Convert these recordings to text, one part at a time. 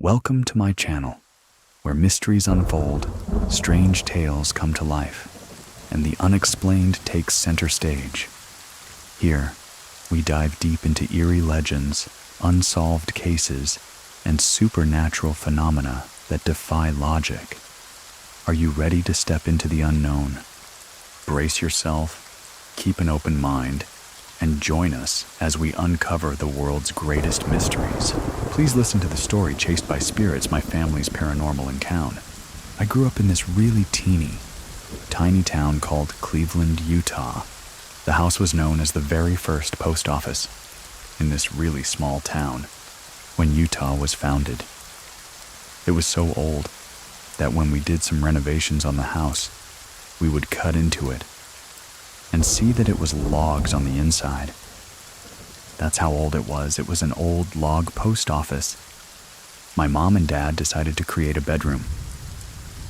Welcome to my channel, where mysteries unfold, strange tales come to life, and the unexplained takes center stage. Here, we dive deep into eerie legends, unsolved cases, and supernatural phenomena that defy logic. Are you ready to step into the unknown? Brace yourself, keep an open mind, and join us as we uncover the world's greatest mysteries. Please listen to the story Chased by Spirits, my family's paranormal encounter. I grew up in this really tiny town called Cleveland, Utah. The house was known as the very first post office in this really small town when Utah was founded. It was so old that when we did some renovations on the house, we would cut into it and see that it was logs on the inside. That's how old it was. It was an old log post office. My mom and dad decided to create a bedroom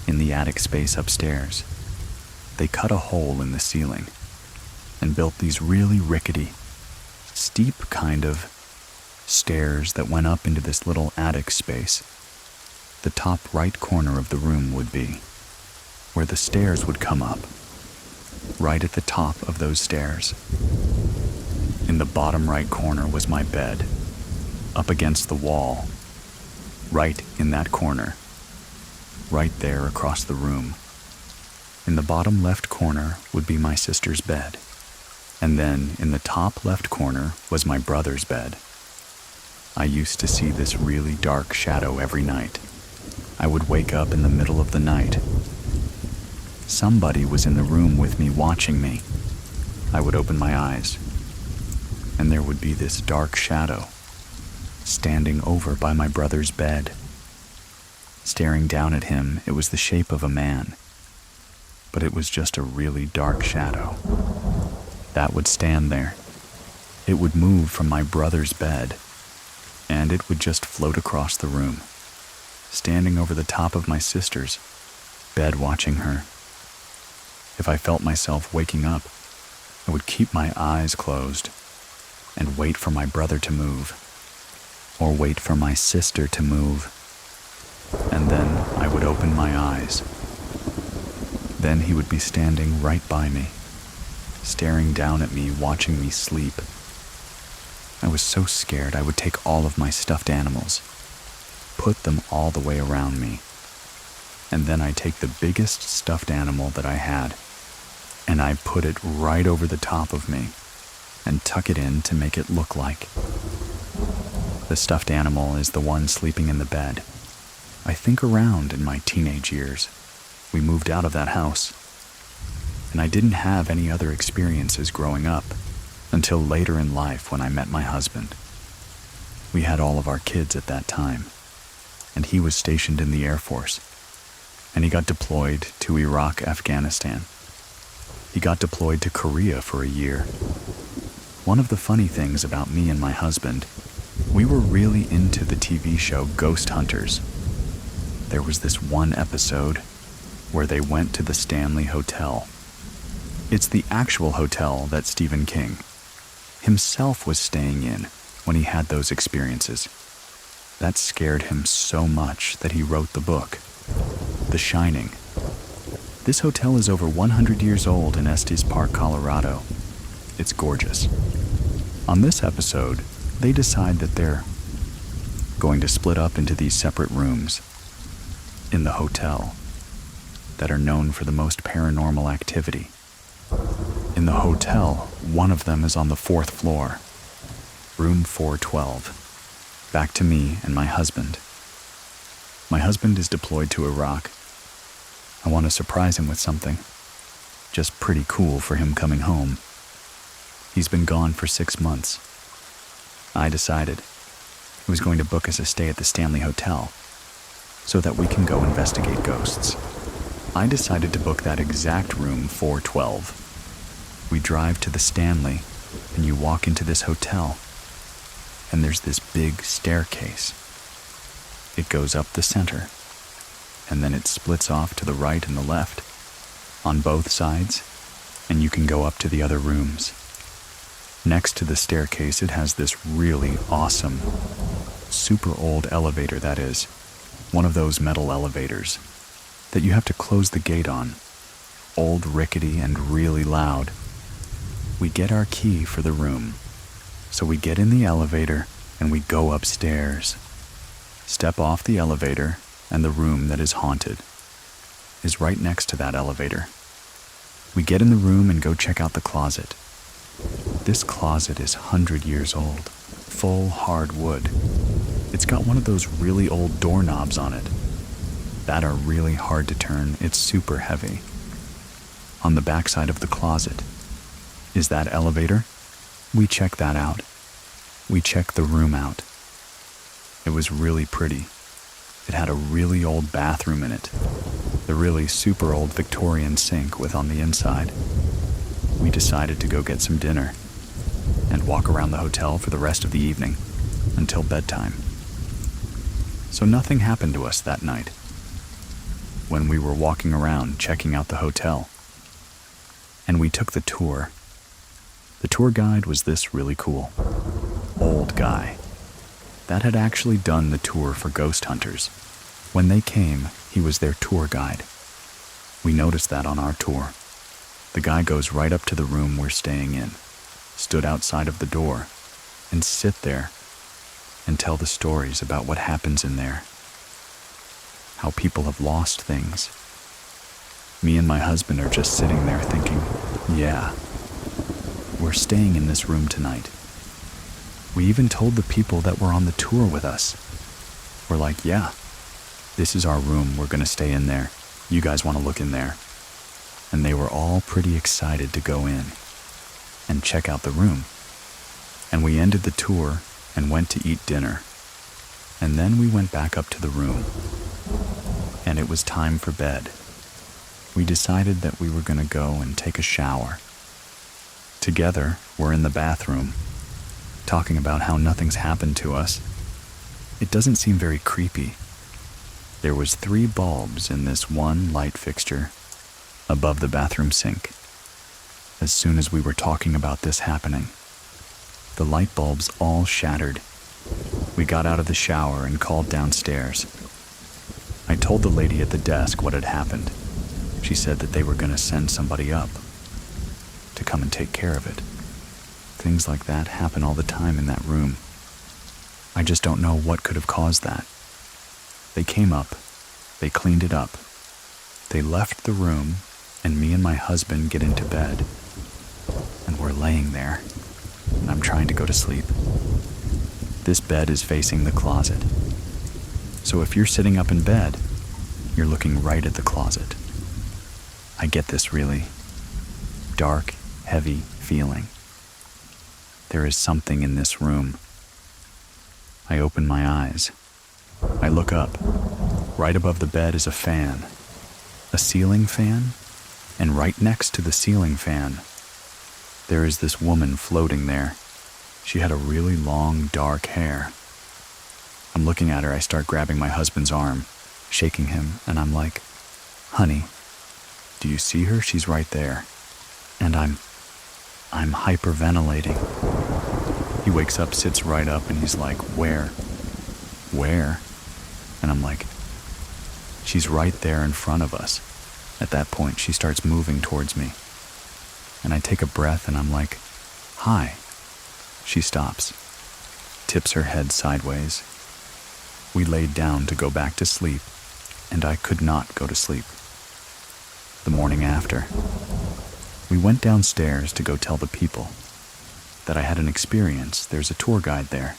in the attic space upstairs. They cut a hole in the ceiling and built these really rickety, steep kind of stairs that went up into this little attic space. The top right corner of the room would be where the stairs would come up. Right at the top of those stairs, in the bottom right corner, was my bed, up against the wall. Right in that corner, right there across the room. In the bottom left corner would be my sister's bed, and then in the top left corner was my brother's bed. I used to see this really dark shadow every night. I would wake up in the middle of the night. Somebody was in the room with me, watching me. I would open my eyes, and there would be this dark shadow standing over by my brother's bed. Staring down at him, it was the shape of a man, but it was just a really dark shadow that would stand there. It would move from my brother's bed, and it would just float across the room, standing over the top of my sister's bed, watching her. If I felt myself waking up, I would keep my eyes closed and wait for my brother to move, or wait for my sister to move, and then I would open my eyes. Then he would be standing right by me, staring down at me, watching me sleep. I was so scared I would take all of my stuffed animals, put them all the way around me, and then I'd take the biggest stuffed animal that I had, and I'd put it right over the top of me and tuck it in to make it look like. The stuffed animal is the one sleeping in the bed. I think around in my teenage years, we moved out of that house, and I didn't have any other experiences growing up until later in life when I met my husband. We had all of our kids at that time, and he was stationed in the Air Force, and he got deployed to Iraq, Afghanistan. He got deployed to Korea for a year. One of the funny things about me and my husband, we were really into the TV show Ghost Hunters. There was this one episode where they went to the Stanley Hotel. It's the actual hotel that Stephen King himself was staying in when he had those experiences. That scared him so much that he wrote the book, The Shining. This hotel is over 100 years old in Estes Park, Colorado. It's gorgeous. On this episode, they decide that they're going to split up into these separate rooms in the hotel that are known for the most paranormal activity. In the hotel, one of them is on the 4th floor, room 412. Back to me and my husband. My husband is deployed to Iraq. I want to surprise him with something. Just pretty cool for him coming home. He's been gone for 6 months. I decided I was going to book us a stay at the Stanley Hotel so that we can go investigate ghosts. I decided to book that exact room 412. We drive to the Stanley, and you walk into this hotel, and there's this big staircase. It goes up the center, and then it splits off to the right and the left on both sides, and you can go up to the other rooms. Next to the staircase, it has this really awesome, super old elevator that is One of those metal elevators that you have to close the gate on. Old, rickety, and really loud. We get our key for the room. So we get in the elevator and we go upstairs. Step off the elevator, and the room that is haunted is right next to that elevator. We get in the room and go check out the closet. This closet is 100 years old, full hard wood. It's got one of those really old doorknobs on it that are really hard to turn. It's super heavy. On the backside of the closet is that elevator. We check that out. We check the room out. It was really pretty. It had a really old bathroom in it. The really super old Victorian sink with on the inside. We decided to go get some dinner and walk around the hotel for the rest of the evening until bedtime. So nothing happened to us that night. When we were walking around checking out the hotel, and we took the tour. The tour guide was this really cool, old guy that had actually done the tour for ghost hunters. When they came, he was their tour guide. We noticed that on our tour. The guy goes right up to the room we're staying in, stood outside of the door, and sit there and tell the stories about what happens in there, how people have lost things. Me and my husband are just sitting there thinking, yeah, we're staying in this room tonight. We even told the people that were on the tour with us. We're like, yeah, this is our room. We're going to stay in there. You guys want to look in there? And they were all pretty excited to go in and check out the room. And we ended the tour and went to eat dinner. And then we went back up to the room. And it was time for bed. We decided that we were going to go and take a shower. Together, we're in the bathroom, talking about how nothing's happened to us. It doesn't seem very creepy. There was 3 bulbs in this one light fixture above the bathroom sink. As soon as we were talking about this happening, the light bulbs all shattered. We got out of the shower and called downstairs. I told the lady at the desk what had happened. She said that they were going to send somebody up to come and take care of it. Things like that happen all the time in that room. I just don't know what could have caused that. They came up, they cleaned it up, they left the room, and me and my husband get into bed. And we're laying there, and I'm trying to go to sleep. This bed is facing the closet. So if you're sitting up in bed, you're looking right at the closet. I get this really dark, heavy feeling. There is something in this room. I open my eyes. I look up. Right above the bed is a fan. A ceiling fan, and right next to the ceiling fan, there is this woman floating there. She had a really long, dark hair. I'm looking at her. I start grabbing my husband's arm, shaking him, and I'm like, honey, do you see her? She's right there. And I'm hyperventilating. He wakes up, sits right up, and he's like, where? Where? And I'm like, she's right there in front of us. At that point, she starts moving towards me. And I take a breath and I'm like, hi. She stops, tips her head sideways. We laid down to go back to sleep, and I could not go to sleep. The morning after, we went downstairs to go tell the people that I had an experience. There's a tour guide there.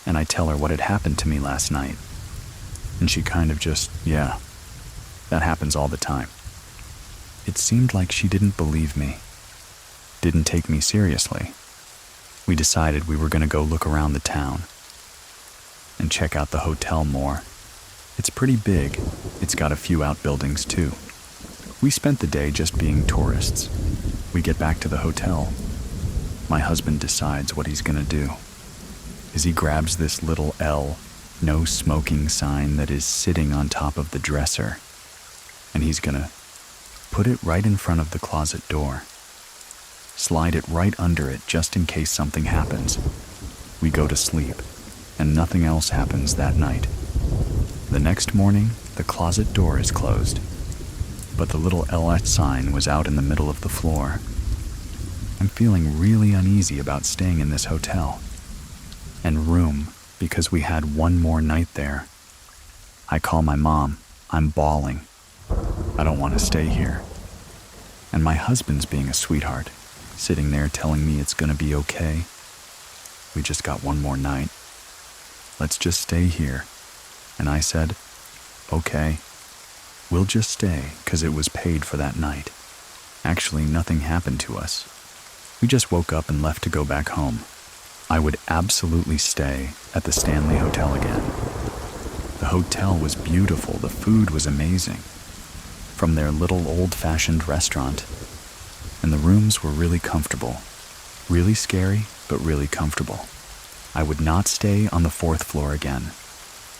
And I tell her what had happened to me last night. And she kind of just, yeah, that happens all the time. It seemed like she didn't believe me, didn't take me seriously. We decided we were going to go look around the town and check out the hotel more. It's pretty big. It's got a few outbuildings too. We spent the day just being tourists. We get back to the hotel. My husband decides what he's going to do. He grabs this little L, no smoking sign that is sitting on top of the dresser, and he's going to put it right in front of the closet door. Slide it right under it just in case something happens. We go to sleep, and nothing else happens that night. The next morning, the closet door is closed, but the little LS sign was out in the middle of the floor. I'm feeling really uneasy about staying in this hotel and room because we had one more night there. I call my mom. I'm bawling. I don't want to stay here. And my husband's being a sweetheart, sitting there telling me it's gonna be okay. We just got one more night. Let's just stay here. And I said, okay, we'll just stay because it was paid for that night. Actually, nothing happened to us. We just woke up and left to go back home. I would absolutely stay at the Stanley Hotel again. The hotel was beautiful. The food was amazing. From their little old-fashioned restaurant. And the rooms were really comfortable. Really scary, but really comfortable. I would not stay on the 4th floor again.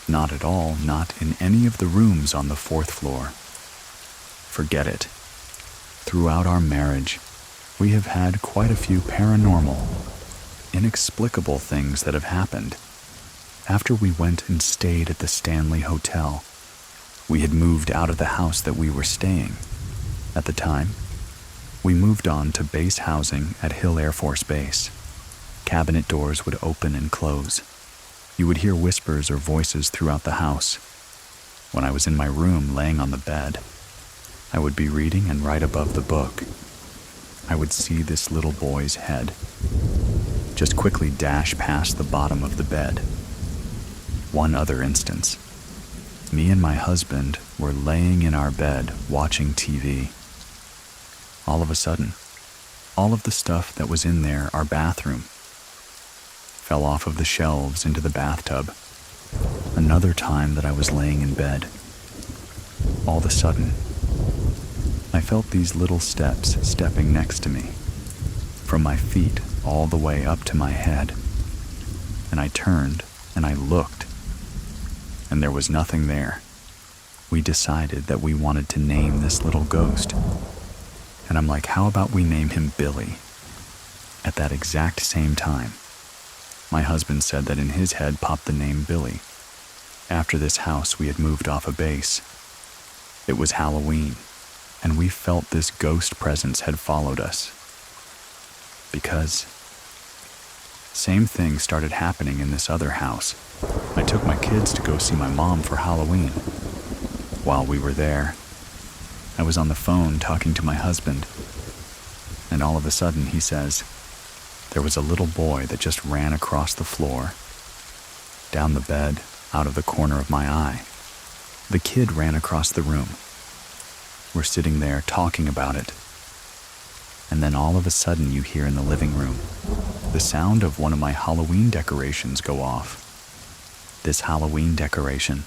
Not at all, not in any of the rooms on the 4th floor. Forget it. Throughout our marriage, we have had quite a few paranormal, inexplicable things that have happened. After we went and stayed at the Stanley Hotel, we had moved out of the house that we were staying. At the time, we moved on to base housing at Hill Air Force Base. Cabinet doors would open and close. You would hear whispers or voices throughout the house. When I was in my room laying on the bed, I would be reading, and right above the book, I would see this little boy's head just quickly dash past the bottom of the bed. One other instance. Me and my husband were laying in our bed watching TV. All of a sudden, all of the stuff that was in there, our bathroom, fell off of the shelves into the bathtub. Another time that I was laying in bed, all of a sudden, I felt these little steps stepping next to me, from my feet all the way up to my head. And I turned and I looked, and there was nothing there. We decided that we wanted to name this little ghost. And I'm like, how about we name him Billy? At that exact same time, my husband said that in his head popped the name Billy. After this house, we had moved off a base. It was Halloween, and we felt this ghost presence had followed us. Because same thing started happening in this other house. I took my kids to go see my mom for Halloween. While we were there, I was on the phone talking to my husband, and all of a sudden he says, there was a little boy that just ran across the floor, down the bed, out of the corner of my eye. The kid ran across the room. We're sitting there talking about it, and then all of a sudden you hear in the living room the sound of one of my Halloween decorations go off. This Halloween decoration,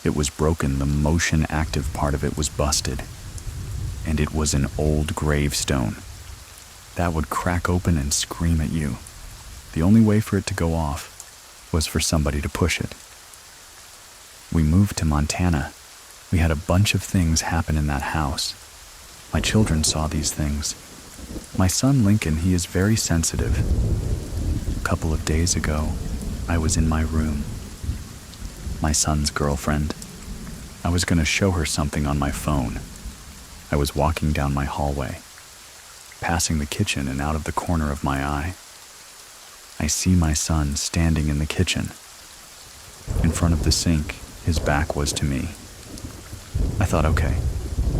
it was broken. The motion active part of it was busted, and it was an old gravestone that would crack open and scream at you. The only way for it to go off was for somebody to push it. We moved to Montana. We had a bunch of things happen in that house. My children saw these things. My son Lincoln, he is very sensitive. A couple of days ago, I was in my room. My son's girlfriend. I was going to show her something on my phone. I was walking down my hallway, passing the kitchen, and out of the corner of my eye, I see my son standing in the kitchen. In front of the sink, his back was to me. I thought, okay,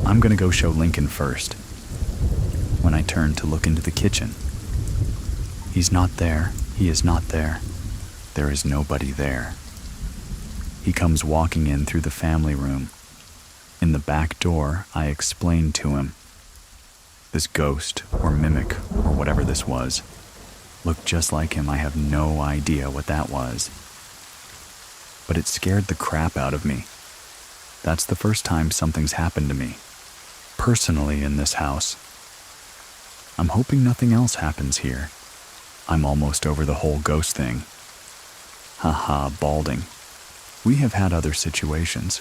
I'm going to go show Lincoln first. When I turned to look into the kitchen, he's not there. He is not there. There is nobody there. He comes walking in through the family room. In the back door, I explained to him. This ghost, or mimic, or whatever this was, looked just like him. I have no idea what that was. But it scared the crap out of me. That's the first time something's happened to me, personally, in this house. I'm hoping nothing else happens here. I'm almost over the whole ghost thing. Haha, balding. We have had other situations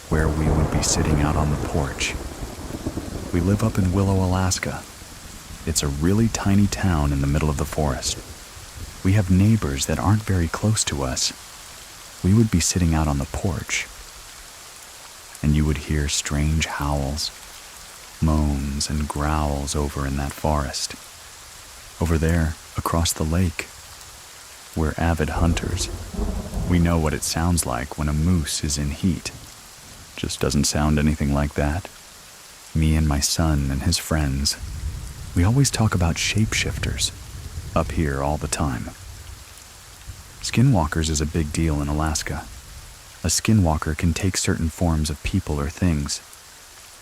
where we would be sitting out on the porch. We live up in Willow, Alaska. It's a really tiny town in the middle of the forest. We have neighbors that aren't very close to us. we would be sitting out on the porch, and you would hear strange howls, moans, and growls over in that forest. Over there, across the lake, we're avid hunters. We know what it sounds like when a moose is in heat. Just doesn't sound anything like that. Me and my son and his friends, we always talk about shapeshifters up here all the time. Skinwalkers is a big deal in Alaska. A skinwalker can take certain forms of people or things.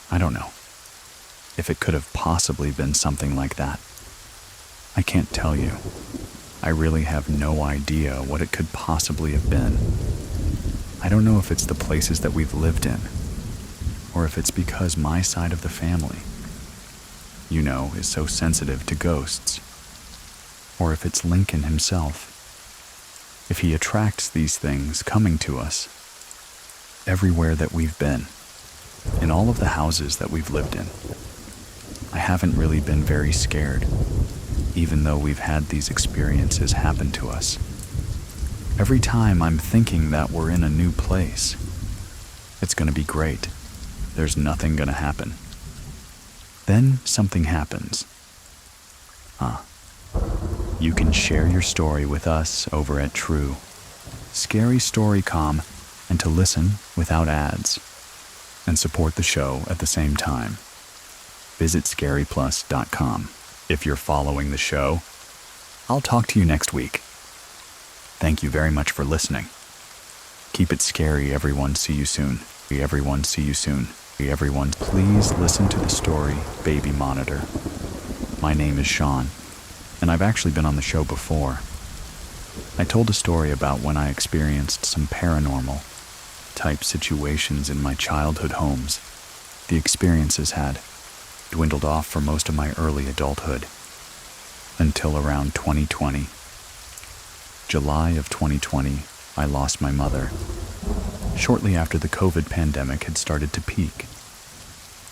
I don't know if it could have possibly been something like that. I can't tell you. I really have no idea what it could possibly have been. I don't know if it's the places that we've lived in, or if it's because my side of the family, is so sensitive to ghosts, or if it's Lincoln himself. If he attracts these things coming to us everywhere that we've been, in all of the houses that we've lived in. I haven't really been very scared, even though we've had these experiences happen to us. Every time I'm thinking that we're in a new place, it's going to be great. There's nothing going to happen. Then something happens. You can share your story with us over at True, Scary Story.com, and to listen without ads and support the show at the same time. Visit scaryplus.com. If you're following the show, I'll talk to you next week. Thank you very much for listening. Keep it scary, everyone. See you soon. Everyone, see you soon. Everyone, please listen to the story Baby Monitor. My name is Sean, and I've actually been on the show before. I told a story about when I experienced some paranormal type situations in my childhood homes. The experiences had dwindled off for most of my early adulthood until around 2020. July of 2020, I lost my mother, shortly after the COVID pandemic had started to peak.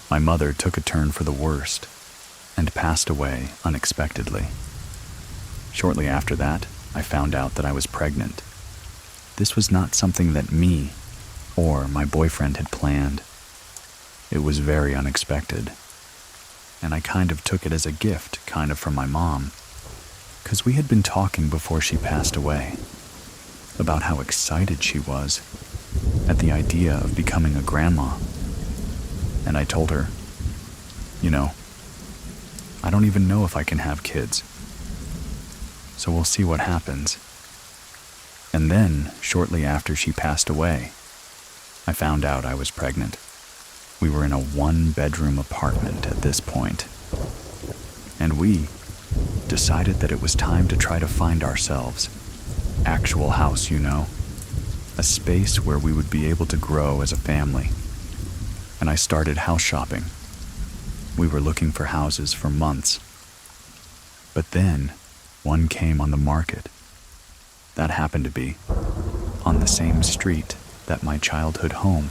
My mother took a turn for the worst and passed away unexpectedly. Shortly after that, I found out that I was pregnant. This was not something that me or my boyfriend had planned. It was very unexpected, and I kind of took it as a gift, from my mom, because we had been talking before she passed away about how excited she was at the idea of becoming a grandma. And I told her, I don't even know if I can have kids, so we'll see what happens. And then, shortly after she passed away, I found out I was pregnant. We were in a one-bedroom apartment at this point, and we decided that it was time to try to find ourselves actual house, a space where we would be able to grow as a family. And I started house shopping. We were looking for houses for months, but then one came on the market. That happened to be on the same street that my childhood home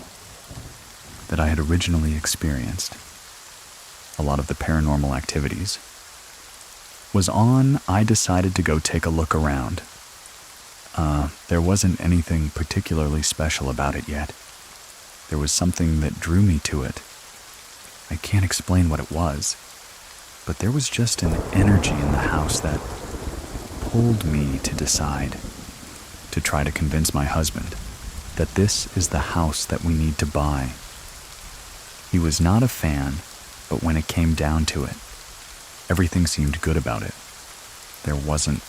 that I had originally experienced a lot of the paranormal activities was on. I decided to go take a look around. There wasn't anything particularly special about it yet. There was something that drew me to it. I can't explain what it was, but there was just an energy in the house that pulled me to decide to try to convince my husband that this is the house that we need to buy. He was not a fan, but when it came down to it, everything seemed good about it. There wasn't,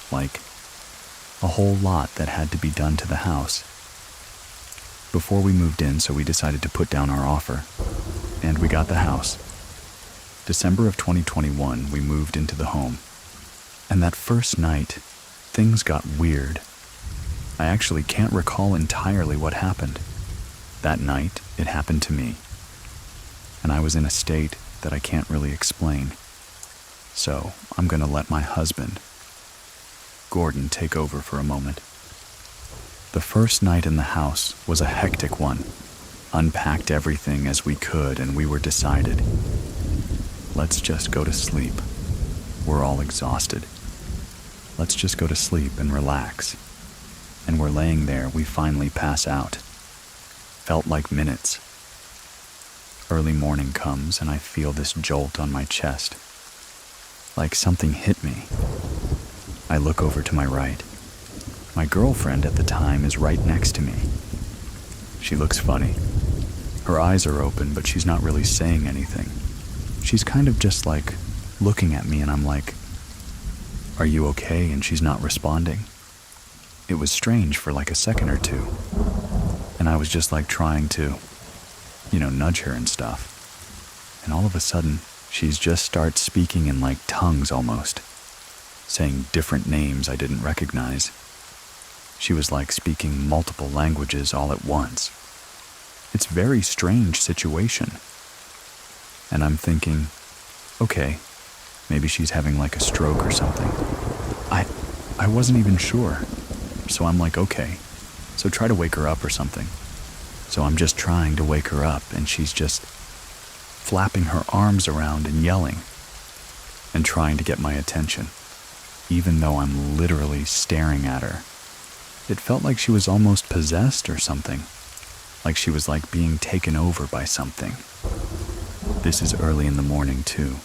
a whole lot that had to be done to the house. Before we moved in, so we decided to put down our offer, and we got the house. December of 2021, we moved into the home, and that first night, things got weird. I actually can't recall entirely what happened. That night, it happened to me, and I was in a state that I can't really explain. So I'm going to let my husband, Gordon, take over for a moment. The first night in the house was a hectic one. Unpacked everything as we could, and we were decided, let's just go to sleep. We're all exhausted. Let's just go to sleep and relax. and we're laying there, we finally pass out. Felt like minutes. Early morning comes and I feel this jolt on my chest. Like something hit me. I look over to my right. My girlfriend at the time is right next to me. She looks funny. Her eyes are open, but she's not really saying anything. She's kind of just like looking at me, and I'm like, "Are you okay?" And she's not responding. It was strange for like a second or two. And I was just like trying to, nudge her and stuff. And all of a sudden, she's just starts speaking in like tongues almost, saying different names I didn't recognize. She was like speaking multiple languages all at once. It's a very strange situation. And I'm thinking, okay, maybe she's having like a stroke or something. I wasn't even sure. So I'm like, okay, so try to wake her up or something. So I'm just trying to wake her up, and she's just flapping her arms around and yelling and trying to get my attention, even though I'm literally staring at her. It felt like she was almost possessed or something, like she was like being taken over by something. This is early in the morning too.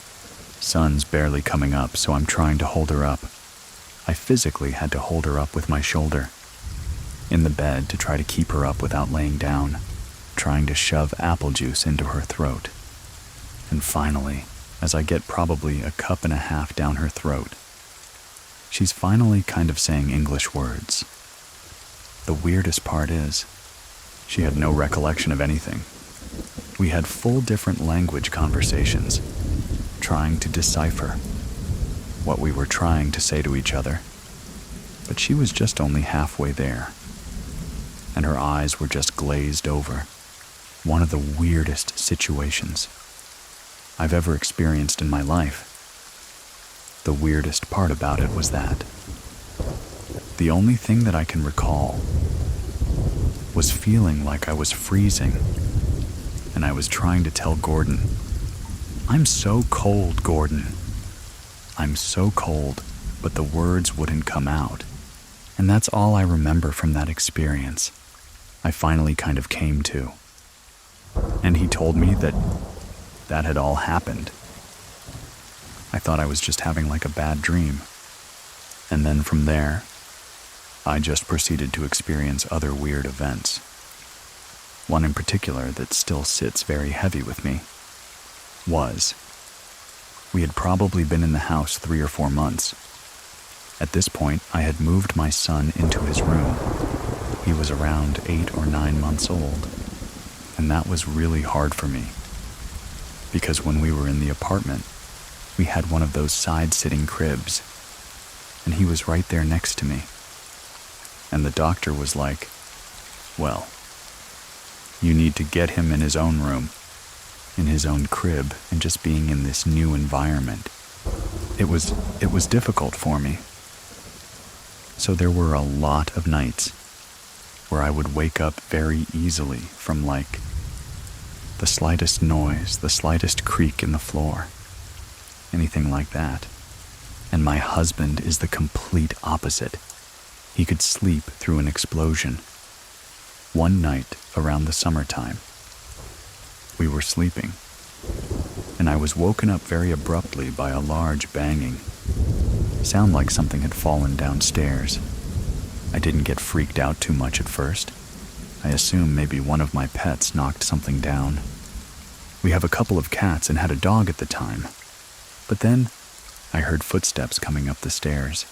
Sun's barely coming up, so I'm trying to hold her up. I physically had to hold her up with my shoulder in the bed to try to keep her up without laying down, trying to shove apple juice into her throat. And finally, as I get probably a cup and a half down her throat, she's finally kind of saying English words. The weirdest part is, she had no recollection of anything. We had full different language conversations, trying to decipher what we were trying to say to each other. But she was just only halfway there, and her eyes were just glazed over. One of the weirdest situations I've ever experienced in my life. The weirdest part about it was that the only thing that I can recall was feeling like I was freezing, and I was trying to tell Gordon, "I'm so cold, Gordon. I'm so cold," but the words wouldn't come out. And that's all I remember from that experience. I finally kind of came to. And he told me that that had all happened. I thought I was just having like a bad dream. And then from there, I just proceeded to experience other weird events. One in particular that still sits very heavy with me was, we had probably been in the house 3 or 4 months. At this point, I had moved my son into his room. He was around 8 or 9 months old, and that was really hard for me. Because when we were in the apartment, we had one of those side-sitting cribs, and he was right there next to me. And the doctor was like, "Well, you need to get him in his own room, in his own crib, and just being in this new environment." It was difficult for me. So there were a lot of nights where I would wake up very easily from like the slightest noise, the slightest creak in the floor, anything like that. And my husband is the complete opposite. He could sleep through an explosion. One night around the summertime, we were sleeping, and I was woken up very abruptly by a large banging. Sound like something had fallen downstairs. I didn't get freaked out too much at first. I assumed maybe one of my pets knocked something down. We have a couple of cats and had a dog at the time. But then I heard footsteps coming up the stairs.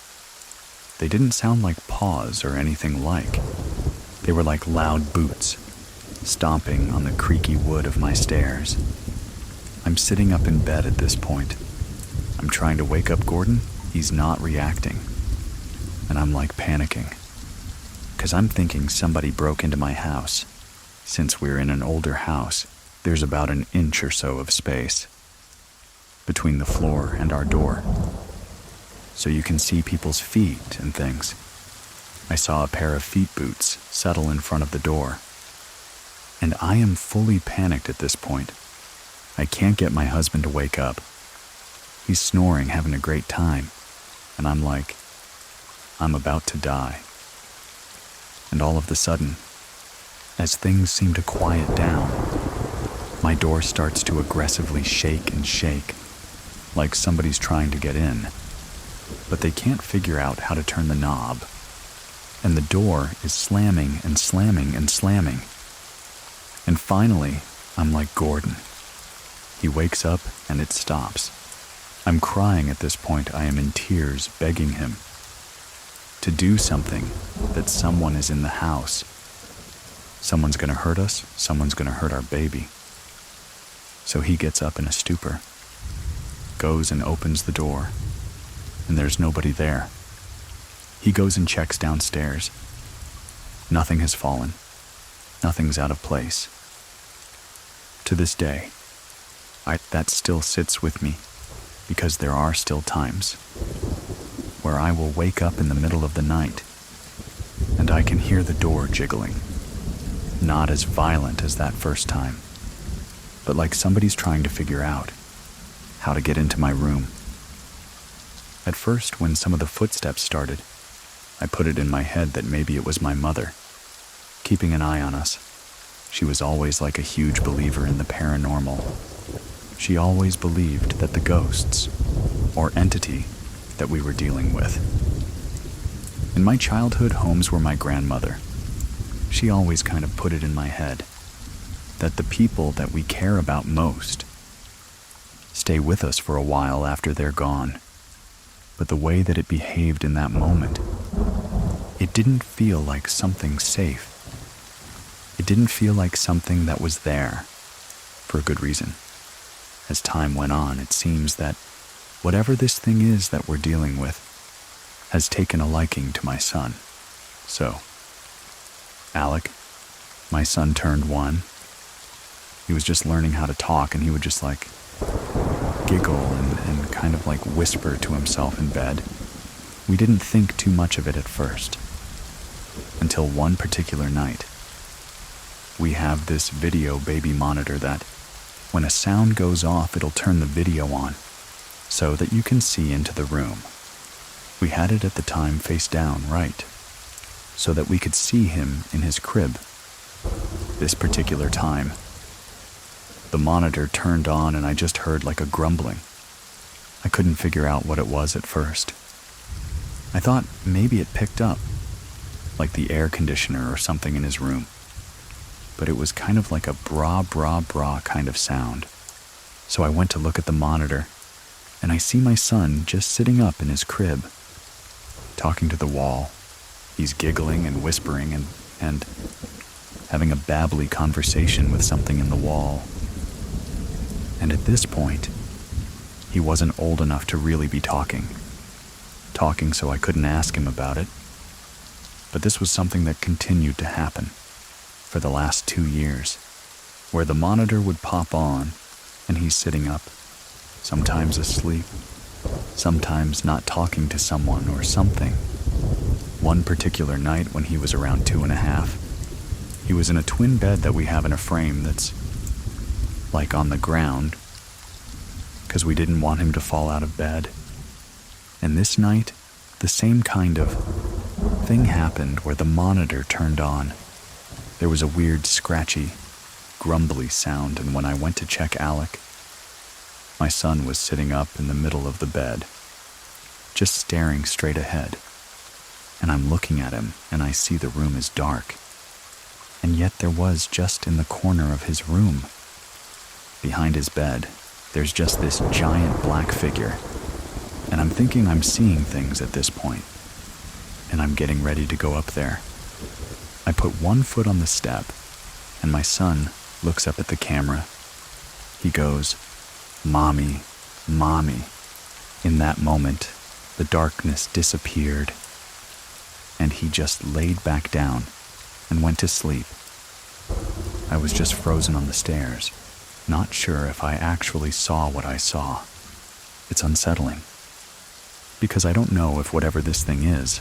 They didn't sound like paws or anything like. They were like loud boots, stomping on the creaky wood of my stairs. I'm sitting up in bed at this point. I'm trying to wake up Gordon. He's not reacting. And I'm like panicking, because I'm thinking somebody broke into my house. Since we're in an older house, there's about an inch or so of space between the floor and our door, so you can see people's feet and things. I saw a pair of feet boots settle in front of the door, and I am fully panicked at this point. I can't get my husband to wake up. He's snoring, having a great time, and I'm like, I'm about to die. And all of the sudden, as things seem to quiet down, my door starts to aggressively shake and shake, like somebody's trying to get in, but they can't figure out how to turn the knob. And the door is slamming and slamming and slamming. And finally, I'm like Gordon. He wakes up and it stops. I'm crying at this point. I am in tears, begging him to do something, that someone is in the house. Someone's gonna hurt us, someone's gonna hurt our baby. So he gets up in a stupor, goes and opens the door, and there's nobody there. He goes and checks downstairs. Nothing has fallen. Nothing's out of place. To this day, that still sits with me, because there are still times where I will wake up in the middle of the night and I can hear the door jiggling. Not as violent as that first time, but like somebody's trying to figure out how to get into my room. At first, when some of the footsteps started, I put it in my head that maybe it was my mother, keeping an eye on us. She was always like a huge believer in the paranormal. She always believed that the ghosts, or entity, that we were dealing with. In my childhood, homes were my grandmother. She always kind of put it in my head that the people that we care about most stay with us for a while after they're gone. But the way that it behaved in that moment, it didn't feel like something safe. It didn't feel like something that was there for a good reason. As time went on, it seems that whatever this thing is that we're dealing with has taken a liking to my son. So, Alec, my son turned 1. He was just learning how to talk, and he would just like giggle and kind of like whisper to himself in bed. We didn't think too much of it at first, until one particular night. We have this video baby monitor that when a sound goes off, it'll turn the video on so that you can see into the room. We had it at the time face down, right, so that we could see him in his crib. This particular time, the monitor turned on and I just heard like a grumbling. I couldn't figure out what it was at first. I thought maybe it picked up, like the air conditioner or something in his room. But it was kind of like a bra, bra, bra kind of sound. So I went to look at the monitor, and I see my son just sitting up in his crib, talking to the wall. He's giggling and whispering and having a babbly conversation with something in the wall. And at this point, he wasn't old enough to really be talking so I couldn't ask him about it. But this was something that continued to happen for the last 2 years, where the monitor would pop on and he's sitting up, sometimes asleep, sometimes not talking to someone or something. One particular night when he was around 2.5, he was in a twin bed that we have in a frame that's like on the ground, because we didn't want him to fall out of bed. And this night, the same kind of thing happened where the monitor turned on. There was a weird scratchy, grumbly sound, and when I went to check Alec, my son was sitting up in the middle of the bed, just staring straight ahead. And I'm looking at him, and I see the room is dark. And yet there was just in the corner of his room, behind his bed, there's just this giant black figure. And I'm thinking I'm seeing things at this point, and I'm getting ready to go up there. I put one foot on the step, and my son looks up at the camera. He goes, "Mommy, Mommy." In that moment, the darkness disappeared, and he just laid back down and went to sleep. I was just frozen on the stairs, not sure if I actually saw what I saw. It's unsettling, because I don't know if whatever this thing is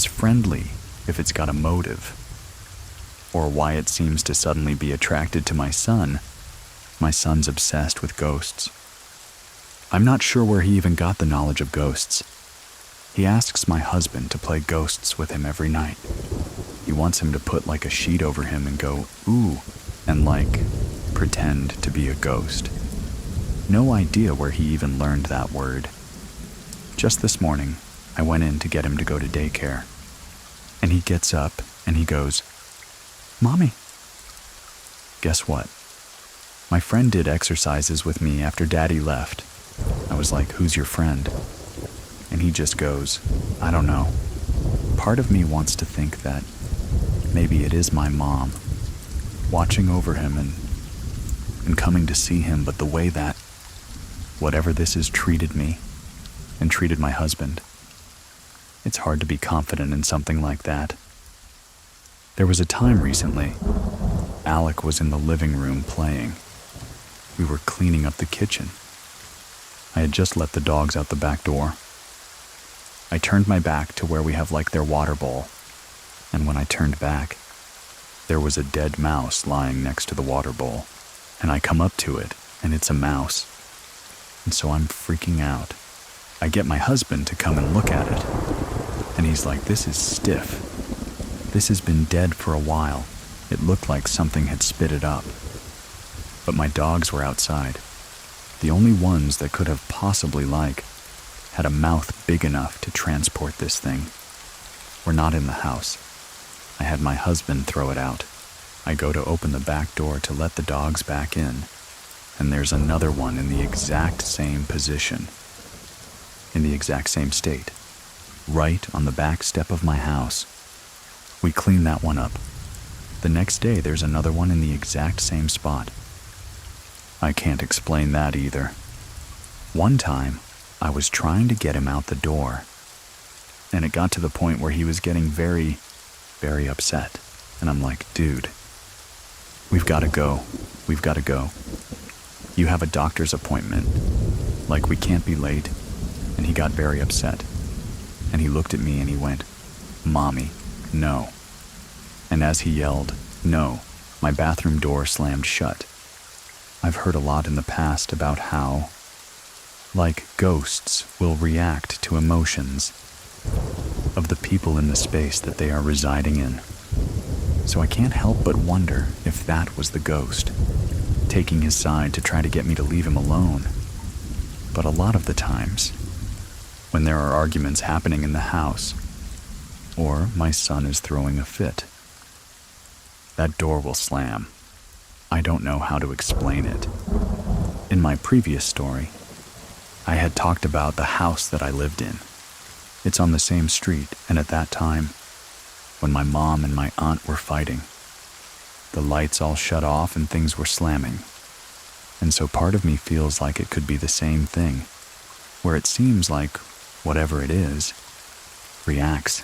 friendly, if it's got a motive, or why it seems to suddenly be attracted to my son. My son's obsessed with ghosts. I'm not sure where he even got the knowledge of ghosts. He asks my husband to play ghosts with him every night. He wants him to put like a sheet over him and go, ooh, and like pretend to be a ghost. No idea where he even learned that word. Just this morning, I went in to get him to go to daycare. And he gets up and he goes, "Mommy." Guess what? My friend did exercises with me after Daddy left. I was like, "Who's your friend?" And he just goes, "I don't know." Part of me wants to think that maybe it is my mom, watching over him and coming to see him, but the way that whatever this is treated me and treated my husband, it's hard to be confident in something like that. There was a time recently, Alec was in the living room playing. We were cleaning up the kitchen. I had just let the dogs out the back door. I turned my back to where we have like their water bowl, and when I turned back, there was a dead mouse lying next to the water bowl, and I come up to it, and it's a mouse. And so I'm freaking out. I get my husband to come and look at it, and he's like, "This is stiff. This has been dead for a while. It looked like something had spit it up." But my dogs were outside. The only ones that could have possibly had a mouth big enough to transport this thing were not in the house. I had my husband throw it out. I go to open the back door to let the dogs back in, and there's another one in the exact same position, in the exact same state, right on the back step of my house. We clean that one up. The next day, there's another one in the exact same spot. I can't explain that either. One time, I was trying to get him out the door, and it got to the point where he was getting very, very upset. And I'm like, "Dude, we've got to go. We've got to go. You have a doctor's appointment. Like, we can't be late." And he got very upset. And he looked at me and he went, "Mommy, no." And as he yelled, "No," my bathroom door slammed shut. I've heard a lot in the past about how, like, ghosts will react to emotions of the people in the space that they are residing in. So I can't help but wonder if that was the ghost, taking his side to try to get me to leave him alone. But a lot of the times, when there are arguments happening in the house, or my son is throwing a fit, that door will slam. I don't know how to explain it. In my previous story, I had talked about the house that I lived in. It's on the same street, and at that time, when my mom and my aunt were fighting, the lights all shut off and things were slamming. And so part of me feels like it could be the same thing, where it seems like whatever it is reacts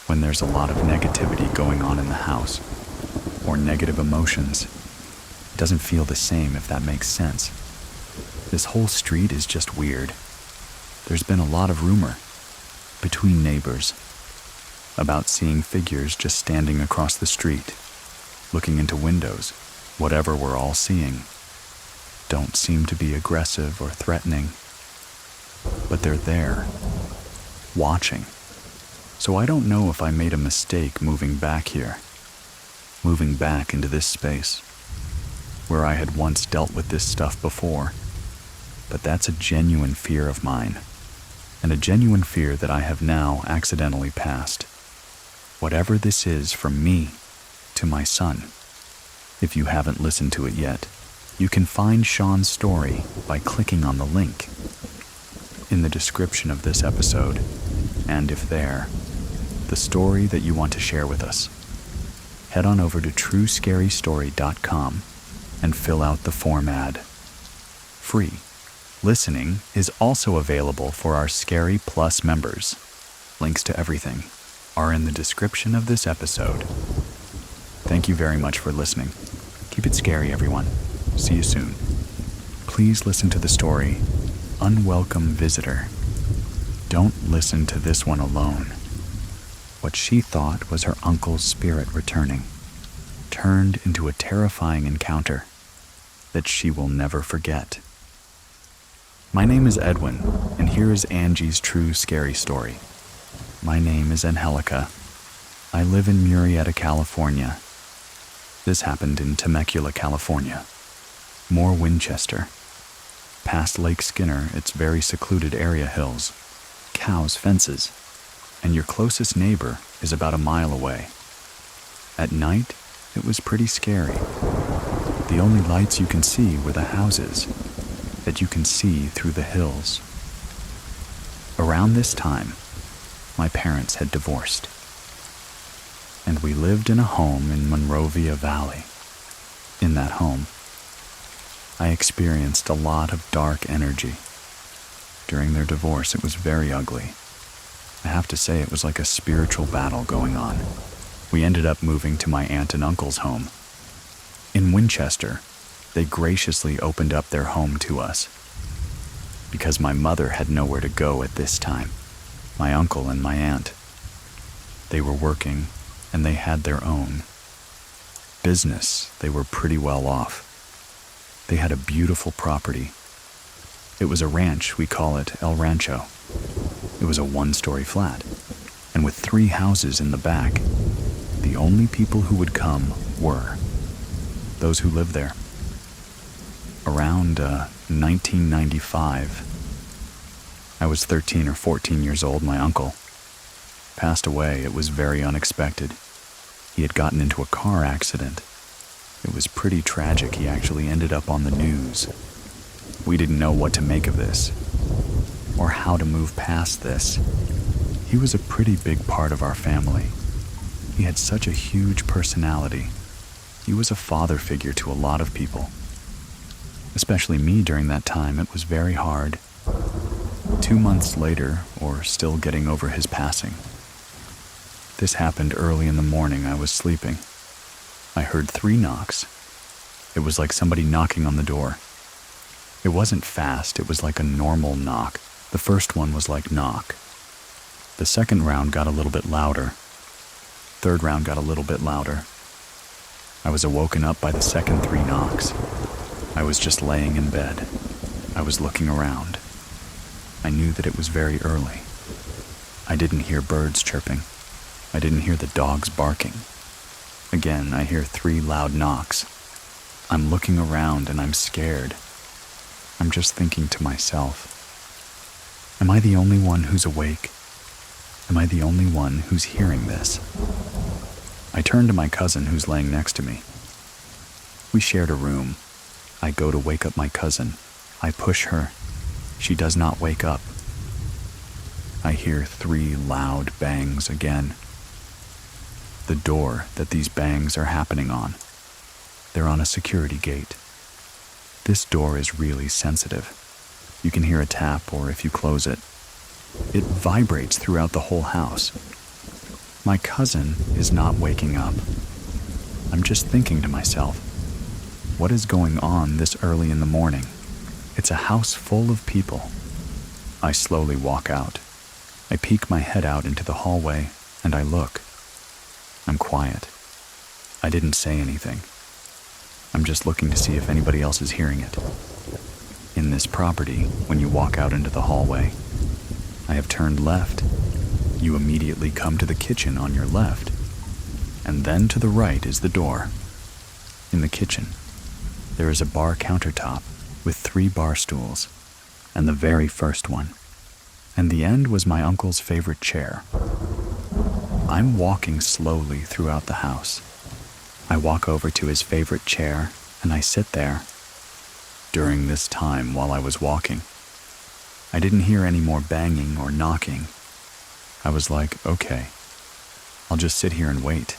when there's a lot of negativity going on in the house, or negative emotions. It doesn't feel the same, if that makes sense. This whole street is just weird. There's been a lot of rumor between neighbors about seeing figures just standing across the street, looking into windows. Whatever we're all seeing don't seem to be aggressive or threatening, but they're there, watching. So I don't know if I made a mistake moving back here, moving back into this space, where I had once dealt with this stuff before. But that's a genuine fear of mine, and a genuine fear that I have now accidentally passed. Whatever this is from me to my son. If you haven't listened to it yet, you can find Sean's story by clicking on the link in the description of this episode, and if there, the story that you want to share with us. Head on over to truescarystory.com and fill out the form ad. Free. Listening is also available for our Scary Plus members. Links to everything are in the description of this episode. Thank you very much for listening. Keep it scary, everyone. See you soon. Please listen to the story, Unwelcome Visitor. Don't listen to this one alone. What she thought was her uncle's spirit returning turned into a terrifying encounter that she will never forget. My name is Edwin, and here is Angie's true scary story. My name is Angelica. I live in Murrieta, California. This happened in Temecula, California. More Winchester. Past Lake Skinner, its very secluded area hills, cows, fences, and your closest neighbor is about a mile away. At night, it was pretty scary. The only lights you can see were the houses that you can see through the hills. Around this time, my parents had divorced, and we lived in a home in Monrovia Valley. In that home, I experienced a lot of dark energy. During their divorce, it was very ugly. I have to say it was like a spiritual battle going on. We ended up moving to my aunt and uncle's home. In Winchester, they graciously opened up their home to us because my mother had nowhere to go at this time. My uncle and my aunt, they were working and they had their own business. They were pretty well off. They had a beautiful property. It was a ranch, we call it El Rancho. It was a one-story flat, and with 3 houses in the back. The only people who would come were those who lived there. Around 1995, I was 13 or 14 years old. My uncle passed away. It was very unexpected. He had gotten into a car accident. It was pretty tragic. He actually ended up on the news. We didn't know what to make of this, or how to move past this. He was a pretty big part of our family. He had such a huge personality. He was a father figure to a lot of people. Especially me during that time, it was very hard. 2 months later, or still getting over his passing. This happened early in the morning. I was sleeping. I heard 3 knocks. It was like somebody knocking on the door. It wasn't fast, it was like a normal knock. The first one was like knock. The second round got a little bit louder. Third round got a little bit louder. I was awoken up by the second 3 knocks. I was just laying in bed. I was looking around. I knew that it was very early. I didn't hear birds chirping. I didn't hear the dogs barking. Again, I hear 3 loud knocks. I'm looking around and I'm scared. I'm just thinking to myself, am I the only one who's awake? Am I the only one who's hearing this? I turn to my cousin who's laying next to me. We shared a room. I go to wake up my cousin. I push her. She does not wake up. I hear 3 loud bangs again. The door that these bangs are happening on, they're on a security gate. This door is really sensitive. You can hear a tap, or if you close it, it vibrates throughout the whole house. My cousin is not waking up. I'm just thinking to myself, what is going on this early in the morning? It's a house full of people. I slowly walk out. I peek my head out into the hallway, and I look. I'm quiet. I didn't say anything. I'm just looking to see if anybody else is hearing it. In this property, when you walk out into the hallway, I have turned left. You immediately come to the kitchen on your left, and then to the right is the door. In the kitchen, there is a bar countertop with 3 bar stools, and the very first one. And the end was my uncle's favorite chair. I'm walking slowly throughout the house. I walk over to his favorite chair, and I sit there. During this time, while I was walking, I didn't hear any more banging or knocking. I was like, okay, I'll just sit here and wait.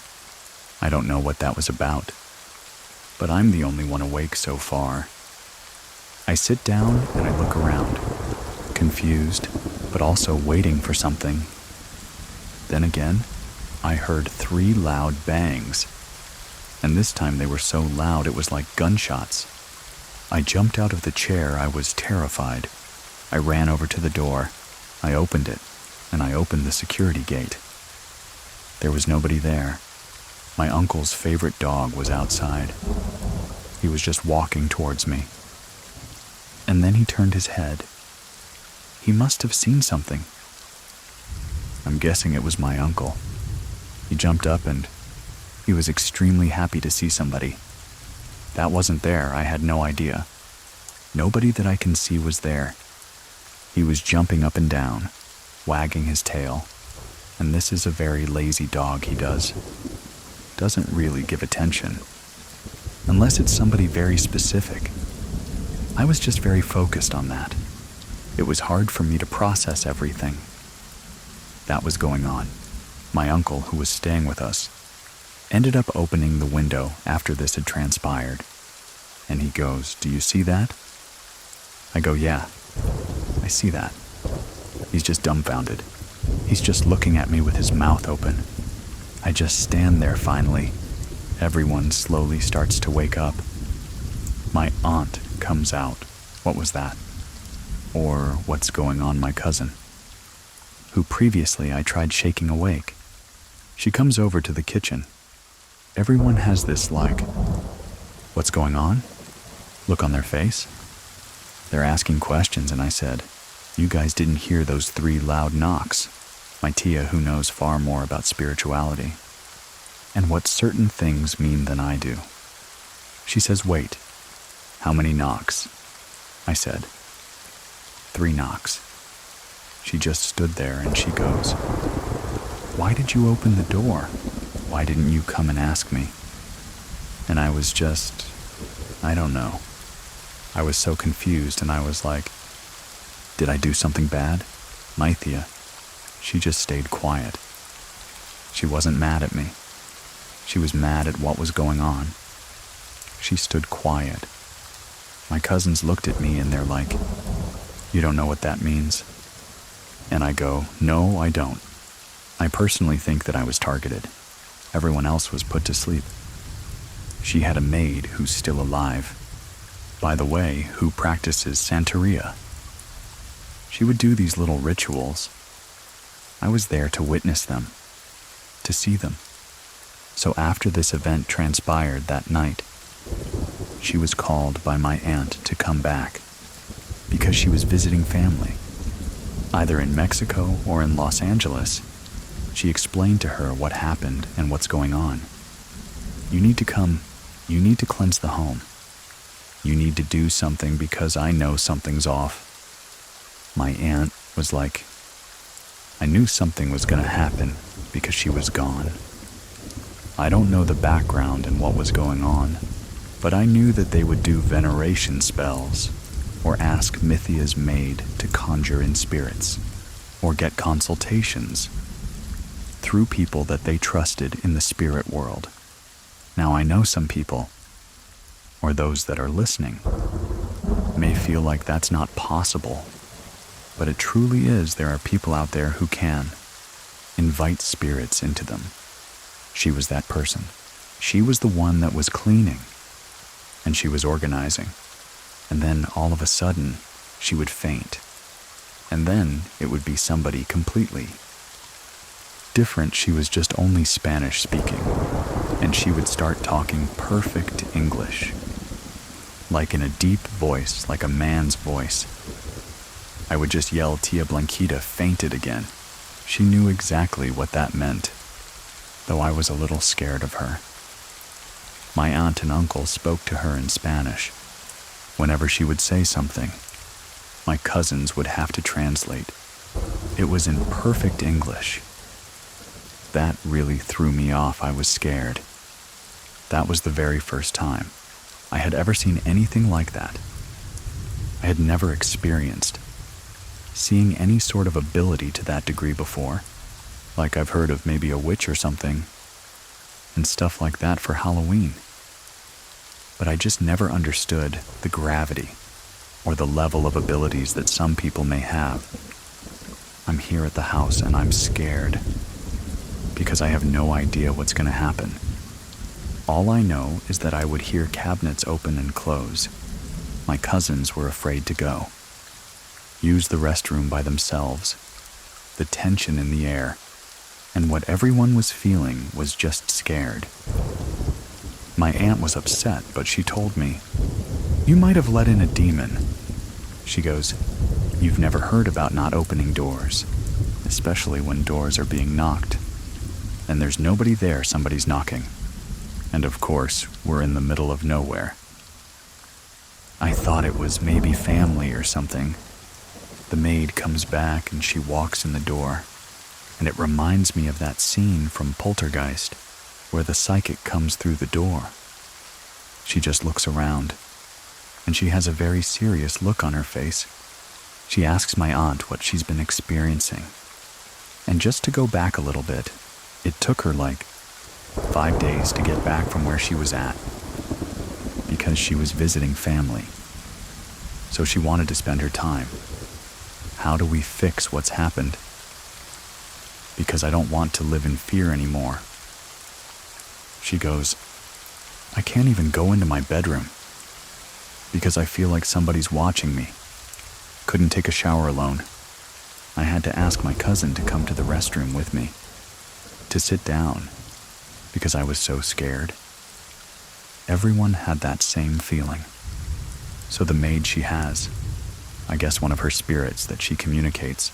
I don't know what that was about, but I'm the only one awake so far. I sit down and I look around, confused, but also waiting for something. Then again, I heard 3 loud bangs, and this time they were so loud it was like gunshots. I jumped out of the chair. I was terrified. I ran over to the door. I opened it, and I opened the security gate. There was nobody there. My uncle's favorite dog was outside. He was just walking towards me. And then he turned his head, He must have seen something. I'm guessing it was my uncle. He jumped up and he was extremely happy to see somebody. That wasn't there, I had no idea. Nobody that I can see was there. He was jumping up and down, wagging his tail, and this is a very lazy dog he does. Doesn't really give attention, unless it's somebody very specific. I was just very focused on that. It was hard for me to process everything that was going on. My uncle, who was staying with us, ended up opening the window after this had transpired, and he goes, "Do you see that?" I go, "Yeah, I see that." He's just dumbfounded. He's just looking at me with his mouth open. I just stand there finally. Everyone slowly starts to wake up. My aunt comes out. What was that? Or what's going on, my cousin, who previously I tried shaking awake. She comes over to the kitchen. Everyone has this like, "What's going on?" look on their face. They're asking questions, and I said, "You guys didn't hear those 3 loud knocks." My tia, who knows far more about spirituality and what certain things mean than I do. She says, "Wait, how many knocks?" I said, 3 knocks. She just stood there and she goes, "Why did you open the door? Why didn't you come and ask me?" And I was just, I don't know. I was so confused, and I was like, did I do something bad? My tia, she just stayed quiet. She wasn't mad at me. She was mad at what was going on. She stood quiet. My cousins looked at me and they're like, "You don't know what that means?" And I go, "No, I don't. I personally think that I was targeted. Everyone else was put to sleep." She had a maid who's still alive, by the way, who practices Santeria. She would do these little rituals. I was there to witness them, to see them. So after this event transpired that night, she was called by my aunt to come back because she was visiting family, either in Mexico or in Los Angeles. She explained to her what happened and what's going on. "You need to come. You need to cleanse the home. You need to do something because I know something's off." My aunt was like, I knew something was going to happen because she was gone. I don't know the background and what was going on, but I knew that they would do veneration spells or ask Mythia's maid to conjure in spirits or get consultations through people that they trusted in the spirit world. Now I know some people, or those that are listening, may feel like that's not possible, but it truly is. There are people out there who can invite spirits into them. She was that person. She was the one that was cleaning, and she was organizing, and then all of a sudden, she would faint, and then it would be somebody completely different. She was just only Spanish speaking, and she would start talking perfect English, like in a deep voice, like a man's voice. I would just yell, "Tia Blanquita fainted again." She knew exactly what that meant, though I was a little scared of her. My aunt and uncle spoke to her in Spanish. Whenever she would say something, my cousins would have to translate. It was in perfect English. That really threw me off. I was scared. That was the very first time I had ever seen anything like that. I had never experienced seeing any sort of ability to that degree before. Like I've heard of maybe a witch or something and stuff like that for Halloween. But I just never understood the gravity or the level of abilities that some people may have. I'm here at the house and I'm scared because I have no idea what's going to happen. All I know is that I would hear cabinets open and close. My cousins were afraid to go. Use the restroom by themselves. The tension in the air, and what everyone was feeling was just scared. My aunt was upset, but she told me, "You might have let in a demon." She goes, You've never heard about not opening doors, especially when doors are being knocked. And there's nobody there, somebody's knocking. And of course, we're in the middle of nowhere. I thought it was maybe family or something. The maid comes back and she walks in the door, and it reminds me of that scene from Poltergeist where the psychic comes through the door. She just looks around, and she has a very serious look on her face. She asks my aunt what she's been experiencing. And just to go back a little bit, it took her like 5 days to get back from where she was at, because she was visiting family. So she wanted to spend her time. How do we fix what's happened? Because I don't want to live in fear anymore. She goes, I can't even go into my bedroom because I feel like somebody's watching me. Couldn't take a shower alone. I had to ask my cousin to come to the restroom with me, to sit down, because I was so scared. Everyone had that same feeling. So the maid she has, I guess one of her spirits that she communicates,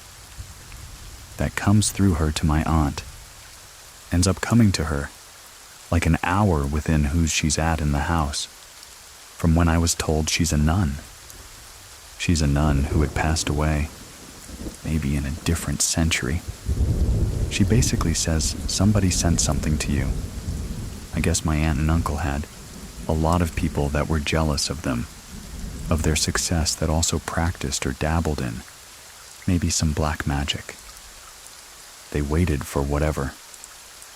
that comes through her to my aunt, ends up coming to her like an hour within who she's at in the house, from when I was told she's a nun. She's a nun who had passed away, maybe in a different century. She basically says somebody sent something to you. I guess my aunt and uncle had a lot of people that were jealous of them, of their success, that also practiced or dabbled in maybe some black magic. They waited for whatever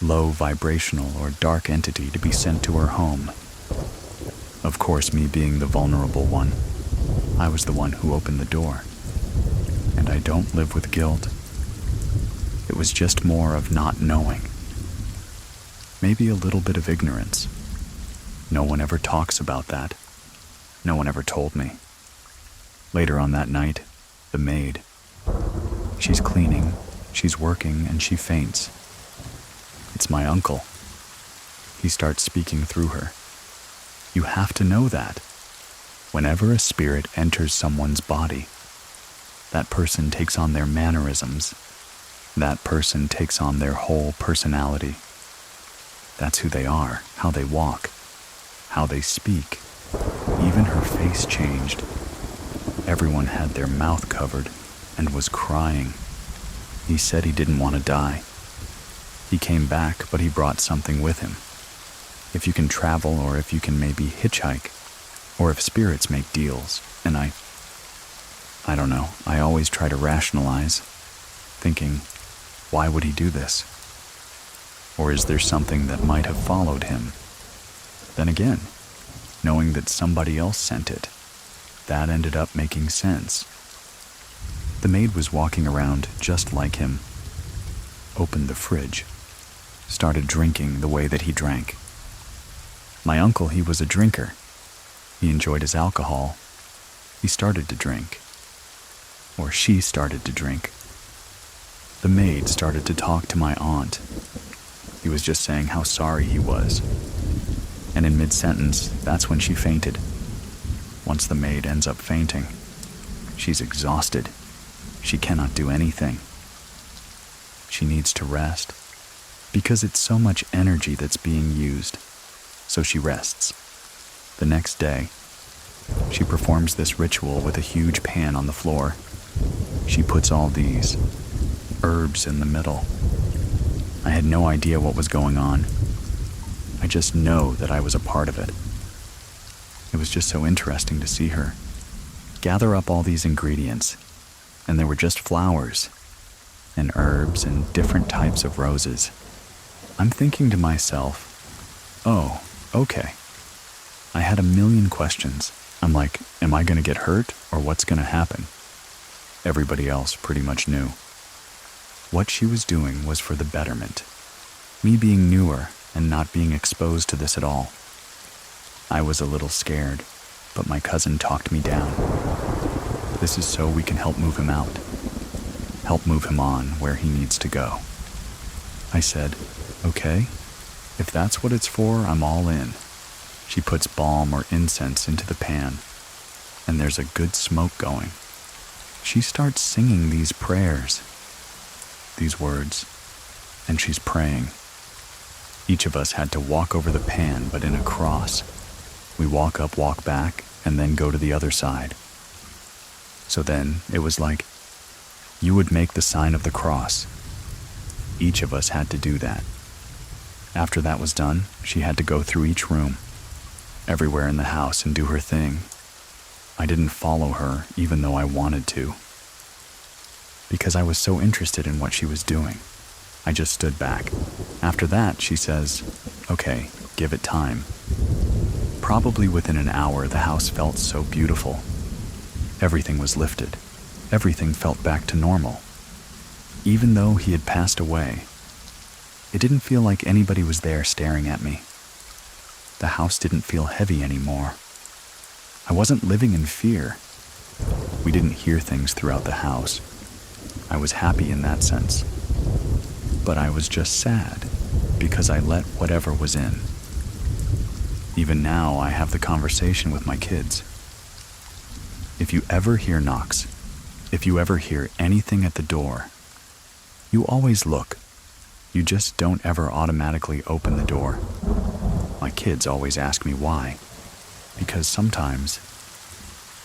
low vibrational or dark entity to be sent to her home. Of course, me being the vulnerable one, I was the one who opened the door. And I don't live with guilt. It was just more of not knowing. Maybe a little bit of ignorance. No one ever talks about that. No one ever told me. Later on that night, the maid, she's cleaning, she's working, and she faints. It's my uncle. He starts speaking through her. You have to know that. Whenever a spirit enters someone's body, that person takes on their mannerisms. That person takes on their whole personality. That's who they are, how they walk, how they speak. Even her face changed. Everyone had their mouth covered and was crying. He said he didn't want to die. He came back, but he brought something with him. If you can travel, or if you can maybe hitchhike, or if spirits make deals, and I don't know, I always try to rationalize, thinking, why would he do this? Or is there something that might have followed him? Then again, knowing that somebody else sent it, that ended up making sense. The maid was walking around just like him, opened the fridge, started drinking the way that he drank. My uncle, he was a drinker. He enjoyed his alcohol. He started to drink. Or she started to drink. The maid started to talk to my aunt. He was just saying how sorry he was. And in mid-sentence, that's when she fainted. Once the maid ends up fainting, she's exhausted. She cannot do anything. She needs to rest, because it's so much energy that's being used. So she rests. The next day, she performs this ritual with a huge pan on the floor. She puts all these herbs in the middle. I had no idea what was going on. I just know that I was a part of it. It was just so interesting to see her gather up all these ingredients, and there were just flowers and herbs and different types of roses. I'm thinking to myself, oh, okay. I had a million questions. I'm like, am I going to get hurt, or what's going to happen? Everybody else pretty much knew. What she was doing was for the betterment. Me being newer and not being exposed to this at all. I was a little scared, but my cousin talked me down. This is so we can help move him out. Help move him on where he needs to go. I said, okay, if that's what it's for, I'm all in. She puts balm or incense into the pan, and there's a good smoke going. she starts singing these prayers, these words, and she's praying. Each of us had to walk over the pan, but in a cross. We walk up, walk back, and then go to the other side. So then it was like you would make the sign of the cross. Each of us had to do that. After that was done, she had to go through each room, everywhere in the house, and do her thing. I didn't follow her, even though I wanted to, because I was so interested in what she was doing. I just stood back. After that, she says, "Okay, give it time." Probably within an hour, the house felt so beautiful. Everything was lifted. Everything felt back to normal. Even though he had passed away, it didn't feel like anybody was there staring at me. The house didn't feel heavy anymore. I wasn't living in fear. We didn't hear things throughout the house. I was happy in that sense. But I was just sad because I let whatever was in. Even now, I have the conversation with my kids. If you ever hear knocks, if you ever hear anything at the door, you always look. You just don't ever automatically open the door. My kids always ask me why. Because sometimes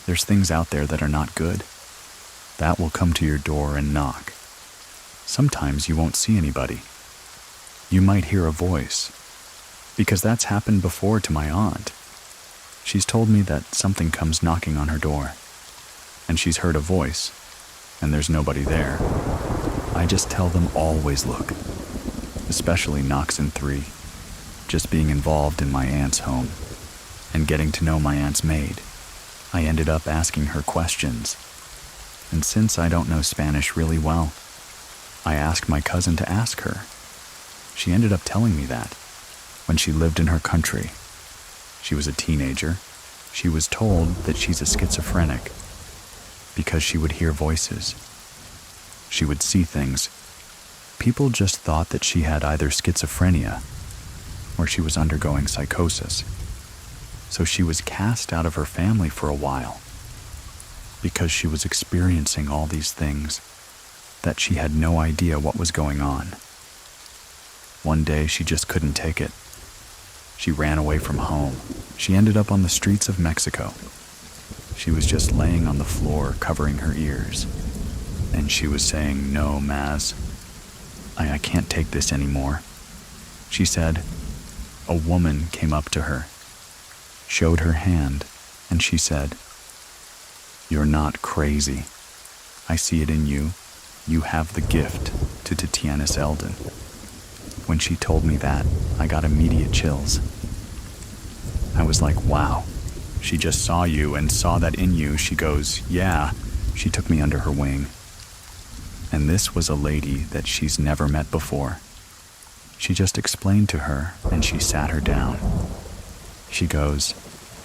there's things out there that are not good. That will come to your door and knock. Sometimes you won't see anybody. You might hear a voice, because that's happened before to my aunt. She's told me that something comes knocking on her door, and she's heard a voice, and there's nobody there. I just tell them always look, especially knocks in 3. Just being involved in my aunt's home and getting to know my aunt's maid, I ended up asking her questions. And since I don't know Spanish really well, I asked my cousin to ask her. She ended up telling me that when she lived in her country, she was a teenager, she was told that she's a schizophrenic because she would hear voices. She would see things. People just thought that she had either schizophrenia or she was undergoing psychosis. So she was cast out of her family for a while because she was experiencing all these things that she had no idea what was going on. One day she just couldn't take it. She ran away from home. She ended up on the streets of Mexico. She was just laying on the floor covering her ears. And she was saying, "No, Maz, I can't take this anymore." She said a woman came up to her, showed her hand, and she said, "You're not crazy. I see it in you. You have the gift to Tatianis Eldon." When she told me that, I got immediate chills. I was like, wow, she just saw you and saw that in you. She goes, yeah. She took me under her wing. And this was a lady that she's never met before. She just explained to her and she sat her down. She goes,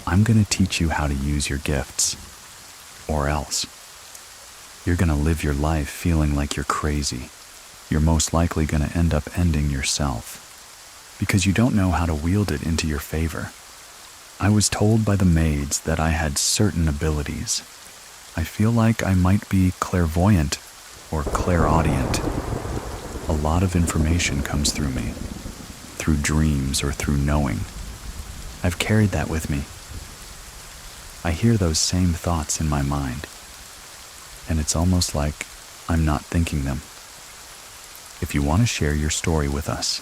"I'm going to teach you how to use your gifts, or else you're going to live your life feeling like you're crazy. You're most likely going to end up ending yourself because you don't know how to wield it into your favor." I was told by the maids that I had certain abilities. I feel like I might be clairvoyant or clairaudient. A lot of information comes through me, through dreams or through knowing. I've carried that with me. I hear those same thoughts in my mind, and it's almost like I'm not thinking them. If you want to share your story with us,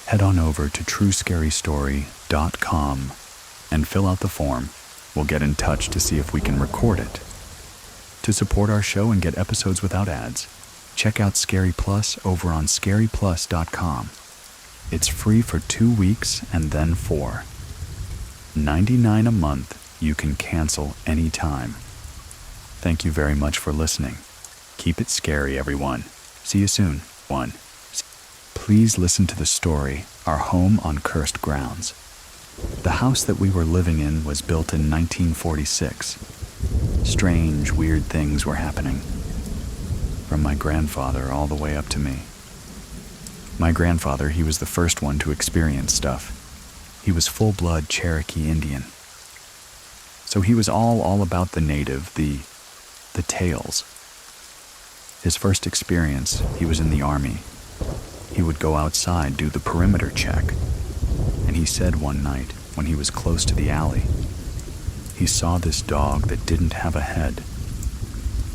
head on over to truescarystory.com and fill out the form. We'll get in touch to see if we can record it. To support our show and get episodes without ads, check out Scary Plus over on scaryplus.com. It's free for 2 weeks and then for $99 a month. You can cancel anytime. Thank you very much for listening. Keep it scary, everyone. See you soon. 1. Please listen to the story, Our Home on Cursed Grounds. The house that we were living in was built in 1946. Strange, weird things were happening, from my grandfather all the way up to me. My grandfather, he was the first one to experience stuff. He was full-blood Cherokee Indian. So he was all about the native, the the tails. His first experience, he was in the army. He would go outside, do the perimeter check. And he said one night, when he was close to the alley, he saw this dog that didn't have a head,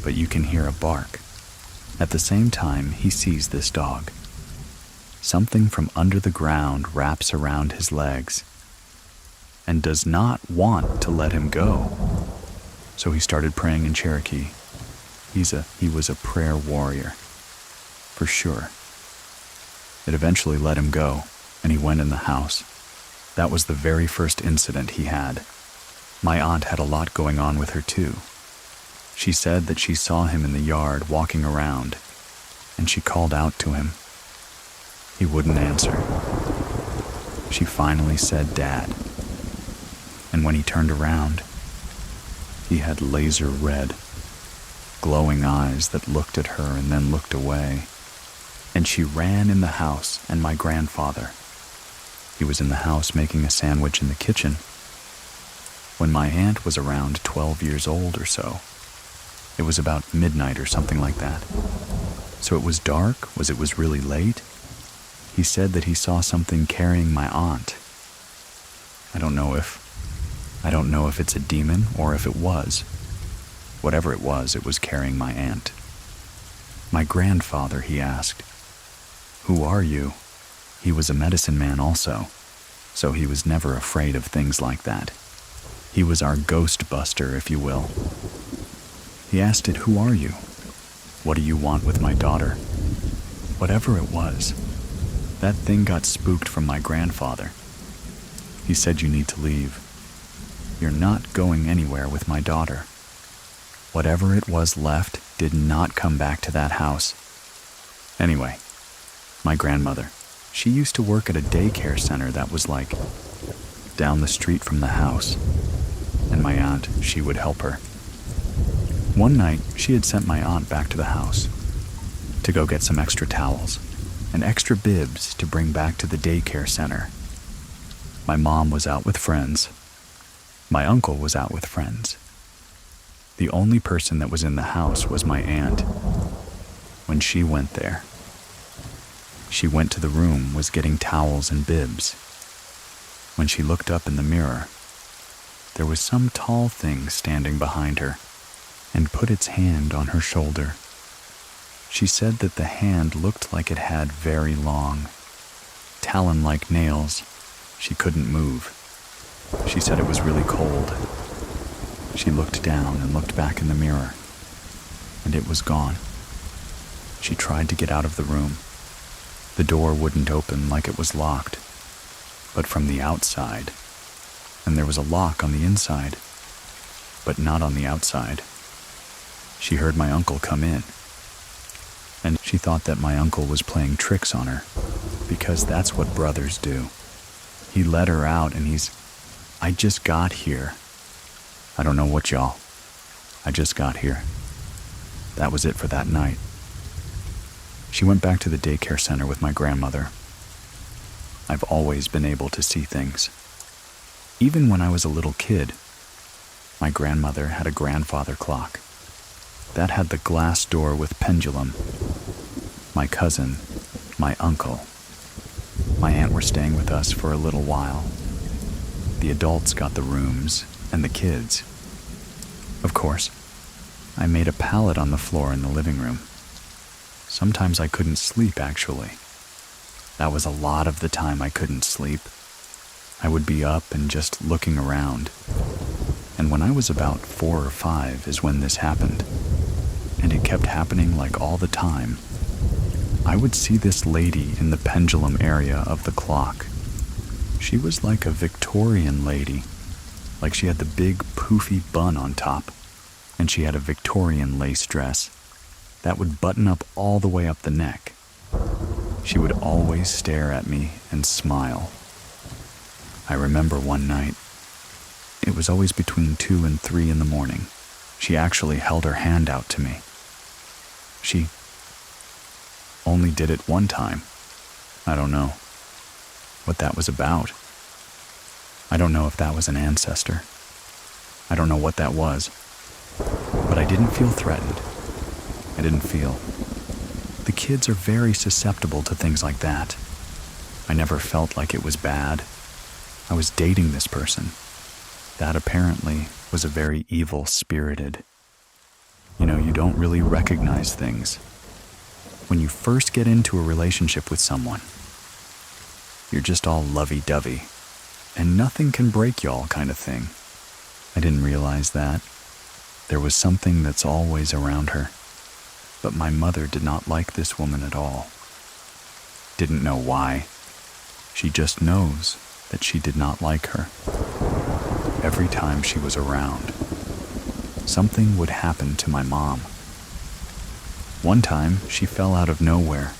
but you can hear a bark. At the same time, he sees this dog. Something from under the ground wraps around his legs and does not want to let him go. So he started praying in Cherokee. He was a prayer warrior, for sure. It eventually let him go, and he went in the house. That was the very first incident he had. My aunt had a lot going on with her too. She said that she saw him in the yard walking around, and she called out to him. He wouldn't answer. She finally said, "Dad." And when he turned around, he had laser red, glowing eyes that looked at her and then looked away. And she ran in the house, and my grandfather. He was in the house making a sandwich in the kitchen when my aunt was around 12 years old or so. It was about midnight or something like that. So it was dark? It was really late? He said that he saw something carrying my aunt. I don't know if it's a demon or if it was. Whatever it was carrying my aunt. My grandfather, he asked, "Who are you?" He was a medicine man also, so he was never afraid of things like that. He was our ghost buster, if you will. He asked it, "Who are you? What do you want with my daughter?" Whatever it was, that thing got spooked from my grandfather. He said, "You need to leave. You're not going anywhere with my daughter." Whatever it was left did not come back to that house. Anyway, my grandmother, she used to work at a daycare center that was like down the street from the house, and my aunt, she would help her. One night, she had sent my aunt back to the house to go get some extra towels and extra bibs to bring back to the daycare center. My mom was out with friends. My uncle was out with friends. The only person that was in the house was my aunt. When she went there, she went to the room, was getting towels and bibs. When she looked up in the mirror, there was some tall thing standing behind her and put its hand on her shoulder. She said that the hand looked like it had very long, talon-like nails. She couldn't move. She said it was really cold. She looked down and looked back in the mirror, and it was gone. She tried to get out of the room. The door wouldn't open, like it was locked, but from the outside. And there was a lock on the inside, but not on the outside. She heard my uncle come in, and she thought that my uncle was playing tricks on her, because that's what brothers do. He let her out, and "I just got here. I don't know what y'all. I just got here." That was it for that night. She went back to the daycare center with my grandmother. I've always been able to see things. Even when I was a little kid, my grandmother had a grandfather clock that had the glass door with pendulum. My cousin, my uncle, my aunt were staying with us for a little while. The adults got the rooms, and the kids. Of course, I made a pallet on the floor in the living room. Sometimes I couldn't sleep, actually. That was a lot of the time I couldn't sleep. I would be up and just looking around. And when I was about 4 or 5 is when this happened. And it kept happening like all the time. I would see this lady in the pendulum area of the clock. She was like a Victorian lady. Like she had the big poofy bun on top. And she had a Victorian lace dress that would button up all the way up the neck. She would always stare at me and smile. I remember one night, it was always between 2 and 3 in the morning, she actually held her hand out to me. She only did it one time. I don't know what that was about. I don't know if that was an ancestor. I don't know what that was. But I didn't feel threatened. I didn't feel. The kids are very susceptible to things like that. I never felt like it was bad. I was dating this person. That apparently was a very evil-spirited. You don't really recognize things. When you first get into a relationship with someone, you're just all lovey-dovey, and nothing can break y'all kind of thing. I didn't realize that. There was something that's always around her. But my mother did not like this woman at all. Didn't know why. She just knows that she did not like her. Every time she was around, something would happen to my mom. One time, she fell out of nowhere.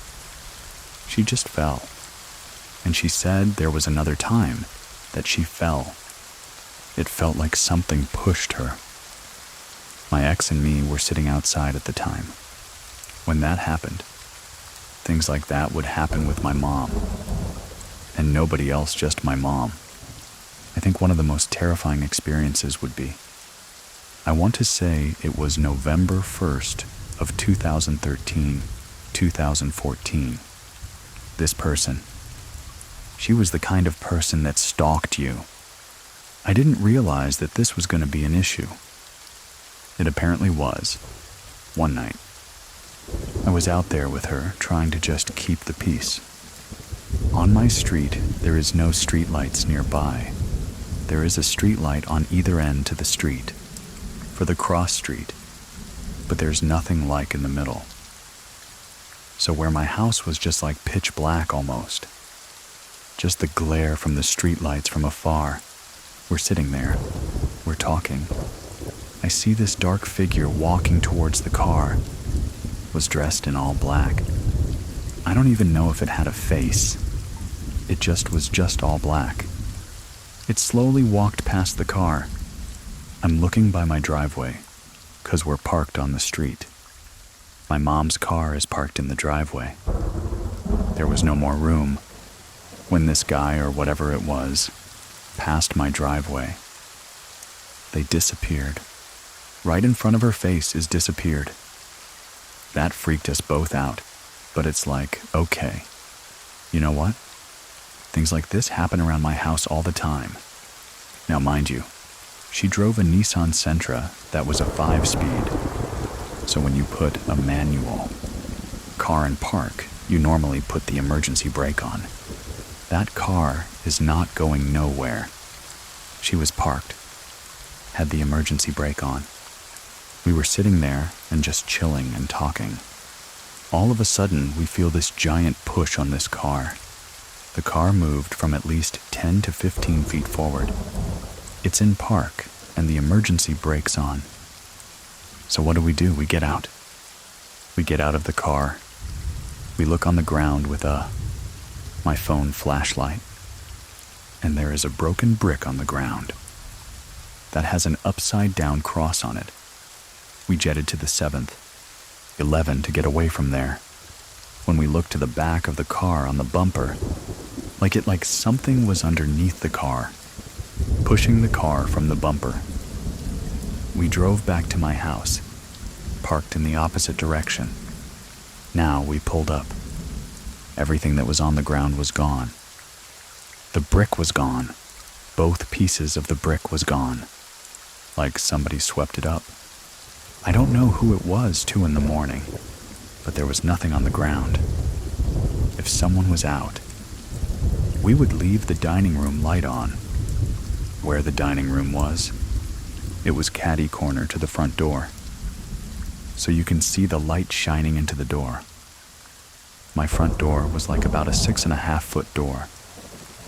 She just fell. And she said there was another time that she fell. It felt like something pushed her. My ex and me were sitting outside at the time. When that happened, things like that would happen with my mom. And nobody else, just my mom. I think one of the most terrifying experiences would be, I want to say it was November 1st of 2013, 2014. This person, she was the kind of person that stalked you. I didn't realize that this was going to be an issue. It apparently was. One night, I was out there with her trying to just keep the peace. On my street, there is no street lights nearby. There is a street light on either end to the street, for the cross street, but there's nothing like in the middle. So where my house was just like pitch black almost, just the glare from the street lights from afar. We're sitting there, we're talking. I see this dark figure walking towards the car, was dressed in all black. I don't even know if it had a face. It just was just all black. It slowly walked past the car. I'm looking by my driveway, 'cause we're parked on the street. My mom's car is parked in the driveway. There was no more room when this guy, or whatever it was, passed my driveway. They disappeared. Right in front of her face is disappeared. That freaked us both out, but it's like, okay, you know what? Things like this happen around my house all the time. Now mind you, she drove a Nissan Sentra that was a 5-speed. So when you put a manual car in park, you normally put the emergency brake on. That car is not going nowhere. She was parked, had the emergency brake on. We were sitting there and just chilling and talking. All of a sudden, we feel this giant push on this car. The car moved from at least 10 to 15 feet forward. It's in park, and the emergency brake's on. So what do? We get out. We get out of the car. We look on the ground with my phone flashlight, and there is a broken brick on the ground that has an upside-down cross on it. We jetted to the 7th, 11 to get away from there. When we looked to the back of the car on the bumper, like something was underneath the car, pushing the car from the bumper. We drove back to my house, parked in the opposite direction. Now we pulled up. Everything that was on the ground was gone. The brick was gone. Both pieces of the brick was gone. Like somebody swept it up. I don't know who it was 2 a.m, but there was nothing on the ground. If someone was out, we would leave the dining room light on. Where the dining room was, it was catty corner to the front door, so you can see the light shining into the door. My front door was like about a 6.5-foot door,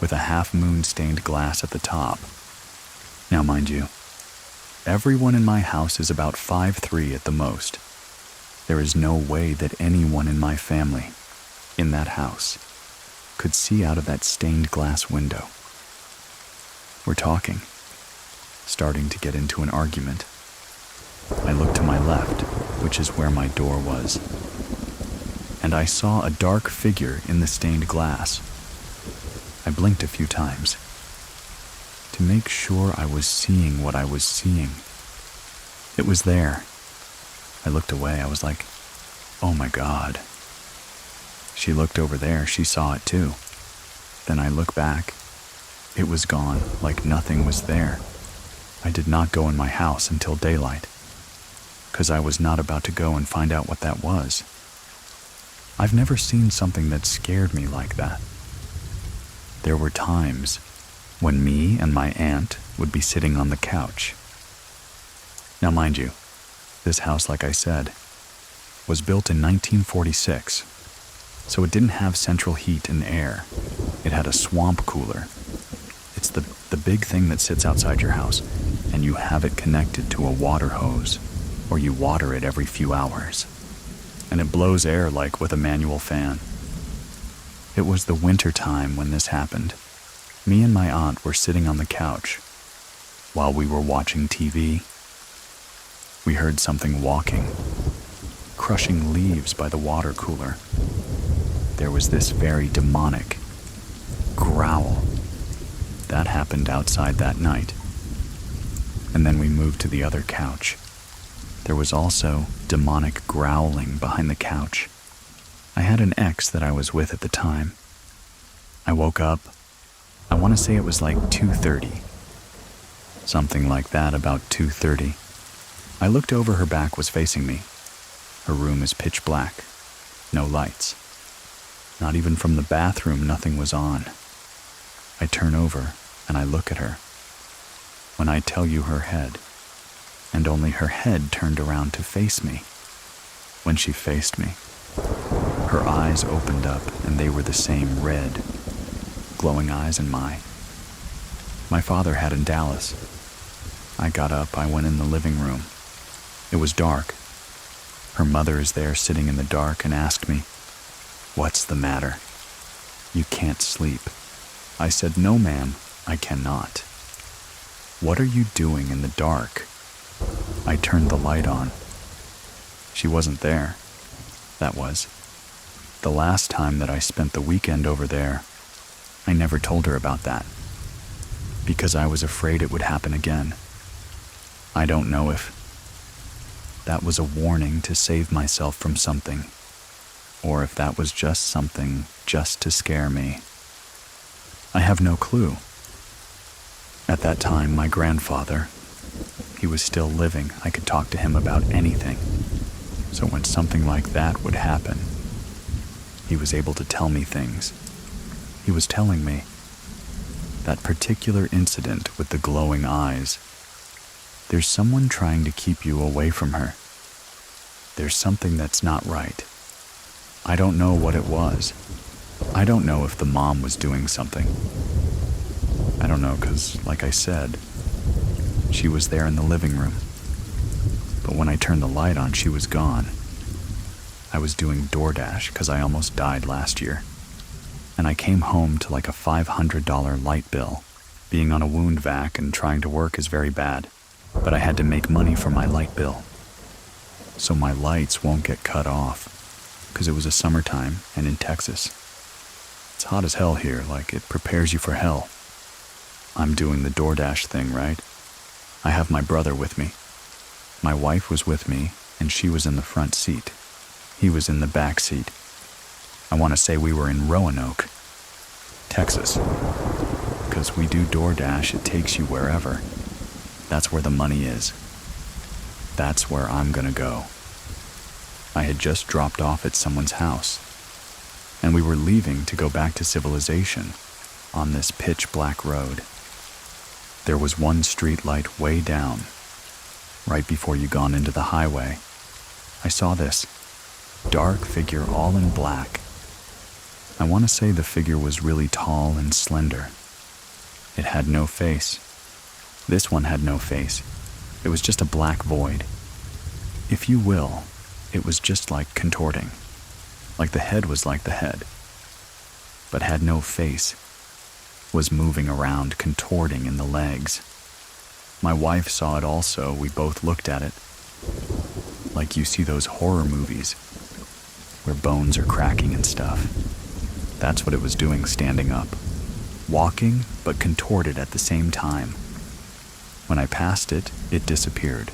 with a half-moon stained glass at the top. Now mind you, everyone in my house is about 5'3" at the most. There is no way that anyone in my family, in that house, could see out of that stained glass window. We're talking, starting to get into an argument. I looked to my left, which is where my door was, and I saw a dark figure in the stained glass. I blinked a few times to make sure I was seeing what I was seeing. It was there, I looked away. I was like, oh my God. She looked over there. She saw it too. Then I look back. It was gone, like nothing was there. I did not go in my house until daylight, because I was not about to go and find out what that was. I've never seen something that scared me like that. There were times when me and my aunt would be sitting on the couch. Now mind you, this house, like I said, was built in 1946, so it didn't have central heat and air. It had a swamp cooler. It's the big thing that sits outside your house, and you have it connected to a water hose, or you water it every few hours. And it blows air like with a manual fan. It was the winter time when this happened. Me and my aunt were sitting on the couch. While we were watching TV, we heard something walking, crushing leaves by the water cooler. There was this very demonic growl. That happened outside that night. And then we moved to the other couch. There was also demonic growling behind the couch. I had an ex that I was with at the time. I woke up. I want to say it was like 2:30. Something like that, about 2:30. I looked over, her back was facing me. Her room is pitch black. No lights. Not even from the bathroom, nothing was on. I turn over and I look at her. When I tell you her head, and only her head turned around to face me. When she faced me, her eyes opened up and they were the same red, glowing eyes in mine. My father had in Dallas. I got up, I went in the living room. It was dark. Her mother is there sitting in the dark and asked me, "What's the matter? You can't sleep." I said, "No, ma'am, I cannot." "What are you doing in the dark?" I turned the light on. She wasn't there. That was the last time that I spent the weekend over there. I never told her about that, because I was afraid it would happen again. I don't know if that was a warning to save myself from something, or if that was just something just to scare me. I have no clue. At that time, my grandfather, he was still living. I could talk to him about anything. So when something like that would happen, he was able to tell me things. He was telling me that particular incident with the glowing eyes. There's someone trying to keep you away from her. There's something that's not right. I don't know what it was. I don't know if the mom was doing something. I don't know, because, like I said, she was there in the living room. But when I turned the light on, she was gone. I was doing DoorDash because I almost died last year. And I came home to like a $500 light bill. Being on a wound vac and trying to work is very bad, but I had to make money for my light bill. So my lights won't get cut off, because it was a summertime and in Texas. It's hot as hell here, like it prepares you for hell. I'm doing the DoorDash thing, right? I have my brother with me. My wife was with me, and she was in the front seat. He was in the back seat. I want to say we were in Roanoke, Texas. Because we do DoorDash, it takes you wherever. That's where the money is. That's where I'm gonna go. I had just dropped off at someone's house, and we were leaving to go back to civilization on this pitch black road. There was one street light way down, right before you gone into the highway. I saw this dark figure all in black. I want to say the figure was really tall and slender. It had no face. This one had no face. It was just a black void. If you will, it was just like contorting. Like the head was like the head, but had no face. Was moving around, contorting in the legs. My wife saw it also. We both looked at it. Like you see those horror movies where bones are cracking and stuff. That's what it was doing, standing up. Walking, but contorted at the same time. When I passed it, it disappeared.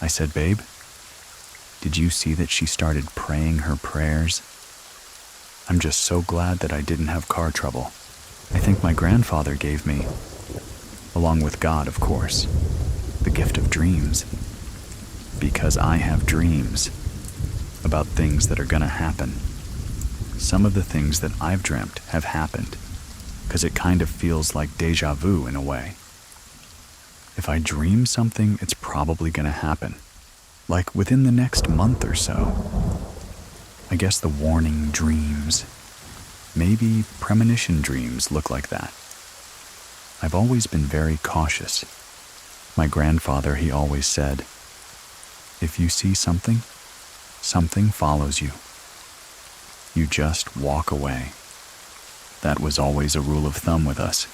I said, "Babe, Did you see that she started praying her prayers? I'm just so glad that I didn't have car trouble. I think my grandfather gave me, along with God, of course, the gift of dreams. Because I have dreams about things that are gonna happen. Some of the things that I've dreamt have happened, because it kind of feels like deja vu in a way. If I dream something, it's probably gonna happen, like within the next month or so. I guess the warning dreams, maybe premonition dreams, look like that. I've always been very cautious. My grandfather, he always said, if you see something, something follows you. You just walk away. That was always a rule of thumb with us.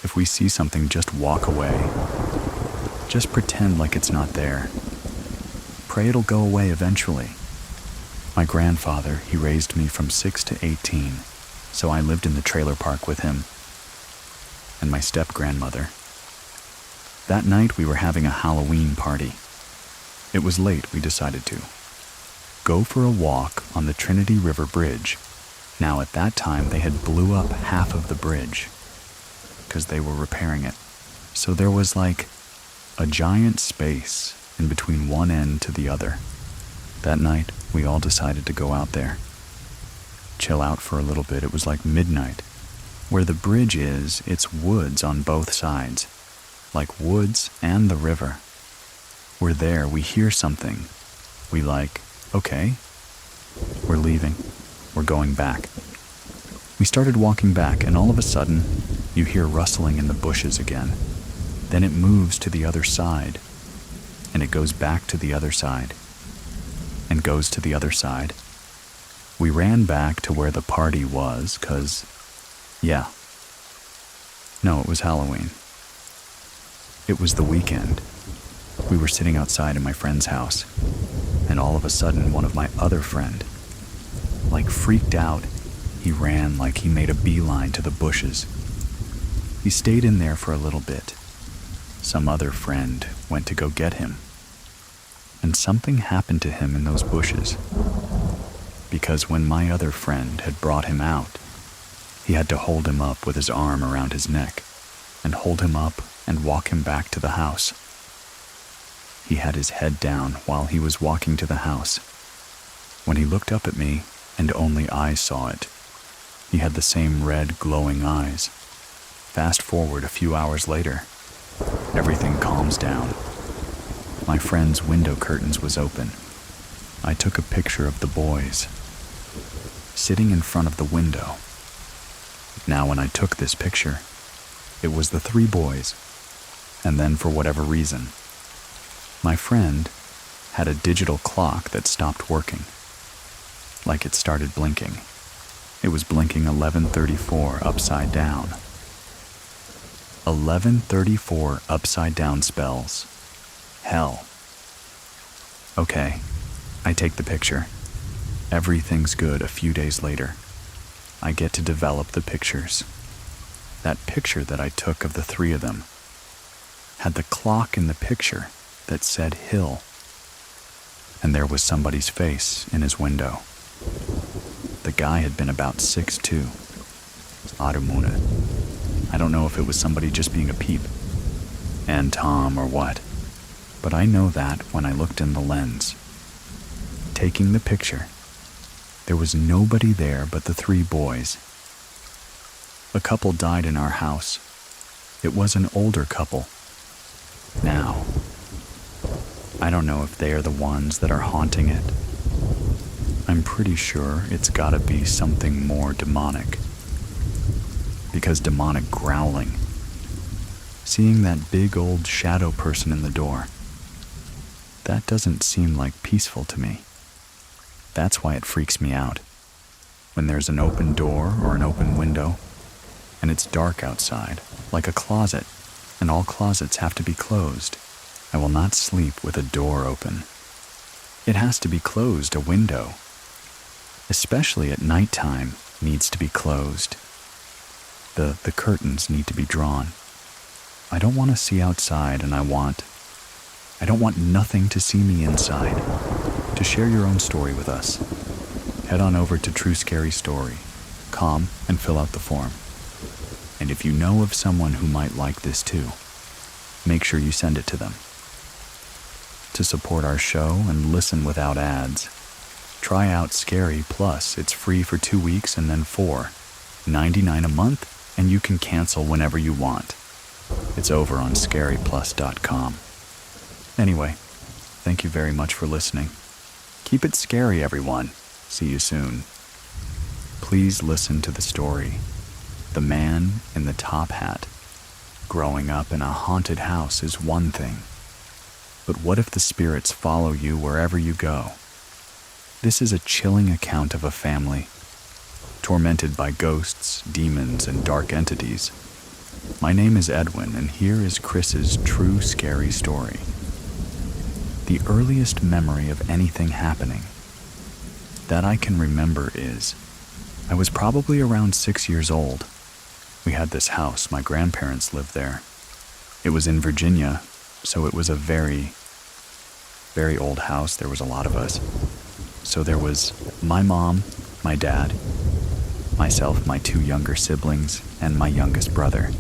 If we see something, just walk away. Just pretend like it's not there. Pray it'll go away eventually. My grandfather, he raised me from 6 to 18, so I lived in the trailer park with him and my step-grandmother. That night we were having a Halloween party. It was late, we decided to go for a walk on the Trinity River Bridge. Now at that time they had blew up half of the bridge because they were repairing it. So there was like a giant space in between one end to the other. That night we all decided to go out there, chill out for a little bit. It was like midnight. Where the bridge is, it's woods on both sides, like woods and the river. We're there, we hear something. We like, okay, we're leaving, we're going back. We started walking back, and all of a sudden, you hear rustling in the bushes again. Then it moves to the other side, and it goes back to the other side, and goes to the other side. We ran back to where the party was, 'cause, yeah. No, it was Halloween. It was the weekend. We were sitting outside in my friend's house, and all of a sudden one of my other friend, like freaked out, he ran like he made a beeline to the bushes. He stayed in there for a little bit. Some other friend went to go get him, and something happened to him in those bushes, because when my other friend had brought him out, he had to hold him up with his arm around his neck and hold him up and walk him back to the house. He had his head down while he was walking to the house. When he looked up at me, and only I saw it, he had the same red, glowing eyes. Fast forward a few hours later, everything calms down. My friend's window curtains was open. I took a picture of the boys, sitting in front of the window. Now, when I took this picture, it was the 3 boys, and then for whatever reason, my friend had a digital clock that stopped working, like it started blinking. It was blinking 11:34 upside down. 11:34 upside down spells hell. Okay, I take the picture. Everything's good. A few days later, I get to develop the pictures. That picture that I took of the 3 of them had the clock in the picture that said hill, and there was somebody's face in his window. The guy had been about 6'2". Arumuna. I don't know if it was somebody just being a peep, and Tom or what, but I know that when I looked in the lens, taking the picture, there was nobody there but the 3 boys. A couple died in our house. It was an older couple. Now, I don't know if they are the ones that are haunting it. I'm pretty sure it's gotta be something more demonic. Because demonic growling. Seeing that big old shadow person in the door, that doesn't seem like peaceful to me. That's why it freaks me out. When there's an open door or an open window, and it's dark outside, like a closet, and all closets have to be closed, I will not sleep with a door open. It has to be closed, a window, especially at nighttime, needs to be closed. The curtains need to be drawn. I don't want to see outside, and I don't want nothing to see me inside. To share your own story with us, head on over to TrueScaryStory.com and fill out the form. And if you know of someone who might like this too, make sure you send it to them. To support our show and listen without ads, try out Scary Plus. It's free for 2 weeks and then $4.99 a month, and you can cancel whenever you want. It's over on scaryplus.com. Anyway, thank you very much for listening. Keep it scary, everyone. See you soon. Please listen to the story, The Man in the Top Hat. Growing up in a haunted house is one thing, but what if the spirits follow you wherever you go? This is a chilling account of a family tormented by ghosts, demons, and dark entities. My name is Edwin, and here is Chris's true scary story. The earliest memory of anything happening that I can remember is, I was probably around 6 years old. We had this house, my grandparents lived there. It was in Virginia, so it was a very, very old house. There was a lot of us. So there was my mom, my dad, myself, my 2 younger siblings, and my youngest brother.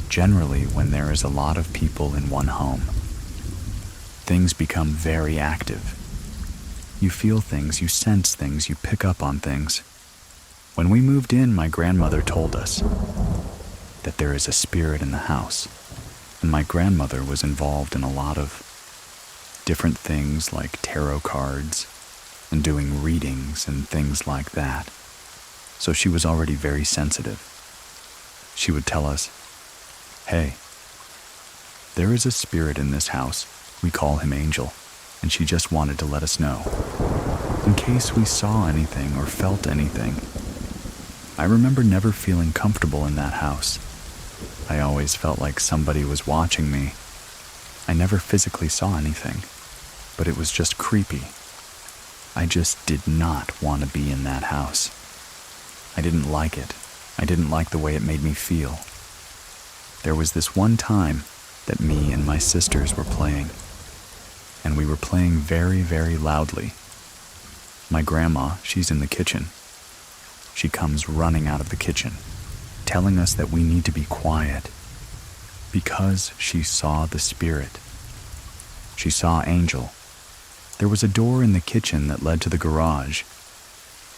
Generally, when there is a lot of people in one home, things become very active. You feel things, you sense things, you pick up on things. When we moved in, my grandmother told us that there is a spirit in the house, and my grandmother was involved in a lot of different things like tarot cards and doing readings and things like that. So she was already very sensitive. She would tell us, "Hey, there is a spirit in this house. We call him Angel," and she just wanted to let us know, in case we saw anything or felt anything. I remember never feeling comfortable in that house. I always felt like somebody was watching me. I never physically saw anything, but it was just creepy. I just did not want to be in that house. I didn't like it. I didn't like the way it made me feel. There was this one time that me and my sisters were playing, and we were playing very, very loudly. My grandma, she's in the kitchen. She comes running out of the kitchen, telling us that we need to be quiet because she saw the spirit. She saw Angel. There was a door in the kitchen that led to the garage,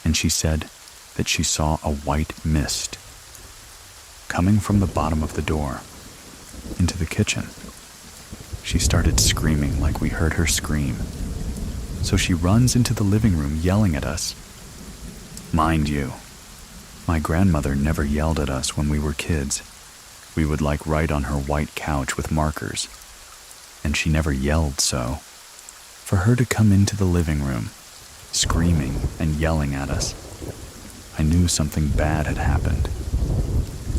and she said that she saw a white mist coming from the bottom of the door into the kitchen. She started screaming like we heard her scream. So she runs into the living room yelling at us. Mind you, my grandmother never yelled at us when we were kids. We would write on her white couch with markers, and she never yelled. So for her to come into the living room, screaming and yelling at us, I knew something bad had happened.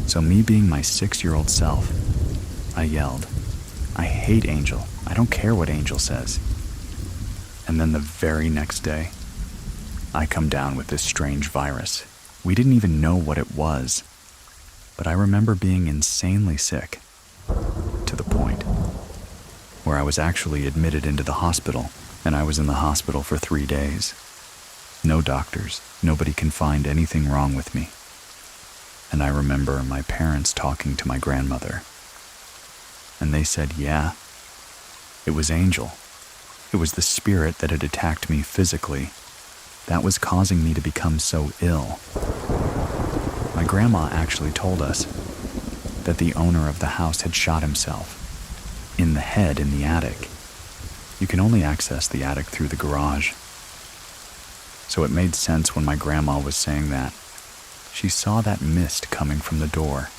So me being my 6-year-old self, I yelled, "I hate Angel. I don't care what Angel says." And then the very next day, I come down with this strange virus. We didn't even know what it was, but I remember being insanely sick, to the point where I was actually admitted into the hospital, and I was in the hospital for 3 days. No doctors, nobody can find anything wrong with me. And I remember my parents talking to my grandmother, and they said, yeah, it was Angel. It was the spirit that had attacked me physically that was causing me to become so ill. My grandma actually told us that the owner of the house had shot himself in the head in the attic. You can only access the attic through the garage. So it made sense when my grandma was saying that. She saw that mist coming from the door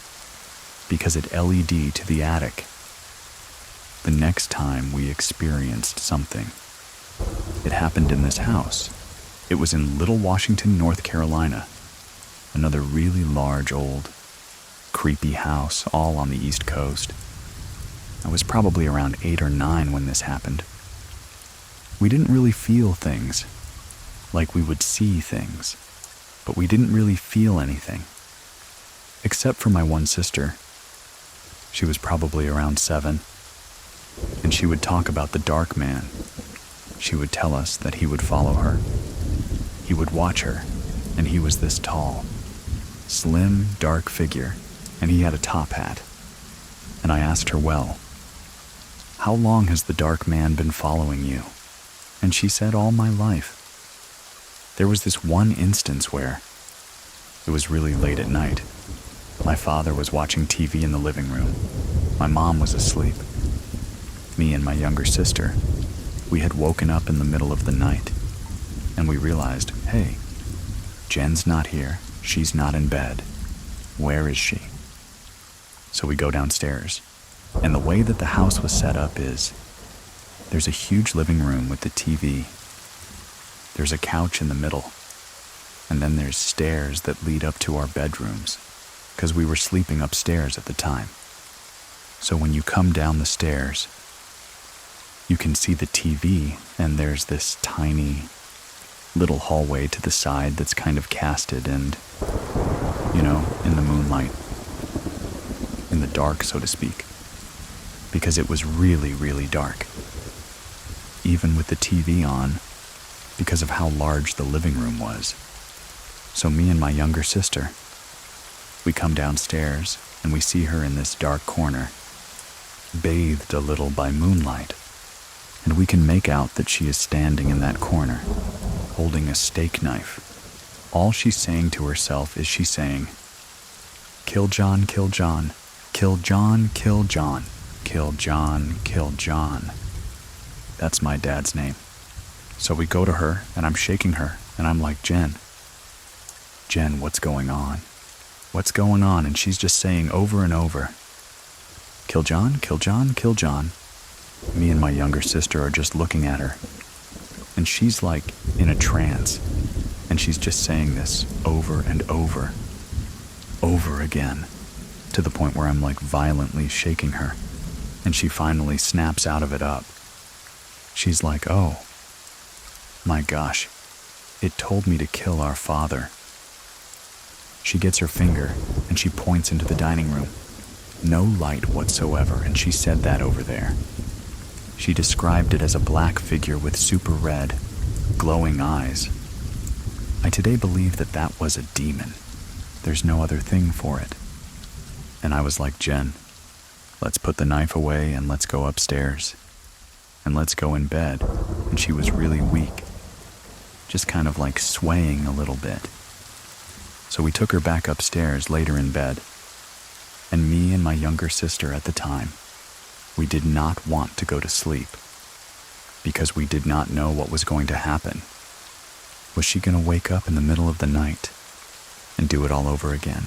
because it LED'd to the attic. The next time we experienced something, it happened in this house. It was in Little Washington, North Carolina. Another really large, old, creepy house all on the East Coast. I was probably around 8 or 9 when this happened. We didn't really feel things, like we would see things, but we didn't really feel anything. Except for my one sister. She was probably around 7, and she would talk about the dark man. she would tell us that he would follow her. He would watch her, and he was this tall, slim, dark figure, and he had a top hat. And I asked her, well, how long has the dark man been following you? And she said, all my life. There was this one instance where it was really late at night. My father was watching TV in the living room. My mom was asleep. Me and my younger sister, we had woken up in the middle of the night, and we realized, hey, Jen's not here. She's not in bed. Where is she? So we go downstairs, and the way that the house was set up is there's a huge living room with the TV. There's a couch in the middle, and then there's stairs that lead up to our bedrooms, because we were sleeping upstairs at the time. So when you come down the stairs, you can see the TV, and there's this tiny little hallway to the side that's kind of casted and, in the moonlight, in the dark, so to speak, because it was really, really dark, even with the TV on, because of how large the living room was. So me and my younger sister, we come downstairs and we see her in this dark corner, bathed a little by moonlight, and we can make out that she is standing in that corner, holding a steak knife. All she's saying to herself is she's saying, kill John, kill John, kill John, kill John, kill John, kill John. That's my dad's name. So we go to her, and I'm shaking her, and I'm like, Jen, what's going on? What's going on? And she's just saying over and over, kill John, kill John, kill John. Me and my younger sister are just looking at her, and she's like in a trance, and she's just saying this over and over again, to the point where I'm like violently shaking her, and she finally snaps out of it up. She's like, oh, my gosh, it told me to kill our father. She gets her finger, and she points into the dining room. No light whatsoever, and she said that over there. She described it as a black figure with super red, glowing eyes. I today believe that that was a demon. There's no other thing for it. And I was like, Jen, let's put the knife away and let's go upstairs. And let's go in bed. And she was really weak, just kind of like swaying a little bit. So we took her back upstairs later in bed. And me and my younger sister at the time, we did not want to go to sleep because we did not know what was going to happen. Was she going to wake up in the middle of the night and do it all over again?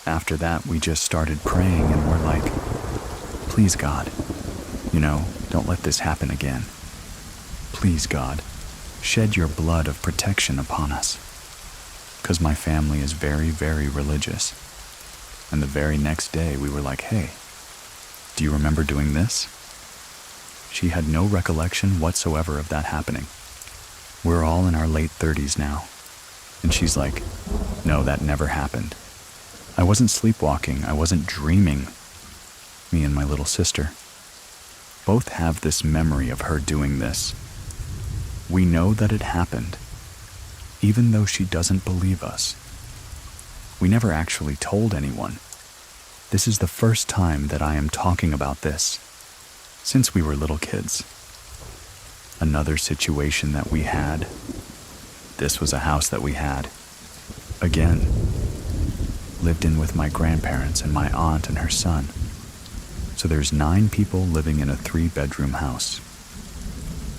After that, we just started praying and we're like, please God, don't let this happen again. Please God, shed your blood of protection upon us. Because my family is very, very religious. And the very next day we were like, hey, do you remember doing this? She had no recollection whatsoever of that happening. We're all in our late 30s now. And she's like, no, that never happened. I wasn't sleepwalking. I wasn't dreaming. Me and my little sister both have this memory of her doing this. We know that it happened, even though she doesn't believe us. We never actually told anyone. This is the first time that I am talking about this since we were little kids. Another situation that we had, this was a house that we had, again, lived in with my grandparents and my aunt and her son. So there's 9 people living in a 3-bedroom house.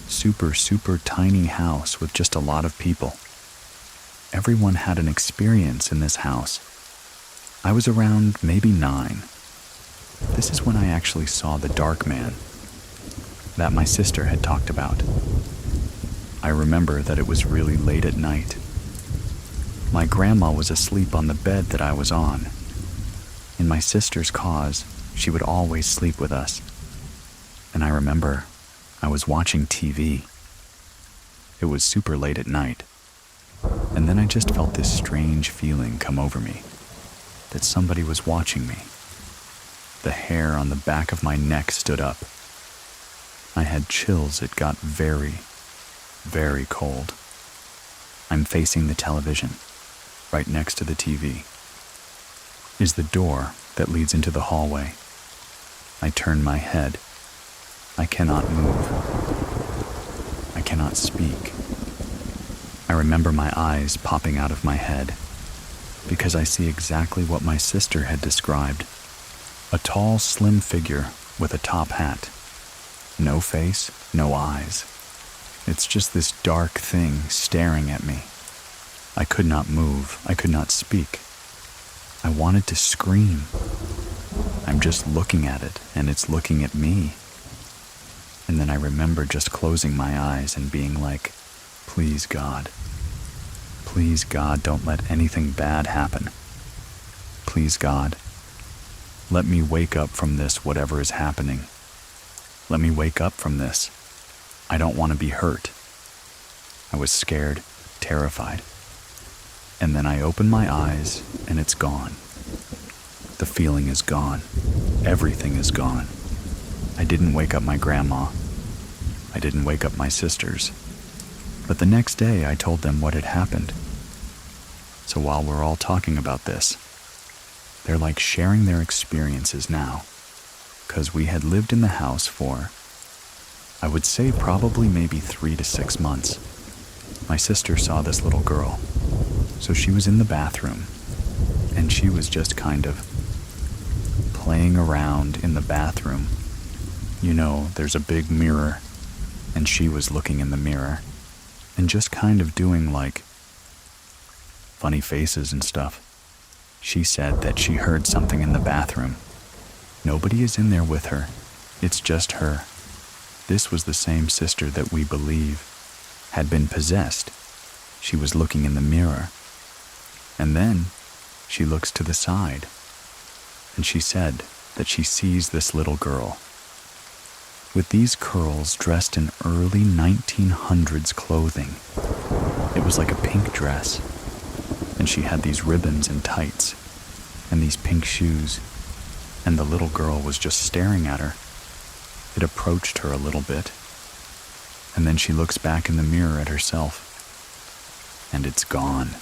Super, super tiny house with just a lot of people. Everyone had an experience in this house. I was around maybe 9. This is when I actually saw the dark man that my sister had talked about. I remember that it was really late at night. My grandma was asleep on the bed that I was on. In my sister's cause, she would always sleep with us. And I remember I was watching TV. It was super late at night. And then I just felt this strange feeling come over me, that somebody was watching me. The hair on the back of my neck stood up. I had chills. It got very, very cold. I'm facing the television. Right next to the TV is the door that leads into the hallway. I turn my head. I cannot move. I cannot speak. I remember my eyes popping out of my head because I see exactly what my sister had described. A tall, slim figure with a top hat. No face, no eyes. It's just this dark thing staring at me. I could not move. I could not speak. I wanted to scream. I'm just looking at it, and it's looking at me. And then I remember just closing my eyes and being like, please God, don't let anything bad happen. Please God, let me wake up from this, whatever is happening. Let me wake up from this. I don't want to be hurt. I was scared, terrified. And then I open my eyes, and it's gone. The feeling is gone. Everything is gone. I didn't wake up my grandma. I didn't wake up my sisters. But the next day, I told them what had happened. So while we're all talking about this, they're like sharing their experiences now. 'Cause we had lived in the house for, I would say probably maybe 3 to 6 months. My sister saw this little girl. So she was in the bathroom, and she was just kind of playing around in the bathroom. You know, there's a big mirror, and she was looking in the mirror, and just kind of doing like funny faces and stuff. She said that she heard something in the bathroom. Nobody is in there with her. It's just her. This was the same sister that we believe had been possessed. She was looking in the mirror. And then she looks to the side, and she said that she sees this little girl with these curls, dressed in early 1900s clothing. It was like a pink dress, and she had these ribbons and tights and these pink shoes, and the little girl was just staring at her. It approached her a little bit, and then she looks back in the mirror at herself, and it's gone.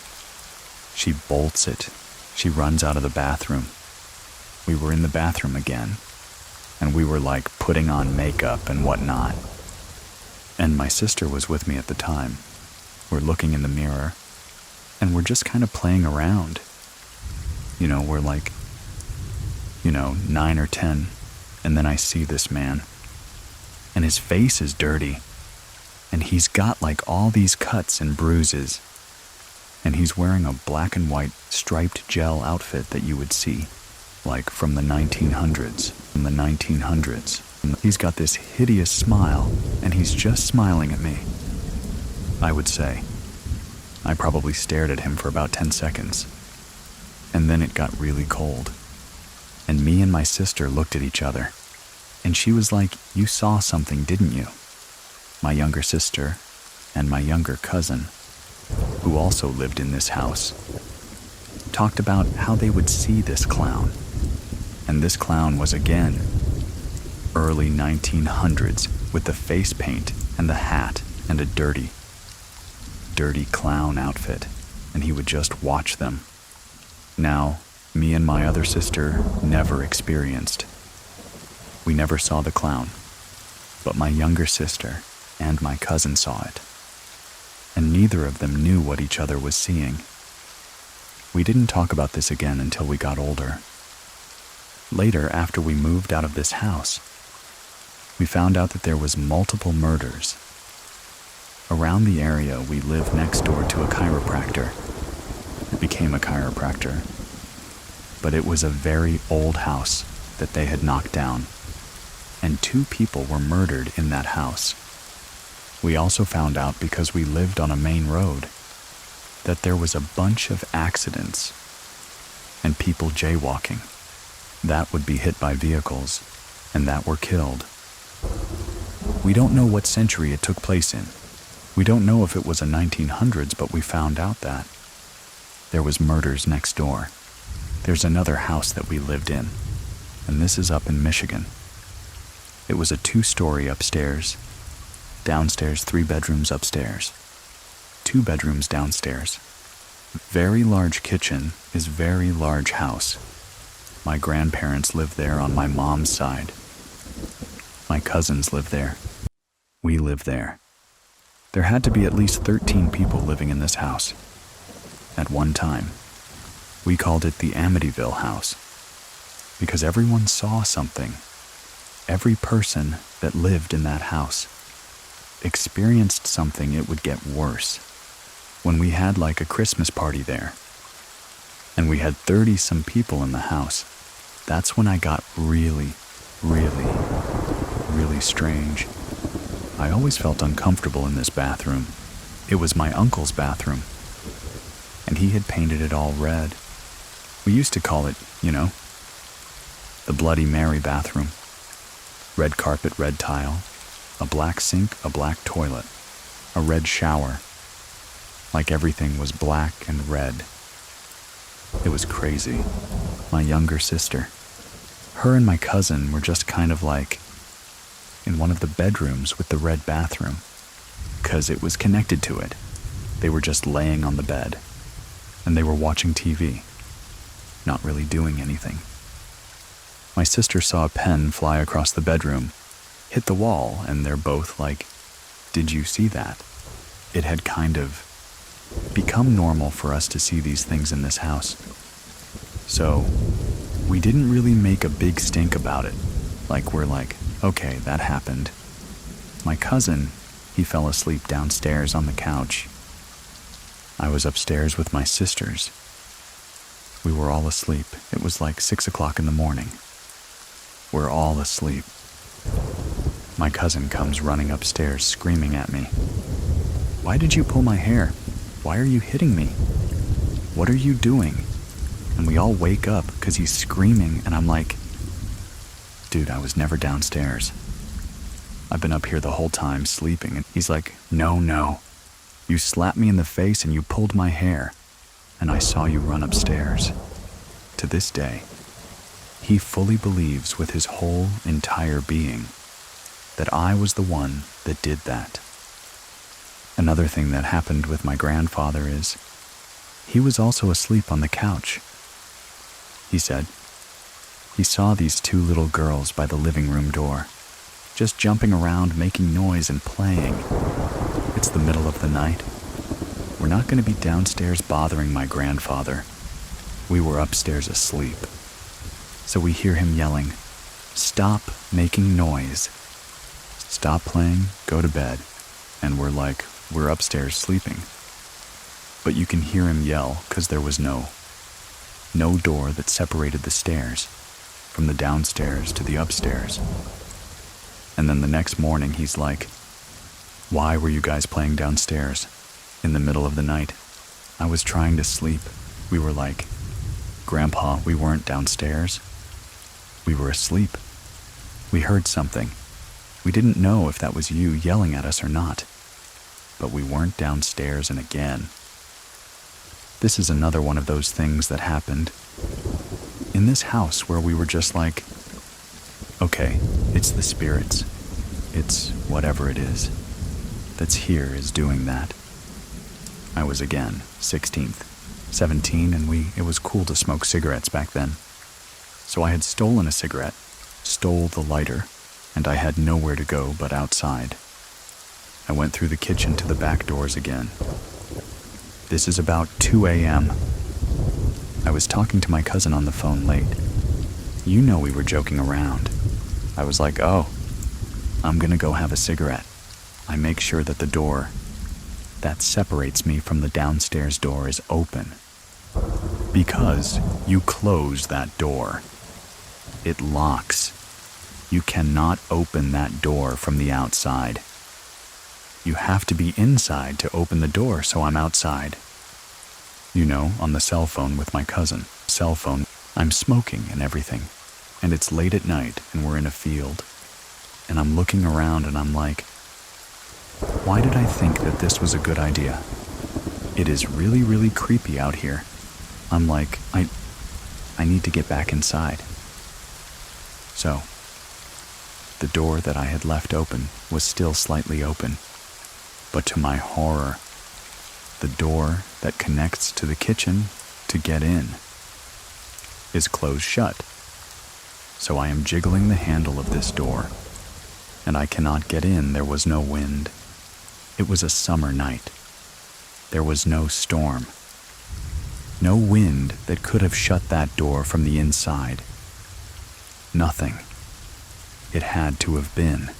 She bolts it. She runs out of the bathroom. We were in the bathroom again, and we were like putting on makeup and whatnot. And my sister was with me at the time. We're looking in the mirror, and we're just kind of playing around. You know, we're like, 9 or 10, and then I see this man, and his face is dirty, and he's got like all these cuts and bruises. And he's wearing a black and white striped gel outfit that you would see, like from the 1900s. He's got this hideous smile, and he's just smiling at me. I would say. I probably stared at him for about 10 seconds. And then it got really cold. And me and my sister looked at each other. And she was like, "You saw something, didn't you?" My younger sister and my younger cousin, who also lived in this house, talked about how they would see this clown. And this clown was again early 1900s with the face paint and the hat and a dirty clown outfit, and he would just watch them. Now, me and my other sister never experienced. We never saw the clown, but my younger sister and my cousin saw it. And neither of them knew what each other was seeing. We didn't talk about this again until we got older. Later, after we moved out of this house, we found out that there was multiple murders. Around the area, we lived next door to a chiropractor. It became a chiropractor. But it was a very old house that they had knocked down, and 2 people were murdered in that house. We also found out, because we lived on a main road, that there was a bunch of accidents and people jaywalking that would be hit by vehicles and that were killed. We don't know what century it took place in. We don't know if it was a 1900s, but we found out that there was murders next door. There's another house that we lived in, and this is up in Michigan. It was a 2-story upstairs, downstairs 3 bedrooms upstairs, 2 bedrooms downstairs. Very large kitchen is very large house. My grandparents lived there on my mom's side. My cousins lived there. We lived there. There had to be at least 13 people living in this house at one time. We called it the Amityville house because everyone saw something. Every person that lived in that house experienced something. It would get worse. When we had like a Christmas party there, and we had 30-some people in the house, that's when I got really, really, really strange. I always felt uncomfortable in this bathroom. It was my uncle's bathroom, and he had painted it all red. We used to call it, the Bloody Mary bathroom. Red carpet, red tile, a black sink, a black toilet, a red shower. Like everything was black and red. It was crazy. My younger sister, her and my cousin were just kind of like in one of the bedrooms with the red bathroom, because it was connected to it. They were just laying on the bed, and they were watching TV, not really doing anything. My sister saw a pen fly across the bedroom, hit the wall, and they're both like, "Did you see that?" It had kind of become normal for us to see these things in this house. So we didn't really make a big stink about it. Like we're like, okay, that happened. My cousin, he fell asleep downstairs on the couch. I was upstairs with my sisters. We were all asleep. It was like 6 o'clock in the morning. We're all asleep. My cousin comes running upstairs screaming at me. "Why did you pull my hair? Why are you hitting me? What are you doing?" And we all wake up because he's screaming, and I'm like, "Dude, I was never downstairs. I've been up here the whole time sleeping." And he's like, No. You slapped me in the face and you pulled my hair, and I saw you run upstairs." To this day, he fully believes with his whole entire being that I was the one that did that. Another thing that happened with my grandfather is he was also asleep on the couch. He said he saw these 2 little girls by the living room door, just jumping around, making noise and playing. It's the middle of the night. We're not going to be downstairs bothering my grandfather. We were upstairs asleep. So we hear him yelling, "Stop making noise. Stop playing, go to bed." And we're like, we're upstairs sleeping. But you can hear him yell because there was no door that separated the stairs from the downstairs to the upstairs. And then the next morning he's like, "Why were you guys playing downstairs in the middle of the night?" I was trying to sleep. We were like, "Grandpa, we weren't downstairs. We were asleep. We heard something. We didn't know if that was you yelling at us or not. But we weren't downstairs." And again, this is another one of those things that happened in this house where we were just like, okay, it's the spirits. It's whatever it is that's here is doing that. I was again 16th, 17, and it was cool to smoke cigarettes back then. So I had stolen a cigarette, stole the lighter, and I had nowhere to go but outside. I went through the kitchen to the back doors again. This is about 2 a.m. I was talking to my cousin on the phone late. We were joking around. I was like, "Oh, I'm gonna go have a cigarette." I make sure that the door that separates me from the downstairs door is open. Because you close that door, it locks. You cannot open that door from the outside. You have to be inside to open the door, so I'm outside. On the cell phone with my cousin. Cell phone. I'm smoking and everything. And it's late at night and we're in a field. And I'm looking around and I'm like, why did I think that this was a good idea? It is really, really creepy out here. I'm like, I need to get back inside. So, the door that I had left open was still slightly open, but to my horror, the door that connects to the kitchen to get in is closed shut. So I am jiggling the handle of this door, and I cannot get in. There was no wind. It was a summer night. There was no storm. No wind that could have shut that door from the inside. Nothing. It had to have been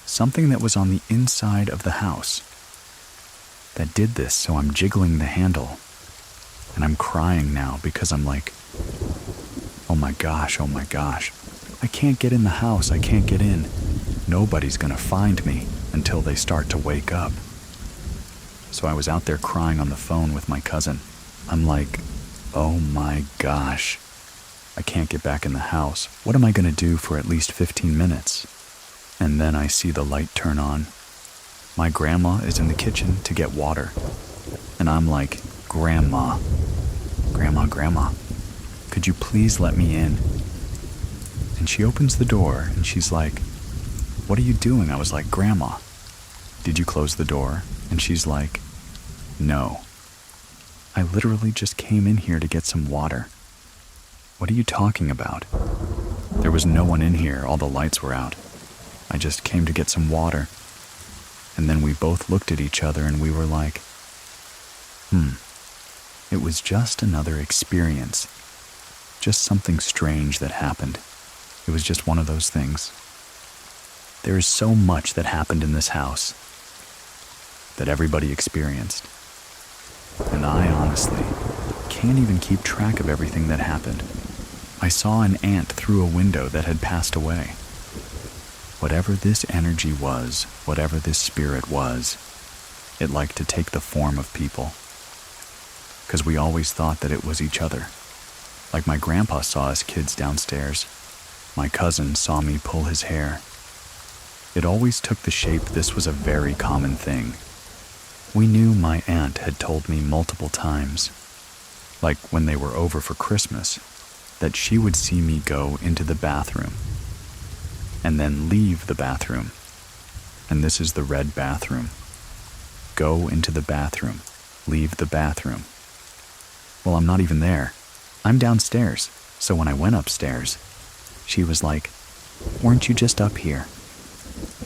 something that was on the inside of the house that did this. So I'm jiggling the handle, and I'm crying now because I'm like, oh my gosh, I can't get in the house, I can't get in. Nobody's gonna find me until they start to wake up. So I was out there crying on the phone with my cousin. I'm like, oh my gosh, I can't get back in the house. What am I gonna do for at least 15 minutes? And then I see the light turn on. My grandma is in the kitchen to get water. And I'm like, Grandma, could you please let me in? And she opens the door and she's like, what are you doing? I was like, Grandma, did you close the door? And she's like, no. I literally just came in here to get some water. What are you talking about? There was no one in here. All the lights were out. I just came to get some water. And then we both looked at each other and we were like, It was just another experience. Just something strange that happened. It was just one of those things. There is so much that happened in this house that everybody experienced. And I honestly can't even keep track of everything that happened. I saw an ant through a window that had passed away. Whatever this energy was, whatever this spirit was, it liked to take the form of people. Because we always thought that it was each other. Like my grandpa saw us kids downstairs. My cousin saw me pull his hair. It always took the shape. This was a very common thing. We knew my aunt had told me multiple times, like when they were over for Christmas, that she would see me go into the bathroom and then leave the bathroom. And this is the red bathroom. Go into the bathroom, leave the bathroom. Well, I'm not even there. I'm downstairs. So when I went upstairs, she was like, weren't you just up here?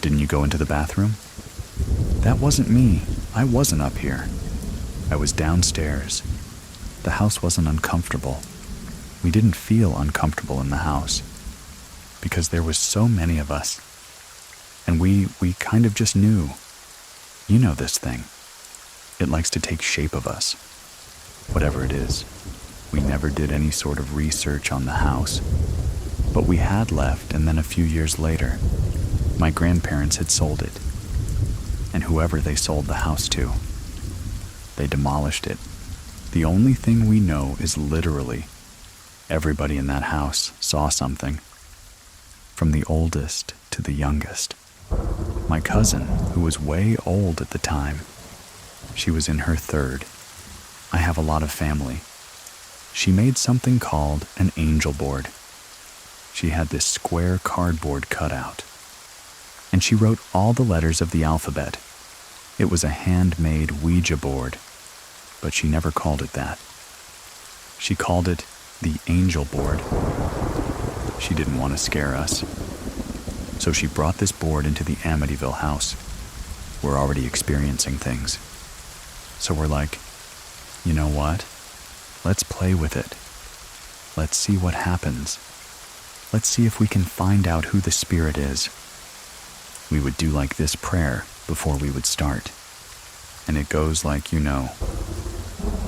Didn't you go into the bathroom? That wasn't me. I wasn't up here. I was downstairs. The house wasn't uncomfortable. We didn't feel uncomfortable in the house because there was so many of us. And we kind of just knew, you know this thing. It likes to take shape of us, whatever it is. We never did any sort of research on the house, but we had left, and then a few years later, my grandparents had sold it. And whoever they sold the house to, they demolished it. The only thing we know is literally everybody in that house saw something, from the oldest to the youngest. My cousin, who was way old at the time, she was in her third. I have a lot of family. She made something called an angel board. She had this square cardboard cutout, and she wrote all the letters of the alphabet. It was a handmade Ouija board, but she never called it that. She called it the angel board. She didn't want to scare us. So she brought this board into the Amityville house. We're already experiencing things. So we're like, you know what? Let's play with it. Let's see what happens. Let's see if we can find out who the spirit is. We would do like this prayer before we would start. And it goes like, you know,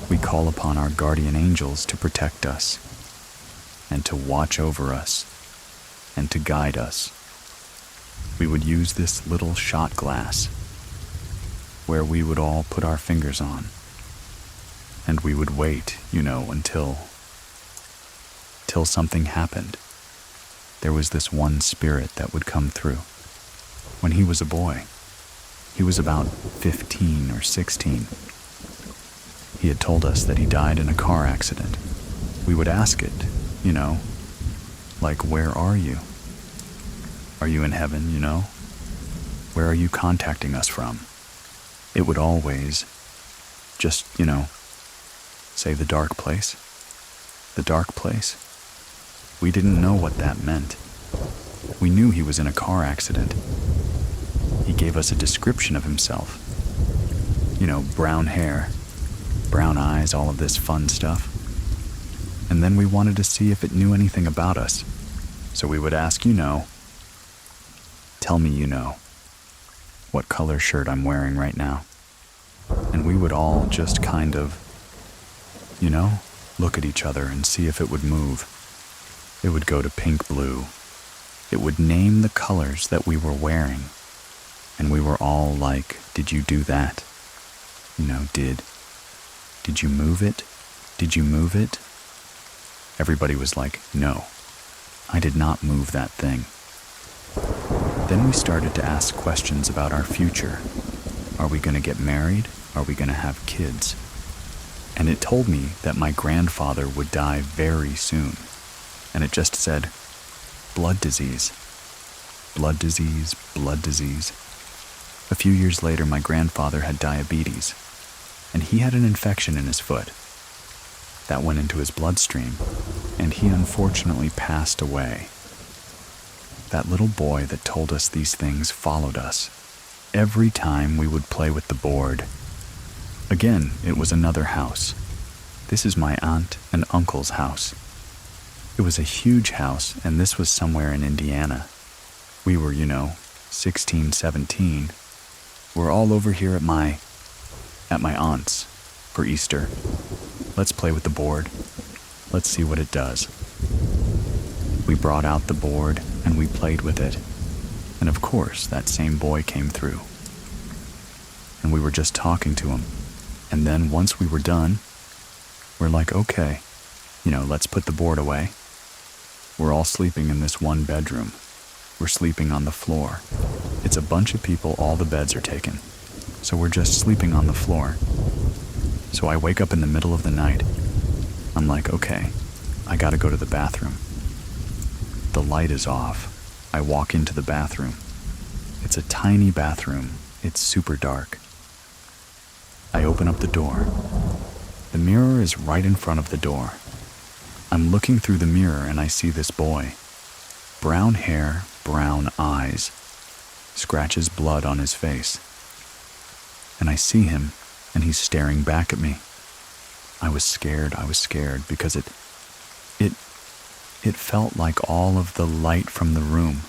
we call upon our guardian angels to protect us and to watch over us and to guide us. We would use this little shot glass where we would all put our fingers on, and we would wait, you know, until something happened. There was this one spirit that would come through. When he was a boy, he was about 15 or 16. He had told us that he died in a car accident. We would ask it, you know, like, where are you? Are you in heaven, you know? Where are you contacting us from? It would always just, say the dark place. The dark place. We didn't know what that meant. We knew he was in a car accident. He gave us a description of himself. Brown hair, brown eyes, all of this fun stuff. And then we wanted to see if it knew anything about us. So we would ask, tell me what color shirt I'm wearing right now. And we would all just kind of, look at each other and see if it would move. It would go to pink blue. It would name the colors that we were wearing. And we were all like, did you do that? Did you move it? Did you move it? Everybody was like, no, I did not move that thing. Then we started to ask questions about our future. Are we going to get married? Are we going to have kids? And it told me that my grandfather would die very soon. And it just said, blood disease, blood disease, blood disease. A few years later, my grandfather had diabetes, and he had an infection in his foot. That went into his bloodstream, and he unfortunately passed away. That little boy that told us these things followed us every time we would play with the board. Again, it was another house. This is my aunt and uncle's house. It was a huge house, and this was somewhere in Indiana. We were, 16, 17. We're all over here at my aunt's for Easter. Let's play with the board. Let's see what it does. We brought out the board and we played with it. And of course, that same boy came through. And we were just talking to him. And then once we were done, we're like, okay, let's put the board away. We're all sleeping in this one bedroom. We're sleeping on the floor. It's a bunch of people, all the beds are taken. So we're just sleeping on the floor. So I wake up in the middle of the night. I'm like, okay, I gotta go to the bathroom. The light is off. I walk into the bathroom. It's a tiny bathroom. It's super dark. I open up the door. The mirror is right in front of the door. I'm looking through the mirror and I see this boy. Brown hair, brown eyes. Scratches blood on his face. And I see him, and he's staring back at me. I was scared because it felt like all of the light from the room,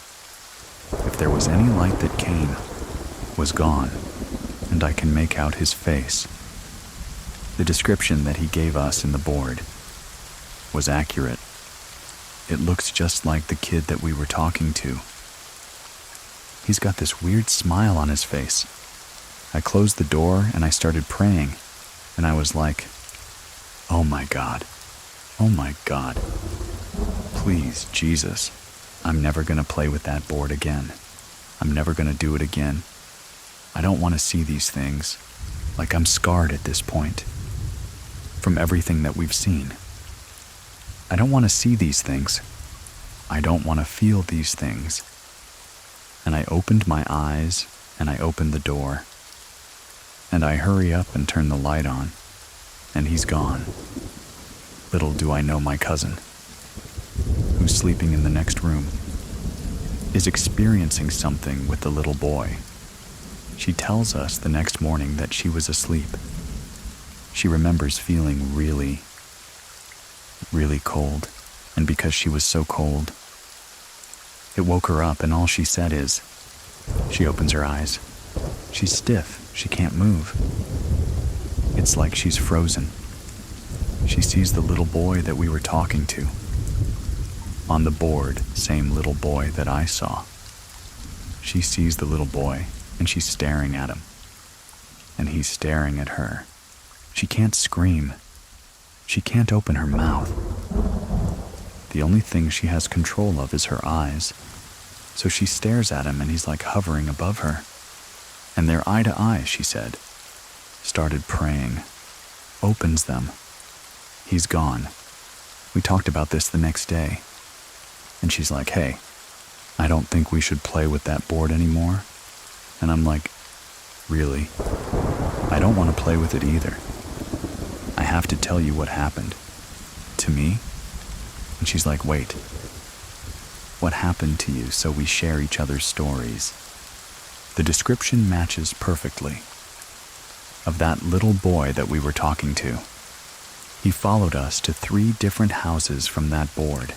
if there was any light that came, was gone, and I can make out his face. The description that he gave us in the board was accurate. It looks just like the kid that we were talking to. He's got this weird smile on his face. I closed the door and I started praying, and I was like, oh my God, please, Jesus, I'm never gonna play with that board again. I'm never gonna do it again. I don't want to see these things. Like, I'm scarred at this point from everything that we've seen. I don't want to see these things. I don't want to feel these things. And I opened my eyes and I opened the door. And I hurry up and turn the light on, and he's gone. Little do I know my cousin, who's sleeping in the next room, is experiencing something with the little boy. She tells us the next morning that she was asleep. She remembers feeling really, really cold, and because she was so cold, it woke her up, and all she said is, she opens her eyes. She's stiff. She can't move. It's like she's frozen. She sees the little boy that we were talking to. On the board, same little boy that I saw. She sees the little boy, and she's staring at him. And he's staring at her. She can't scream. She can't open her mouth. The only thing she has control of is her eyes. So she stares at him, and he's like hovering above her. And they're eye to eye, she said. Started praying. Opens them. He's gone. We talked about this the next day. And she's like, hey, I don't think we should play with that board anymore. And I'm like, really? I don't want to play with it either. I have to tell you what happened. To me? And she's like, wait. What happened to you so we share each other's stories? The description matches perfectly. Of that little boy that we were talking to. He followed us to 3 different houses from that board,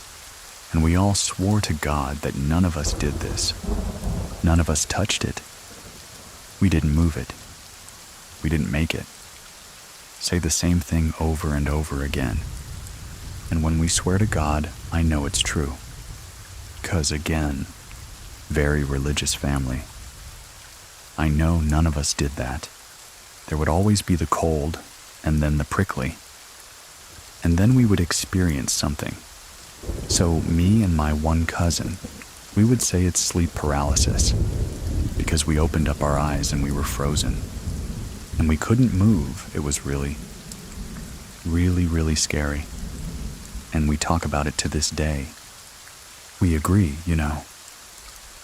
and we all swore to God that none of us did this. None of us touched it. We didn't move it. We didn't make it. Say the same thing over and over again. And when we swear to God, I know it's true. 'Cause again, very religious family. I know none of us did that. There would always be the cold, and then the prickly. And then we would experience something. So me and my one cousin, we would say it's sleep paralysis, because we opened up our eyes and we were frozen. And we couldn't move. It was really, really, really scary. And we talk about it to this day. We agree, you know.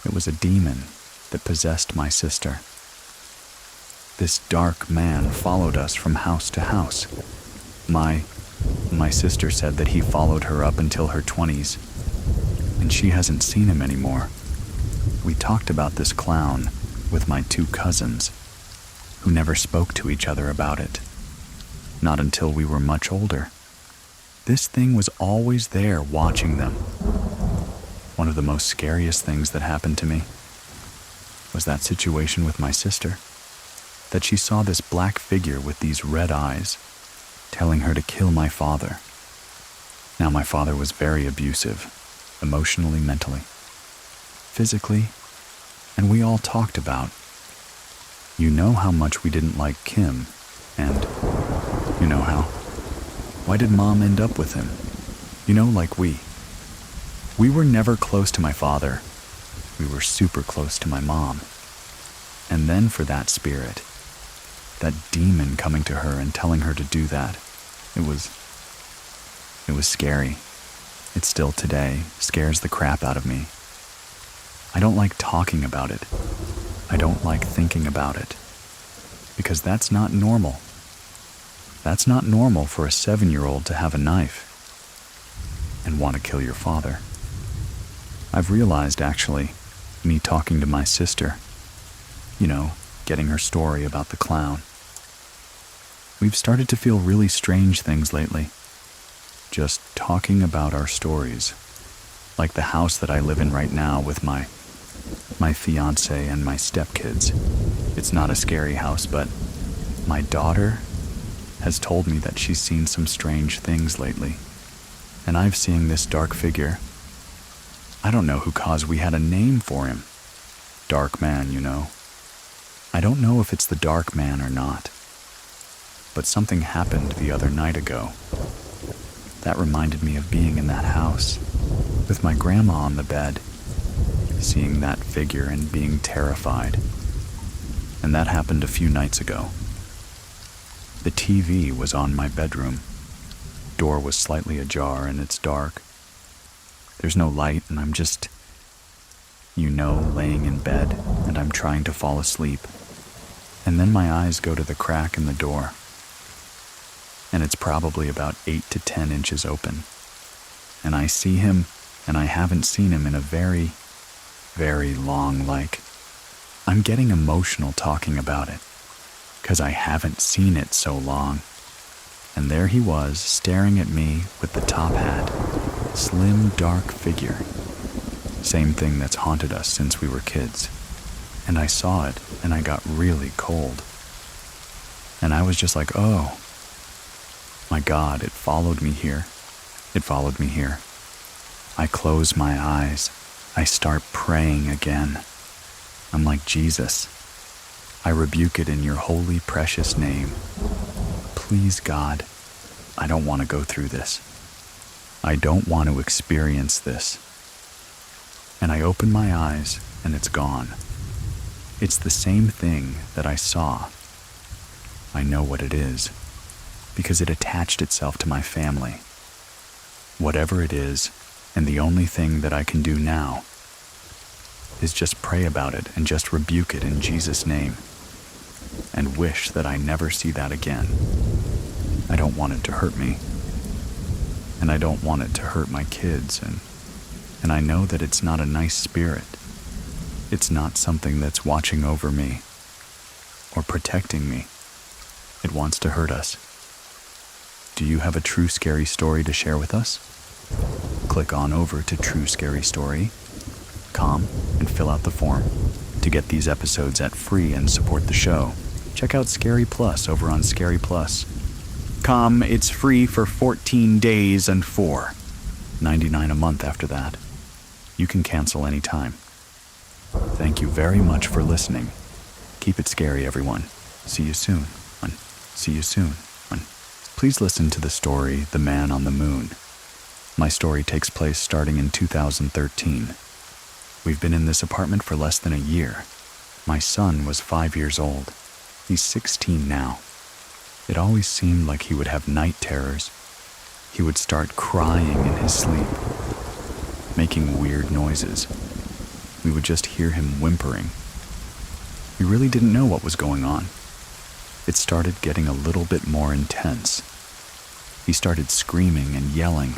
It was a demon that possessed my sister. This dark man followed us from house to house. My sister said that he followed her up until her 20s, and she hasn't seen him anymore. We talked about this clown with my 2 cousins, who never spoke to each other about it. Not until we were much older. This thing was always there watching them. One of the most scariest things that happened to me was that situation with my sister, that she saw this black figure with these red eyes telling her to kill my father. Now, my father was very abusive, emotionally, mentally, physically, and we all talked about, you know how much we didn't like Kim, and you know how. Why did Mom end up with him? You know, like we. We were never close to my father. We were super close to my mom. And then for that spirit, that demon coming to her and telling her to do that, it was scary. It still today scares the crap out of me. I don't like talking about it. I don't like thinking about it. Because that's not normal. That's not normal for a 7-year-old to have a knife and want to kill your father. I've realized, actually, me talking to my sister, you know, getting her story about the clown. We've started to feel really strange things lately. Just talking about our stories. Like the house that I live in right now with my fiance and my stepkids. It's not a scary house, but my daughter has told me that she's seen some strange things lately. And I've seen this dark figure. I don't know who caused we had a name for him. Dark man, you know. I don't know if it's the dark man or not. But something happened the other night ago. That reminded me of being in that house, with my grandma on the bed, seeing that figure and being terrified. And that happened a few nights ago. The TV was on my bedroom. Door was slightly ajar and it's dark. There's no light and I'm just, you know, laying in bed and I'm trying to fall asleep. And then my eyes go to the crack in the door. And it's probably about 8 to 10 inches open. And I see him, and I haven't seen him in a very, very long, I'm getting emotional talking about it, 'cause I haven't seen it so long. And there he was, staring at me with the top hat, slim, dark figure. Same thing that's haunted us since we were kids. And I saw it, and I got really cold. And I was just like, oh, my God, it followed me here. It followed me here. I close my eyes. I start praying again. I'm like, Jesus, I rebuke it in your holy, precious name. Please, God, I don't want to go through this. I don't want to experience this. And I open my eyes, and it's gone. It's the same thing that I saw. I know what it is, because it attached itself to my family. Whatever it is, and the only thing that I can do now is just pray about it and just rebuke it in Jesus' name and wish that I never see that again. I don't want it to hurt me, and I don't want it to hurt my kids, and I know that it's not a nice spirit. It's not something that's watching over me or protecting me. It wants to hurt us. Do you have a true scary story to share with us? Click on over to True Scary Story.com and fill out the form. To get these episodes at free and support the show, check out Scary Plus over on scaryplus.com. It's free for 14 days and $4.99 a month after that. You can cancel anytime. Thank you very much for listening. Keep it scary, everyone. See you soon. See you soon. Please listen to the story, The Man on the Moon. My story takes place starting in 2013. We've been in this apartment for less than a year. My son was 5 years old. He's 16 now. It always seemed like he would have night terrors. He would start crying in his sleep, making weird noises. We would just hear him whimpering. We really didn't know what was going on. It started getting a little bit more intense. He started screaming and yelling.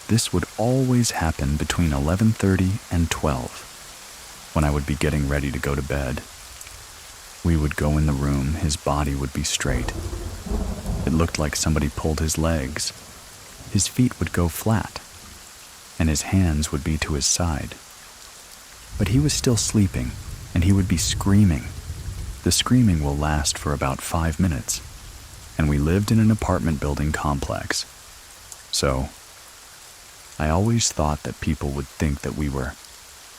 This would always happen between 11:30 and 12, when I would be getting ready to go to bed. We would go in the room, his body would be straight. It looked like somebody pulled his legs. His feet would go flat, and his hands would be to his side. But he was still sleeping, and he would be screaming. The screaming will last for about 5 minutes, and we lived in an apartment building complex. So, I always thought that people would think that we were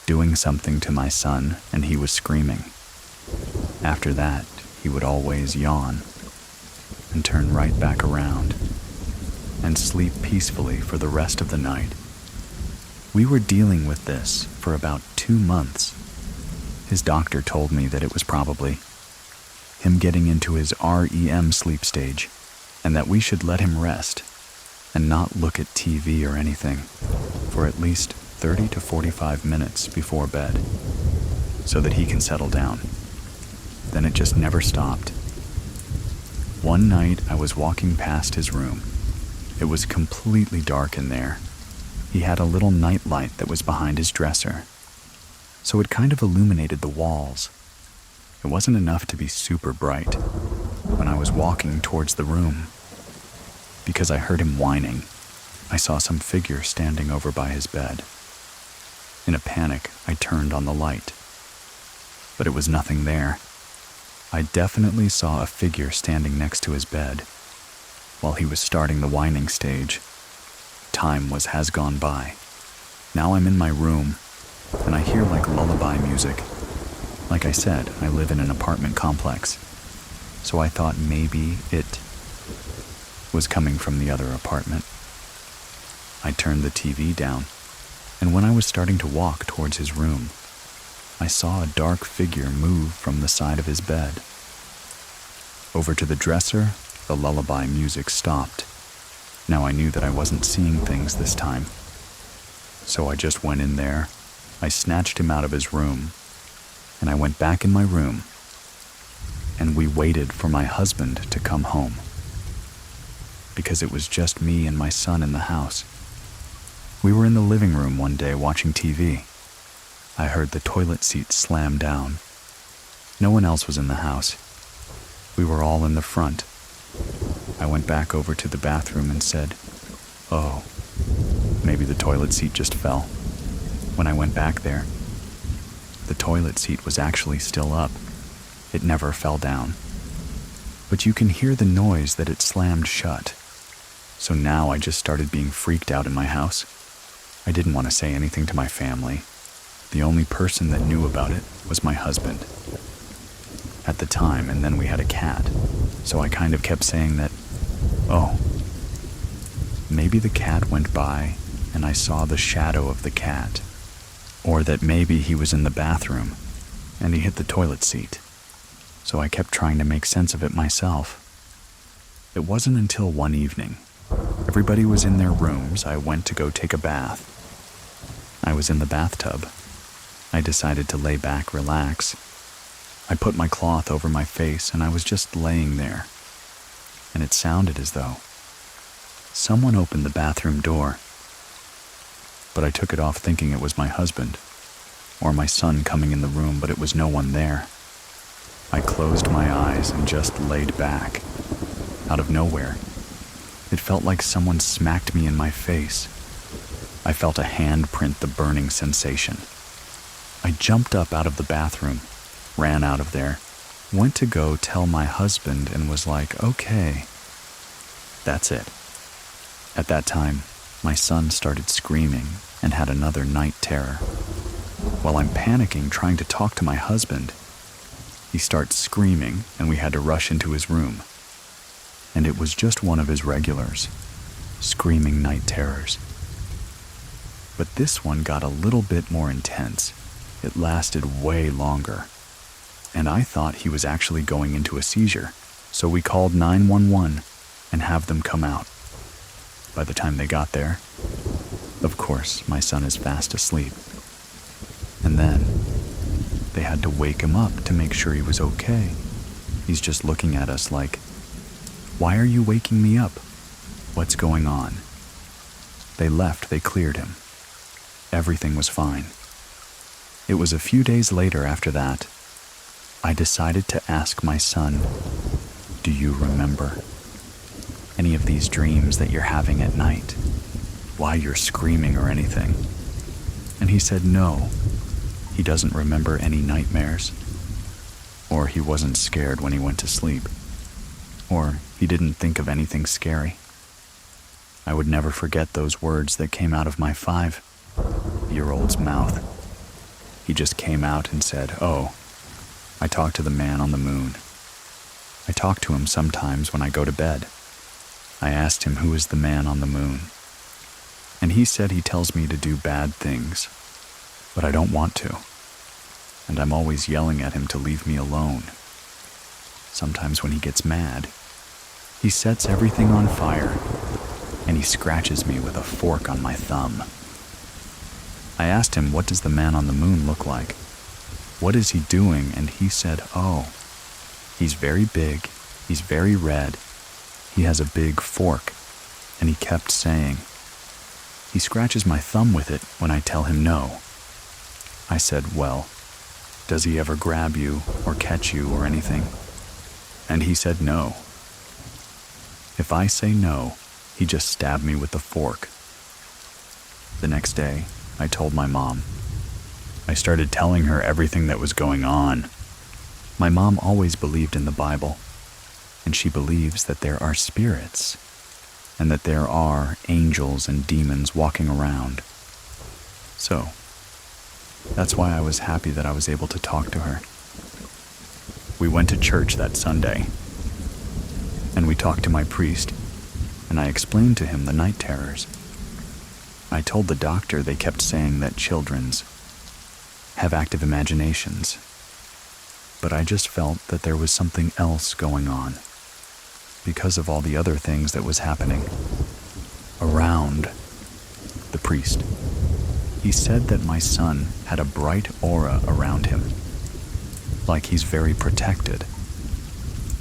doing something to my son and he was screaming. After that, he would always yawn and turn right back around and sleep peacefully for the rest of the night. We were dealing with this for about 2 months. His doctor told me that it was probably him getting into his REM sleep stage, and that we should let him rest and not look at TV or anything for at least 30 to 45 minutes before bed so that he can settle down. Then it just never stopped. One night I was walking past his room. It was completely dark in there. He had a little night light that was behind his dresser, so it kind of illuminated the walls. It wasn't enough to be super bright when I was walking towards the room, because I heard him whining. I saw some figure standing over by his bed. In a panic, I turned on the light, but it was nothing there. I definitely saw a figure standing next to his bed while he was starting the whining stage. Time has gone by. Now I'm in my room, and I hear like lullaby music. Like I said, I live in an apartment complex, so I thought maybe it was coming from the other apartment. I turned the TV down, and when I was starting to walk towards his room, I saw a dark figure move from the side of his bed. Over to the dresser, the lullaby music stopped. Now I knew that I wasn't seeing things this time, so I just went in there. I snatched him out of his room, and I went back in my room, and we waited for my husband to come home, because it was just me and my son in the house. We were in the living room one day watching TV. I heard the toilet seat slam down. No one else was in the house. We were all in the front. I went back over to the bathroom and said, "Oh, maybe the toilet seat just fell." When I went back there, the toilet seat was actually still up. It never fell down. But you can hear the noise that it slammed shut. So now I just started being freaked out in my house. I didn't want to say anything to my family. The only person that knew about it was my husband at the time, and then we had a cat. So I kind of kept saying that, oh, maybe the cat went by and I saw the shadow of the cat. Or that maybe he was in the bathroom and he hit the toilet seat. So I kept trying to make sense of it myself. It wasn't until one evening, everybody was in their rooms, I went to go take a bath. I was in the bathtub. I decided to lay back, relax. I put my cloth over my face and I was just laying there. And it sounded as though someone opened the bathroom door. But I took it off thinking it was my husband or my son coming in the room, but it was no one there. I closed my eyes and just laid back. Out of nowhere, it felt like someone smacked me in my face. I felt a hand print the burning sensation. I jumped up out of the bathroom, ran out of there, went to go tell my husband and was like, okay. That's it. At that time, my son started screaming and had another night terror. While I'm panicking trying to talk to my husband, he starts screaming and we had to rush into his room. And it was just one of his regulars, screaming night terrors. But this one got a little bit more intense. It lasted way longer. And I thought he was actually going into a seizure, so we called 911 and have them come out. By the time they got there, of course, my son is fast asleep. And then they had to wake him up to make sure he was okay. He's just looking at us like, "Why are you waking me up? What's going on?" They left, they cleared him. Everything was fine. It was a few days later after that, I decided to ask my son, "Do you remember any of these dreams that you're having at night? Why you're screaming or anything?" And he said no. He doesn't remember any nightmares. Or he wasn't scared when he went to sleep. Or he didn't think of anything scary. I would never forget those words that came out of my 5-year-old's mouth. He just came out and said, "Oh, I talked to the man on the moon. I talk to him sometimes when I go to bed." I asked him who is the man on the moon. And he said he tells me to do bad things, but I don't want to. And I'm always yelling at him to leave me alone. Sometimes when he gets mad, he sets everything on fire and he scratches me with a fork on my thumb. I asked him, "What does the man on the moon look like? What is he doing?" And he said, "Oh, he's very big, he's very red, he has a big fork." And he kept saying, "He scratches my thumb with it when I tell him no." I said, "Well, does he ever grab you or catch you or anything?" And he said no. If I say no, he just stabbed me with the fork. The next day, I told my mom. I started telling her everything that was going on. My mom always believed in the Bible, and she believes that there are spirits, and that there are angels and demons walking around. So, that's why I was happy that I was able to talk to her. We went to church that Sunday, and we talked to my priest, and I explained to him the night terrors. I told the doctor they kept saying that children's have active imaginations, but I just felt that there was something else going on because of all the other things that was happening around the priest. He said that my son had a bright aura around him, like he's very protected,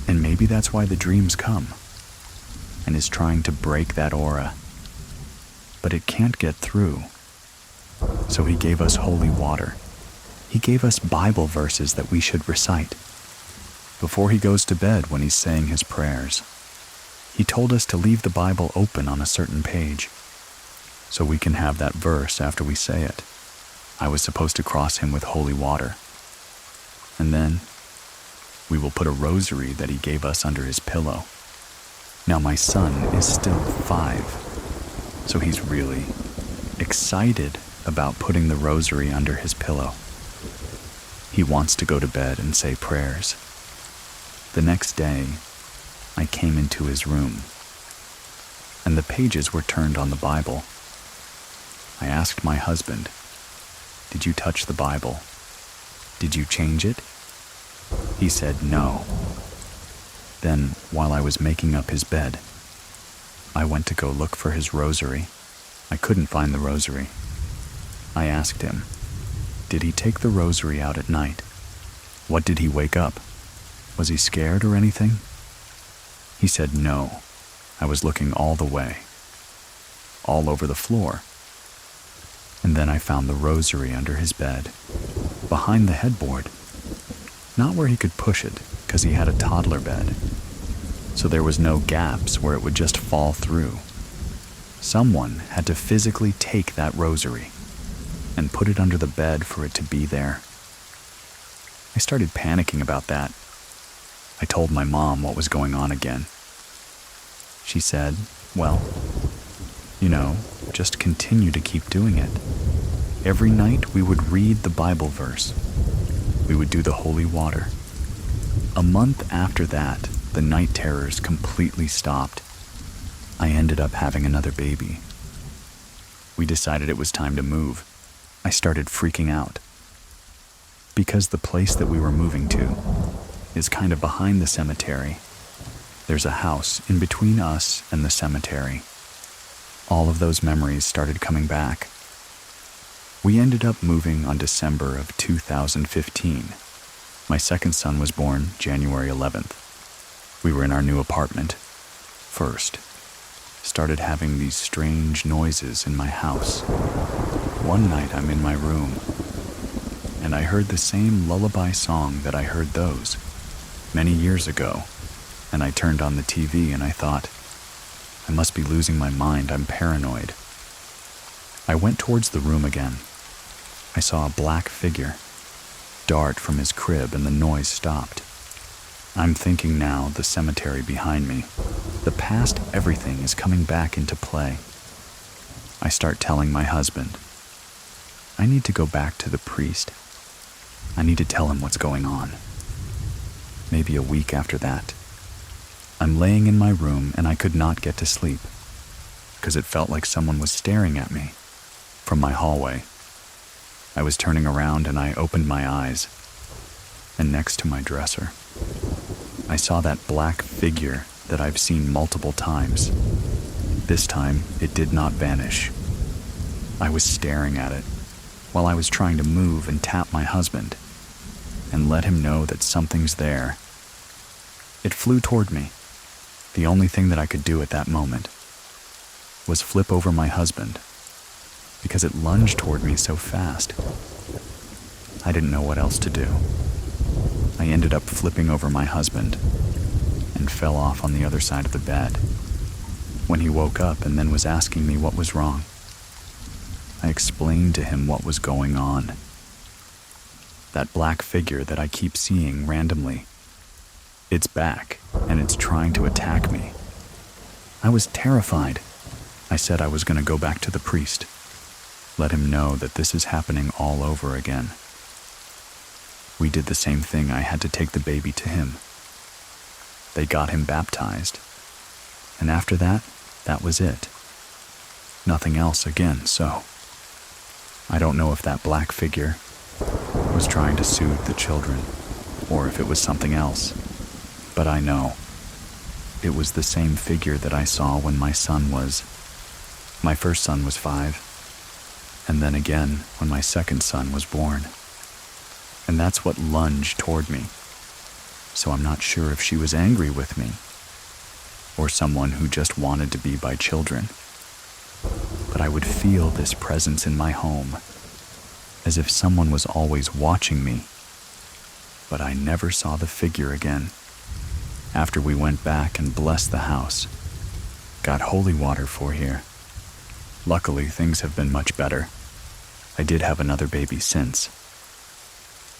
and maybe that's why the dreams come, and is trying to break that aura. But it can't get through. So he gave us holy water. He gave us Bible verses that we should recite before he goes to bed when he's saying his prayers. He told us to leave the Bible open on a certain page so we can have that verse after we say it. I was supposed to cross him with holy water. And then we will put a rosary that he gave us under his pillow. Now my son is still 5. So he's really excited about putting the rosary under his pillow. He wants to go to bed and say prayers. The next day, I came into his room, and the pages were turned on the Bible. I asked my husband, "Did you touch the Bible? Did you change it?" He said no. Then, while I was making up his bed, I went to go look for his rosary. I couldn't find the rosary. I asked him, Did he take the rosary out at night? What did he wake up? Was he scared or anything? He said no. I was looking all the way, all over the floor. And then I found the rosary under his bed, behind the headboard. Not where he could push it, because he had a toddler bed. So there was no gaps where it would just fall through. Someone had to physically take that rosary and put it under the bed for it to be there. I started panicking about that. I told my mom what was going on again. She said, well, just continue to keep doing it. Every night we would read the Bible verse. We would do the holy water. A month after that, the night terrors completely stopped. I ended up having another baby. We decided it was time to move. I started freaking out. Because the place that we were moving to is kind of behind the cemetery. There's a house in between us and the cemetery. All of those memories started coming back. We ended up moving on December of 2015. My second son was born January 11th. We were in our new apartment. First, started having these strange noises in my house. One night I'm in my room, and I heard the same lullaby song that I heard those many years ago, and I turned on the TV and I thought, I must be losing my mind, I'm paranoid. I went towards the room again. I saw a black figure dart from his crib and the noise stopped. I'm thinking now, the cemetery behind me, the past everything is coming back into play. I start telling my husband, I need to go back to the priest. I need to tell him what's going on. Maybe a week after that, I'm laying in my room and I could not get to sleep because it felt like someone was staring at me from my hallway. I was turning around and I opened my eyes, and next to my dresser, I saw that black figure that I've seen multiple times. This time, it did not vanish. I was staring at it while I was trying to move and tap my husband and let him know that something's there. It flew toward me. The only thing that I could do at that moment was flip over my husband because it lunged toward me so fast. I didn't know what else to do. I ended up flipping over my husband and fell off on the other side of the bed. When he woke up and then was asking me what was wrong, I explained to him what was going on. That black figure that I keep seeing randomly, it's back and it's trying to attack me. I was terrified. I said I was going to go back to the priest, let him know that this is happening all over again. We did the same thing. I had to take the baby to him. They got him baptized. And after that, that was it. Nothing else again, so I don't know if that black figure was trying to soothe the children or if it was something else. But I know it was the same figure that I saw when my first son was 5, and then again when my second son was born. And that's what lunged toward me. So I'm not sure if she was angry with me or someone who just wanted to be by children. But I would feel this presence in my home, as if someone was always watching me. But I never saw the figure again. After we went back and blessed the house, got holy water for here. Luckily, things have been much better. I did have another baby since.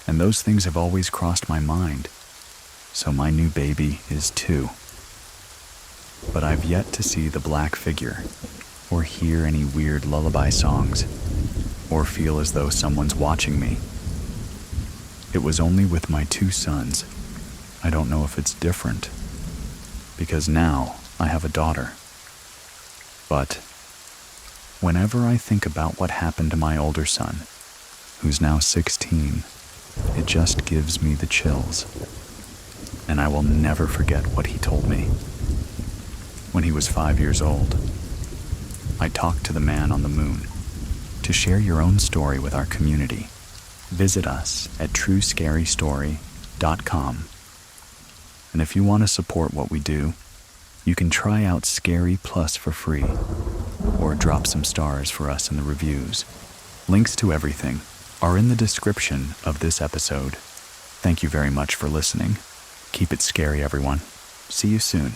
And those things have always crossed my mind. So my new baby is 2. But I've yet to see the black figure, or hear any weird lullaby songs, or feel as though someone's watching me. It was only with my 2 sons. I don't know if it's different, because now I have a daughter. But whenever I think about what happened to my older son, who's now 16, it just gives me the chills. And I will never forget what he told me. When he was 5 years old, I talked to the man on the moon to share your own story with our community. visit us at truescarystory.com. And if you want to support what we do, you can try out Scary Plus for free, or drop some stars for us in the reviews. Links to everything are in the description of this episode. Thank you very much for listening. Keep it scary, everyone. See you soon.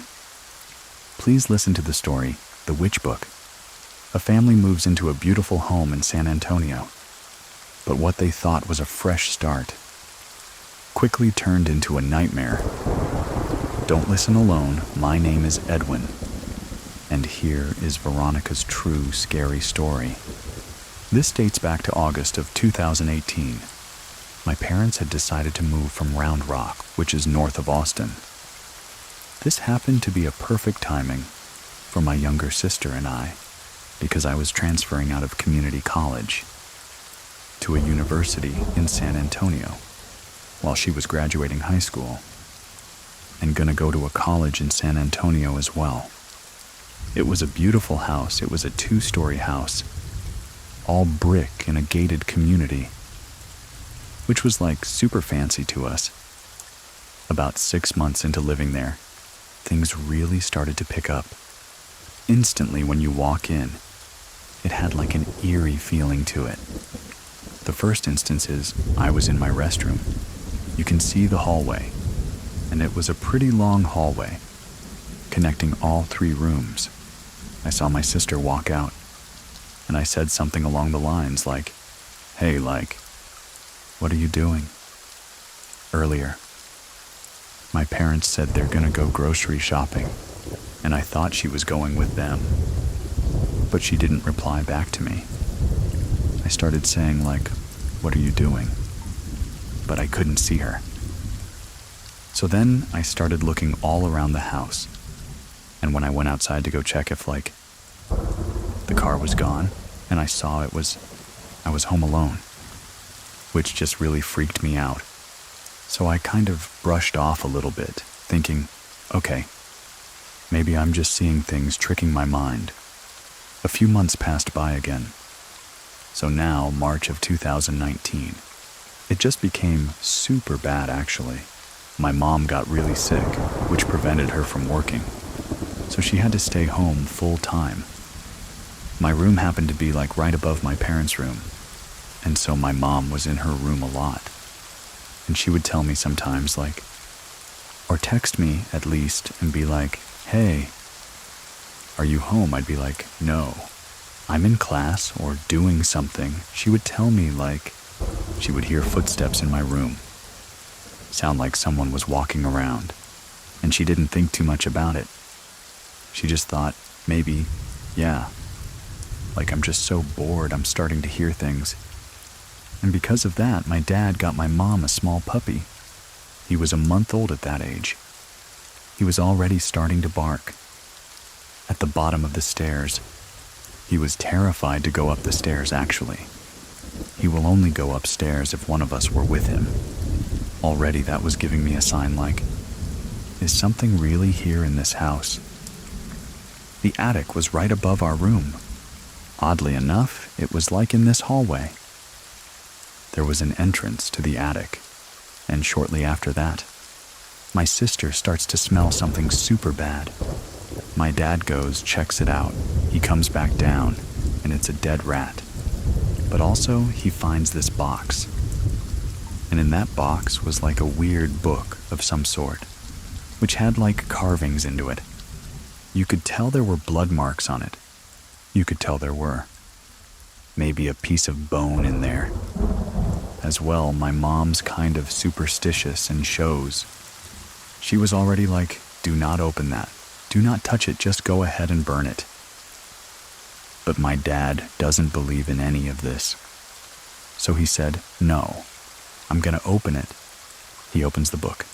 Please listen to the story, The Witch Book. A family moves into a beautiful home in San Antonio, but what they thought was a fresh start quickly turned into a nightmare. Don't listen alone. My name is Edwin, and here is Veronica's true scary story. This dates back to August of 2018. My parents had decided to move from Round Rock, which is north of Austin. This happened to be a perfect timing for my younger sister and I, because I was transferring out of community college to a university in San Antonio while she was graduating high school and gonna go to a college in San Antonio as well. It was a beautiful house. It was a 2-story house, all brick in a gated community, which was like super fancy to us. About 6 months into living there, things really started to pick up. Instantly when you walk in, it had like an eerie feeling to it. The first instance is I was in my restroom. You can see the hallway, and it was a pretty long hallway connecting all 3 rooms. I saw my sister walk out, and I said something along the lines like, "Hey, what are you doing?" Earlier, my parents said they're gonna go grocery shopping, and I thought she was going with them, but she didn't reply back to me. I started saying "What are you doing?" but I couldn't see her. So then I started looking all around the house, and when I went outside to go check if the car was gone, and I saw I was home alone, which just really freaked me out. So I kind of brushed off a little bit, thinking, okay, maybe I'm just seeing things tricking my mind. A few months passed by again. So now, March of 2019, it just became super bad actually. My mom got really sick, which prevented her from working, so she had to stay home full time. My room happened to be right above my parents' room, and so my mom was in her room a lot. And she would tell me sometimes or text me at least and be like, "Hey, are you home?" I'd be like, "No, I'm in class or doing something." She would tell me she would hear footsteps in my room, sound like someone was walking around, and she didn't think too much about it. She just thought, maybe, yeah, I'm just so bored I'm starting to hear things. And because of that, my dad got my mom a small puppy. He was a month old at that age. He was already starting to bark. At the bottom of the stairs, he was terrified to go up the stairs actually. He will only go upstairs if one of us were with him. Already that was giving me a sign is something really here in this house? The attic was right above our room. Oddly enough, it was in this hallway. There was an entrance to the attic, and shortly after that, my sister starts to smell something super bad. My dad goes, checks it out. He comes back down, and it's a dead rat. But also, he finds this box. And in that box was a weird book of some sort, which had carvings into it. You could tell there were blood marks on it. You could tell there were. Maybe a piece of bone in there. As well, my mom's kind of superstitious and shows. She was already do not open that. Do not touch it, just go ahead and burn it. But my dad doesn't believe in any of this. So he said, "No, I'm gonna open it." He opens the book.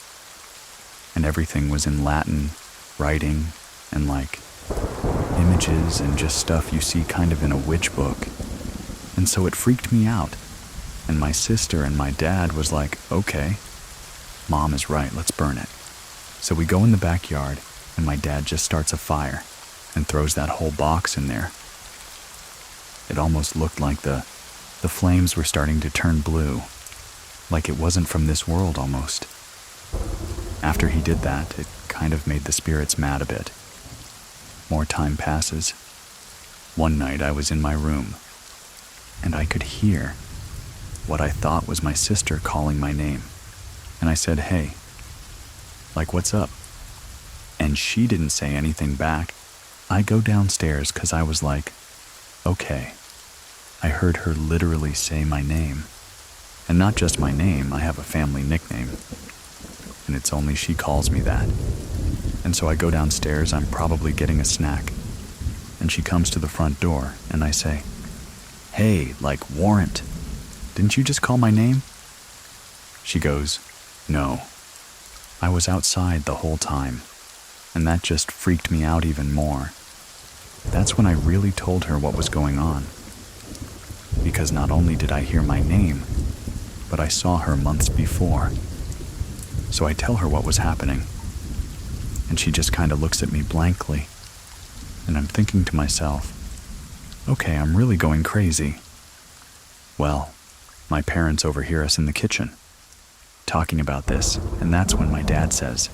And everything was in Latin, writing, and images and just stuff you see kind of in a witch book. And so it freaked me out. And my sister and my dad was okay, Mom is right, let's burn it. So we go in the backyard, and my dad just starts a fire and throws that whole box in there. It almost looked like the flames were starting to turn blue, like it wasn't from this world almost. After he did that, it kind of made the spirits mad a bit. More time passes. One night I was in my room, and I could hear what I thought was my sister calling my name. And I said, "Hey," like, "what's up?" And she didn't say anything back. I go downstairs because I was like, okay. I heard her literally say my name. And not just my name, I have a family nickname. And it's only she calls me that. And so I go downstairs, I'm probably getting a snack. And she comes to the front door, and I say, "Hey, like, Warrant, didn't you just call my name?" She goes, "No. I was outside the whole time." And that just freaked me out even more. That's when I really told her what was going on. Because not only did I hear my name, but I saw her months before. So I tell her what was happening. And she just kind of looks at me blankly. And I'm thinking to myself, okay, I'm really going crazy. Well, my parents overhear us in the kitchen, talking about this, and that's when my dad says,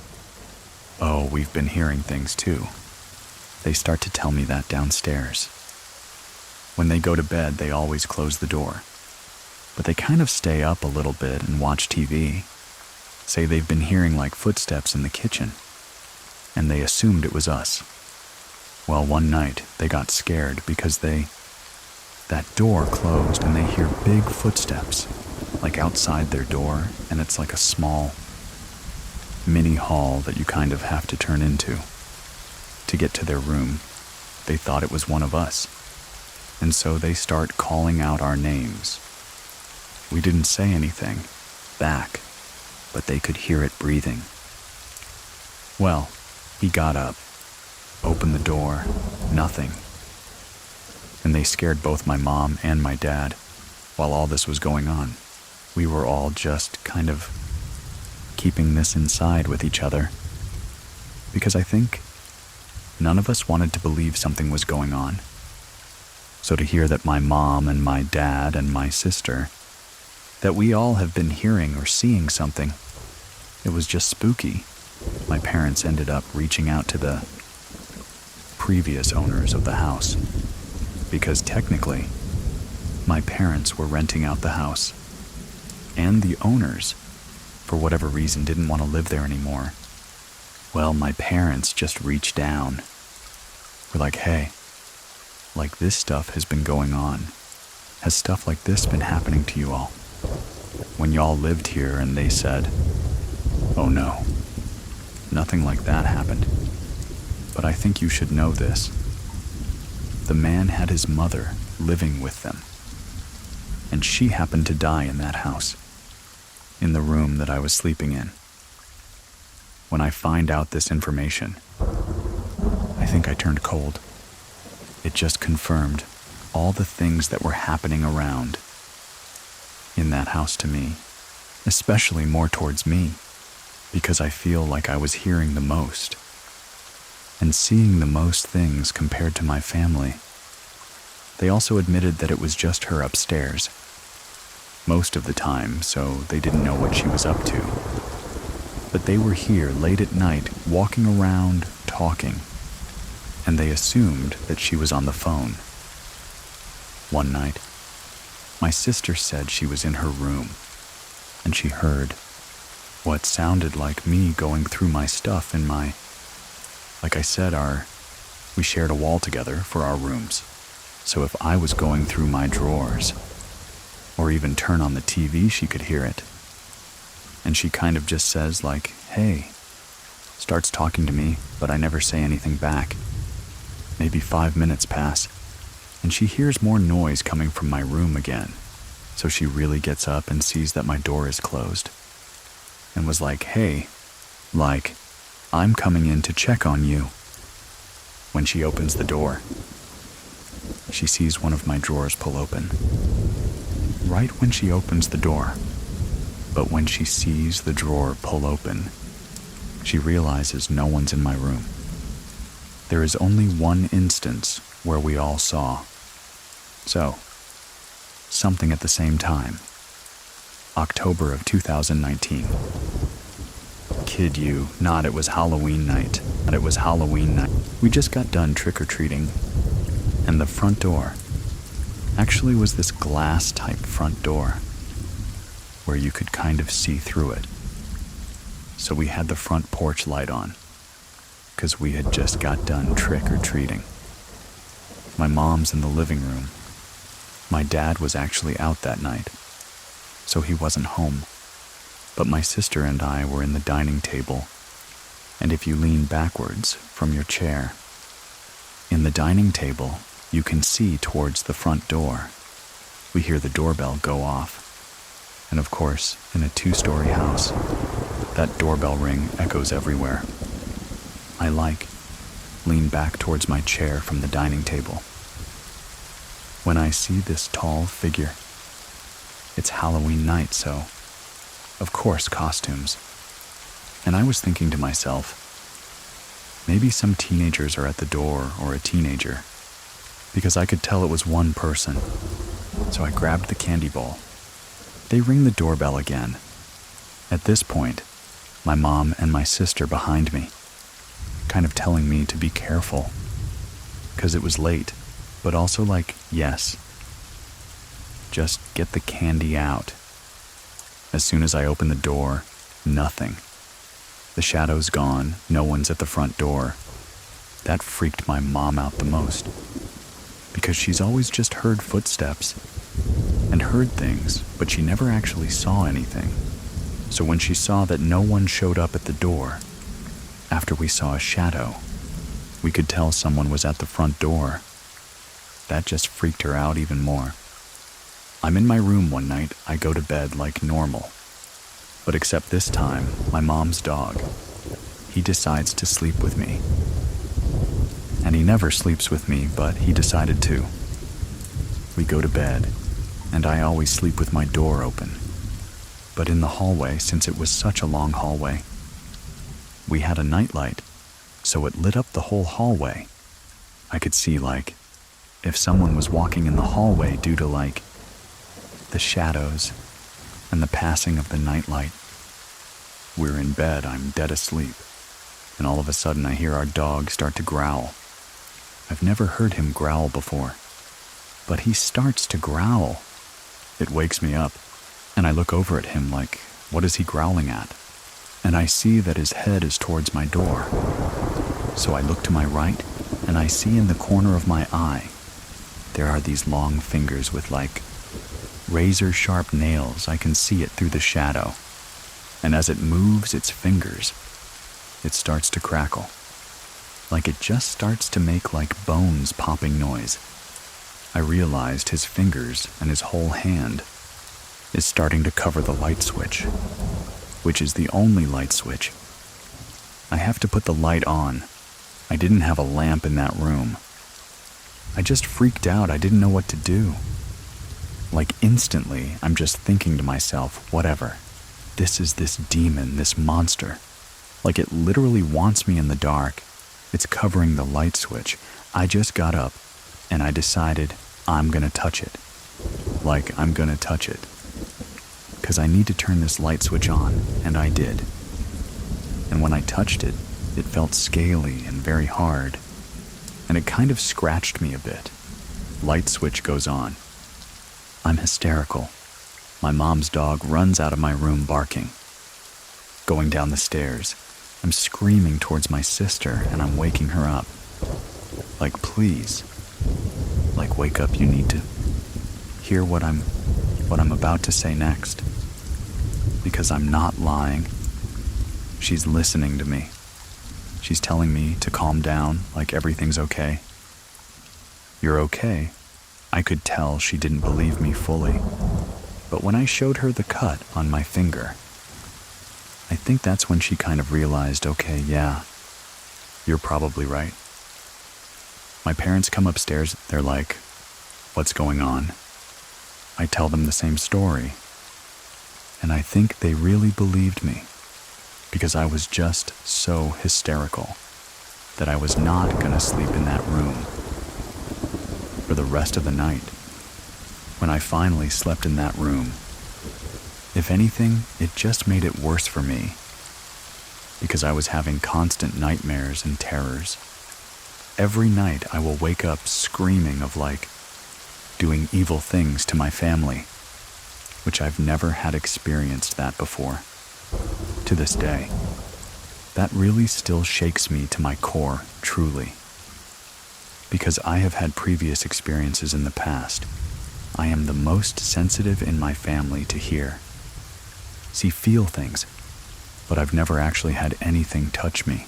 "Oh, we've been hearing things too." They start to tell me that downstairs. When they go to bed, they always close the door. But they kind of stay up a little bit and watch TV. Say they've been hearing like footsteps in the kitchen, and they assumed it was us. Well, one night, they got scared because that door closed and they hear big footsteps, like outside their door, and it's like a small mini hall that you kind of have to turn into to get to their room. They thought it was one of us, and so they start calling out our names. We didn't say anything back, but they could hear it breathing. Well, he got up, opened the door, nothing. And they scared both my mom and my dad while all this was going on. We were all just kind of keeping this inside with each other, because I think none of us wanted to believe something was going on. So to hear that my mom and my dad and my sister, that we all have been hearing or seeing something, it was just spooky. My parents ended up reaching out to the previous owners of the house, because technically, my parents were renting out the house, and the owners, for whatever reason, didn't want to live there anymore. Well, my parents just reached down. We're like, "Hey, like, this stuff has been going on. Has stuff like this been happening to you all when y'all lived here?" And they said, "Oh no, nothing like that happened. But I think you should know this. The man had his mother living with them, and she happened to die in that house, in the room that I was sleeping in." When I find out this information, I think I turned cold. It just confirmed all the things that were happening around in that house to me, especially more towards me, because I feel like I was hearing the most and seeing the most things compared to my family. They also admitted that it was just her upstairs most of the time, so they didn't know what she was up to. But they were here late at night, walking around, talking, and they assumed that she was on the phone. One night, my sister said she was in her room, and she heard what sounded like me going through my stuff in my, like I said, we shared a wall together for our rooms. So if I was going through my drawers, or even turn on the TV, she could hear it. And she kind of just says like, "Hey," starts talking to me, but I never say anything back. Maybe 5 minutes pass, and she hears more noise coming from my room again. So she really gets up and sees that my door is closed, and was like, "Hey, like, I'm coming in to check on you." When she opens the door, she sees one of my drawers pull open. Right when she opens the door, but when she sees the drawer pull open, she realizes no one's in my room. There is only one instance where we all saw. So, something at the same time. October of 2019. Kid you not, it was Halloween night. We just got done trick-or-treating, and the front door actually was this glass-type front door where you could kind of see through it. So we had the front porch light on because we had just got done trick-or-treating. My mom's in the living room. My dad was actually out that night, so he wasn't home. But my sister and I were in the dining table, and if you lean backwards from your chair, in the dining table, you can see towards the front door. We hear the doorbell go off, and of course, in a 2-story house, that doorbell ring echoes everywhere. I lean back towards my chair from the dining table. When I see this tall figure, it's Halloween night, so of course costumes. And I was thinking to myself, maybe some teenagers are at the door or a teenager, because I could tell it was one person. So I grabbed the candy bowl. They ring the doorbell again. At this point, my mom and my sister behind me, kind of telling me to be careful, because it was late, but also like, yes, just get the candy out. As soon as I open the door, nothing. The shadow's gone, no one's at the front door. That freaked my mom out the most, because she's always just heard footsteps and heard things, but she never actually saw anything. So when she saw that no one showed up at the door, after we saw a shadow, we could tell someone was at the front door. That just freaked her out even more. I'm in my room one night, I go to bed like normal. But except this time, my mom's dog, he decides to sleep with me. And he never sleeps with me, but he decided to. We go to bed, and I always sleep with my door open. But in the hallway, since it was such a long hallway, we had a nightlight, so it lit up the whole hallway. I could see, like, if someone was walking in the hallway due to, like, the shadows and the passing of the nightlight. We're in bed, I'm dead asleep, and all of a sudden I hear our dog start to growl. I've never heard him growl before, but he starts to growl. It wakes me up, and I look over at him like, what is he growling at? And I see that his head is towards my door. So I look to my right, and I see in the corner of my eye, there are these long fingers with like razor-sharp nails. I can see it through the shadow. And as it moves its fingers, it starts to crackle. Like it just starts to make like bones popping noise. I realized his fingers and his whole hand is starting to cover the light switch, which is the only light switch. I have to put the light on. I didn't have a lamp in that room. I just freaked out. I didn't know what to do. Like instantly, I'm just thinking to myself, whatever. This is this demon, this monster. Like it literally wants me in the dark. It's covering the light switch. I just got up and I decided I'm gonna touch it. Like I'm gonna touch it. 'Cause I need to turn this light switch on, and I did. And when I touched it, it felt scaly and very hard. And it kind of scratched me a bit. Light switch goes on. I'm hysterical. My mom's dog runs out of my room barking. Going down the stairs, I'm screaming towards my sister and I'm waking her up. Like, please. Like, wake up, you need to hear what I'm about to say next. Because I'm not lying. She's listening to me. She's telling me to calm down, like everything's okay. You're okay. I could tell she didn't believe me fully. But when I showed her the cut on my finger, I think that's when she kind of realized, okay, yeah, you're probably right. My parents come upstairs, they're like, what's going on? I tell them the same story. And I think they really believed me because I was just so hysterical that I was not gonna sleep in that room for the rest of the night. When I finally slept in that room, If anything, it just made it worse for me, because I was having constant nightmares and terrors. Every night I will wake up screaming of doing evil things to my family, which I've never had experienced that before. To this day, that really still shakes me to my core, truly. Because I have had previous experiences in the past, I am the most sensitive in my family to hear, feel things, but I've never actually had anything touch me,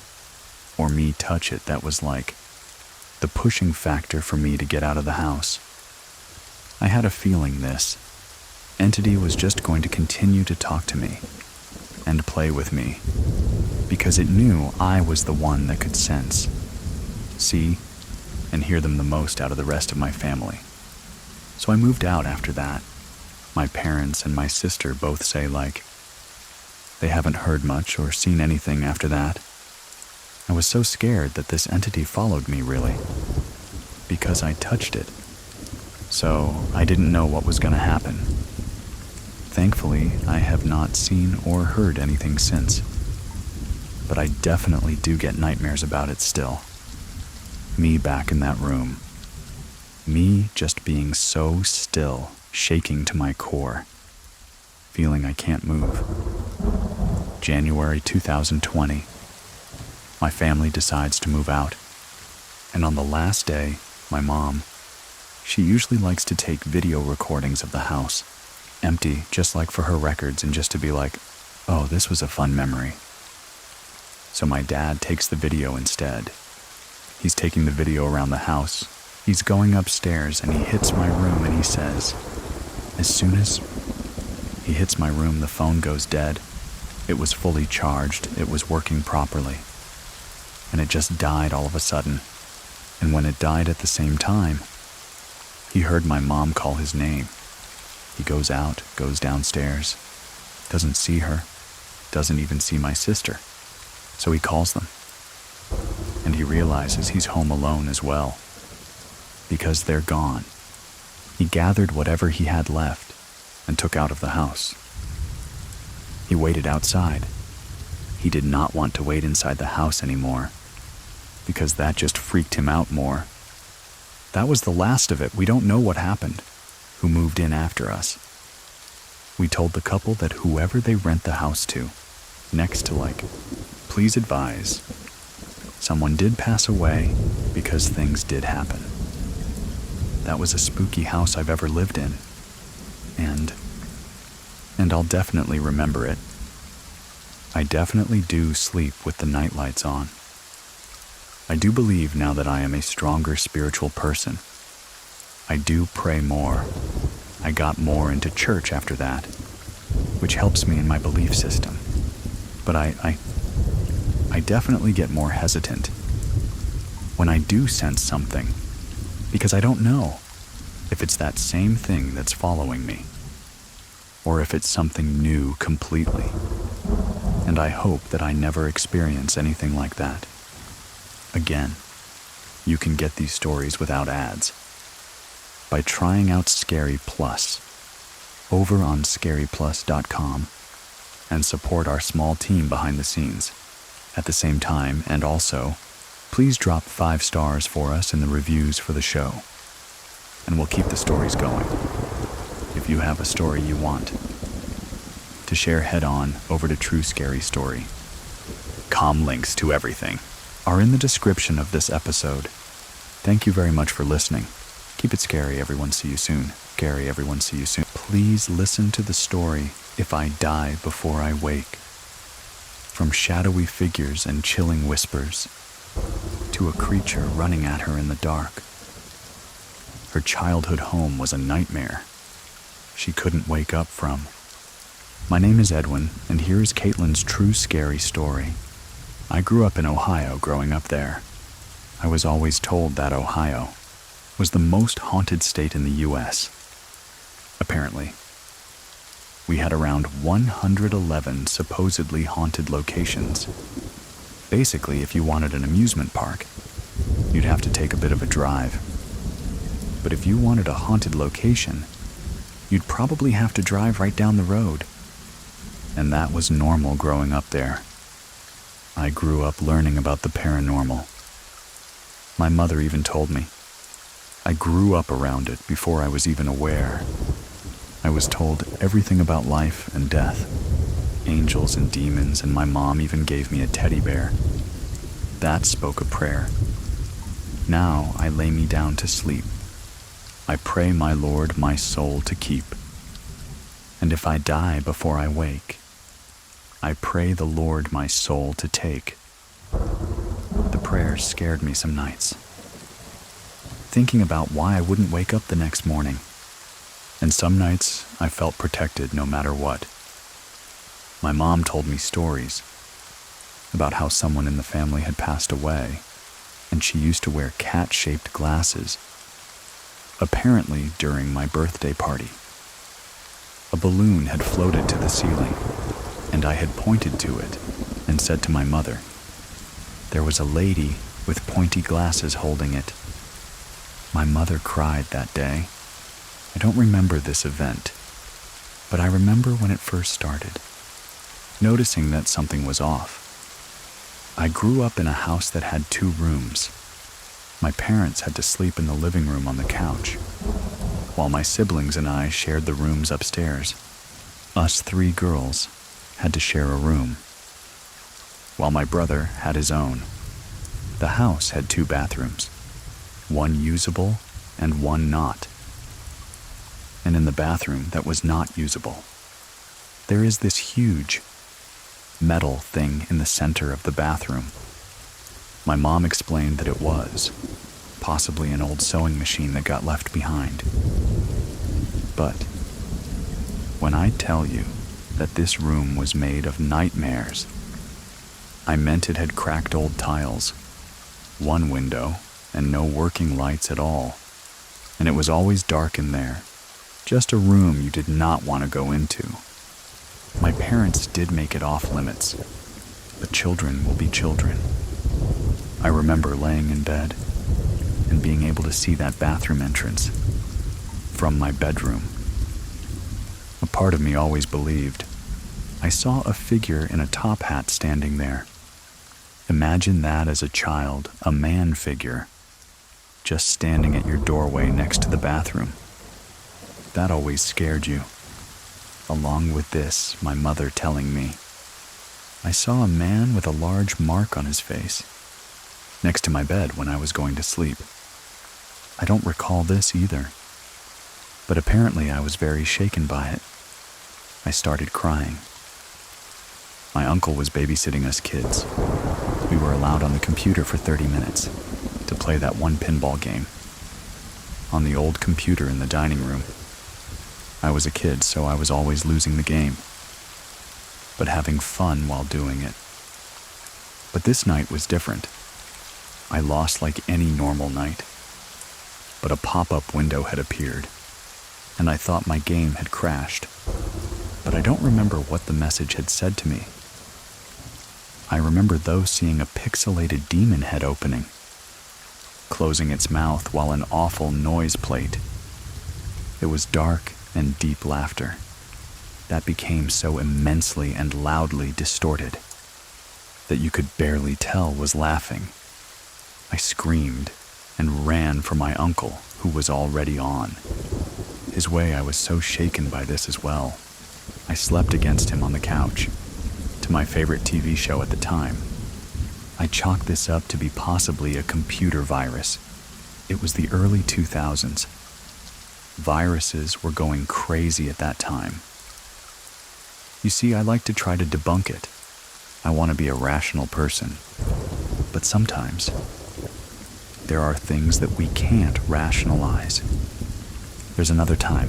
or me touch it that was the pushing factor for me to get out of the house. I had a feeling this entity was just going to continue to talk to me and play with me, because it knew I was the one that could sense, see, and hear them the most out of the rest of my family. So I moved out after that. My parents and my sister both say they haven't heard much or seen anything after that. I was so scared that this entity followed me, really, because I touched it. So I didn't know what was going to happen. Thankfully, I have not seen or heard anything since. But I definitely do get nightmares about it still. Me back in that room. Me just being so still, shaking to my core, feeling I can't move. January 2020. My family decides to move out. And on the last day, my mom, she usually likes to take video recordings of the house, empty, just for her records and just to be oh, this was a fun memory. So my dad takes the video instead. He's taking the video around the house. He's going upstairs and he hits my room and he says, as soon as he hits my room, the phone goes dead. It was fully charged. It was working properly. And it just died all of a sudden. And when it died at the same time, he heard my mom call his name. He goes out, goes downstairs, doesn't see her, doesn't even see my sister. So he calls them. And he realizes he's home alone as well, because they're gone. He gathered whatever he had left and took out of the house. He waited outside. He did not want to wait inside the house anymore, because that just freaked him out more. That was the last of it. We don't know what happened, who moved in after us. We told the couple that whoever they rent the house to, next to please advise, someone did pass away because things did happen. That was a spooky house I've ever lived in. And I'll definitely remember it. I definitely do sleep with the nightlights on. I do believe now that I am a stronger spiritual person. I do pray more. I got more into church after that, which helps me in my belief system. But I definitely get more hesitant when I do sense something, because I don't know if it's that same thing that's following me, or if it's something new completely. And I hope that I never experience anything like that. Again, you can get these stories without ads by trying out Scary Plus over on scaryplus.com and support our small team behind the scenes. At the same time, and also, please drop 5 stars for us in the reviews for the show, and we'll keep the stories going. If you have a story you want to share, head on over to True Scary Story. Links to everything are in the description of this episode. Thank you very much for listening. Keep it scary, everyone. See you soon. Scary, everyone. See you soon. Please listen to the story, If I Die Before I Wake. From shadowy figures and chilling whispers, to a creature running at her in the dark. Her childhood home was a nightmare she couldn't wake up from. My name is Edwin, and here is Caitlin's true scary story. I grew up in Ohio growing up there. I was always told that Ohio was the most haunted state in the U.S. Apparently, we had around 111 supposedly haunted locations. Basically, if you wanted an amusement park, you'd have to take a bit of a drive. But if you wanted a haunted location, you'd probably have to drive right down the road and that was normal growing up there. I grew up learning about the paranormal. My mother even told me. I grew up around it before I was even aware. I was told everything about life and death, angels and demons, and my mom even gave me a teddy bear. That spoke a prayer. Now I lay me down to sleep. I pray my Lord my soul to keep. And if I die before I wake, I pray the Lord my soul to take. The prayers scared me some nights, thinking about why I wouldn't wake up the next morning. And some nights I felt protected no matter what. My mom told me stories about how someone in the family had passed away, and she used to wear cat-shaped glasses. Apparently during my birthday party, a balloon had floated to the ceiling, and I had pointed to it and said to my mother, "There was a lady with pointy glasses holding it." My mother cried that day. I don't remember this event, but I remember when it first started, noticing that something was off. I grew up in a house that had 2 rooms. My parents had to sleep in the living room on the couch, while my siblings and I shared the rooms upstairs. Us 3 girls had to share a room, while my brother had his own. The house had 2 bathrooms, one usable and one not. And in the bathroom that was not usable, there is this huge metal thing in the center of the bathroom. My mom explained that it was possibly an old sewing machine that got left behind. But when I tell you that this room was made of nightmares, I meant it had cracked old tiles, 1 window, and no working lights at all. And it was always dark in there, just a room you did not want to go into. My parents did make it off limits, but children will be children. I remember laying in bed and being able to see that bathroom entrance from my bedroom. A part of me always believed I saw a figure in a top hat standing there. Imagine that as a child, a man figure, just standing at your doorway next to the bathroom. That always scared you. Along with this, my mother telling me, I saw a man with a large mark on his face next to my bed when I was going to sleep. I don't recall this either, but apparently I was very shaken by it. I started crying. My uncle was babysitting us kids. We were allowed on the computer for 30 minutes to play that one pinball game on the old computer in the dining room. I was a kid, so I was always losing the game, but having fun while doing it. But this night was different. I lost like any normal night, but a pop-up window had appeared, and I thought my game had crashed, but I don't remember what the message had said to me. I remember though seeing a pixelated demon head opening, closing its mouth while an awful noise played. It was dark and deep laughter that became so immensely and loudly distorted that you could barely tell was laughing. I screamed and ran for my uncle, who was already on his way. I was so shaken by this as well. I slept against him on the couch, to my favorite TV show at the time. I chalked this up to be possibly a computer virus. It was the early 2000s. Viruses were going crazy at that time. You see, I like to try to debunk it. I want to be a rational person. But sometimes, there are things that we can't rationalize. There's another time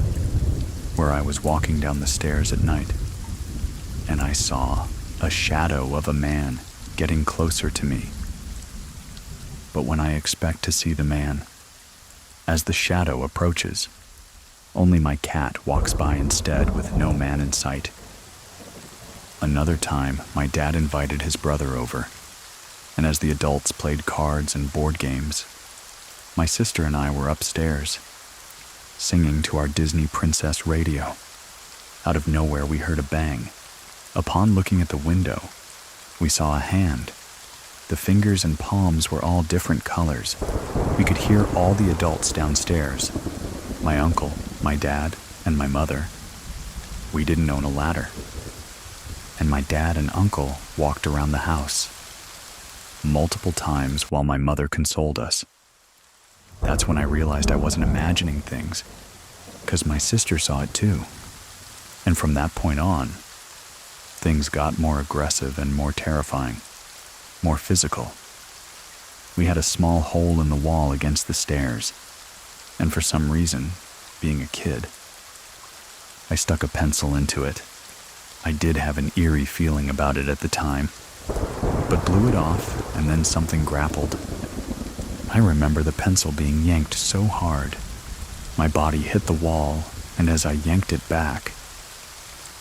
where I was walking down the stairs at night, and I saw a shadow of a man getting closer to me. But when I expect to see the man, as the shadow approaches, only my cat walks by instead with no man in sight. Another time, my dad invited his brother over, and as the adults played cards and board games, my sister and I were upstairs, singing to our Disney Princess radio. Out of nowhere, we heard a bang, Upon looking at the window, we saw a hand. The fingers and palms were all different colors. We could hear all the adults downstairs. My uncle, my dad, and my mother. We didn't own a ladder. And my dad and uncle walked around the house multiple times while my mother consoled us. That's when I realized I wasn't imagining things, because my sister saw it too. And from that point on, things got more aggressive and more terrifying, more physical. We had a small hole in the wall against the stairs, and for some reason, being a kid, I stuck a pencil into it. I did have an eerie feeling about it at the time, but blew it off, and then something grappled. I remember the pencil being yanked so hard. My body hit the wall, and as I yanked it back,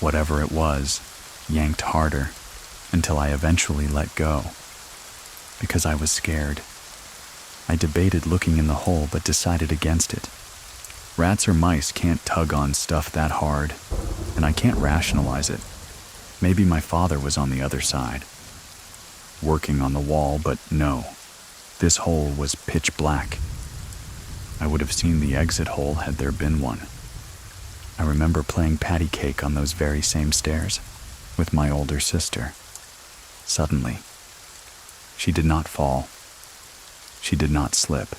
whatever it was, yanked harder, until I eventually let go, because I was scared. I debated looking in the hole, but decided against it. Rats or mice can't tug on stuff that hard, and I can't rationalize it. Maybe my father was on the other side, working on the wall, but no. This hole was pitch black. I would have seen the exit hole had there been one. I remember playing patty cake on those very same stairs with my older sister. Suddenly, she did not fall. She did not slip.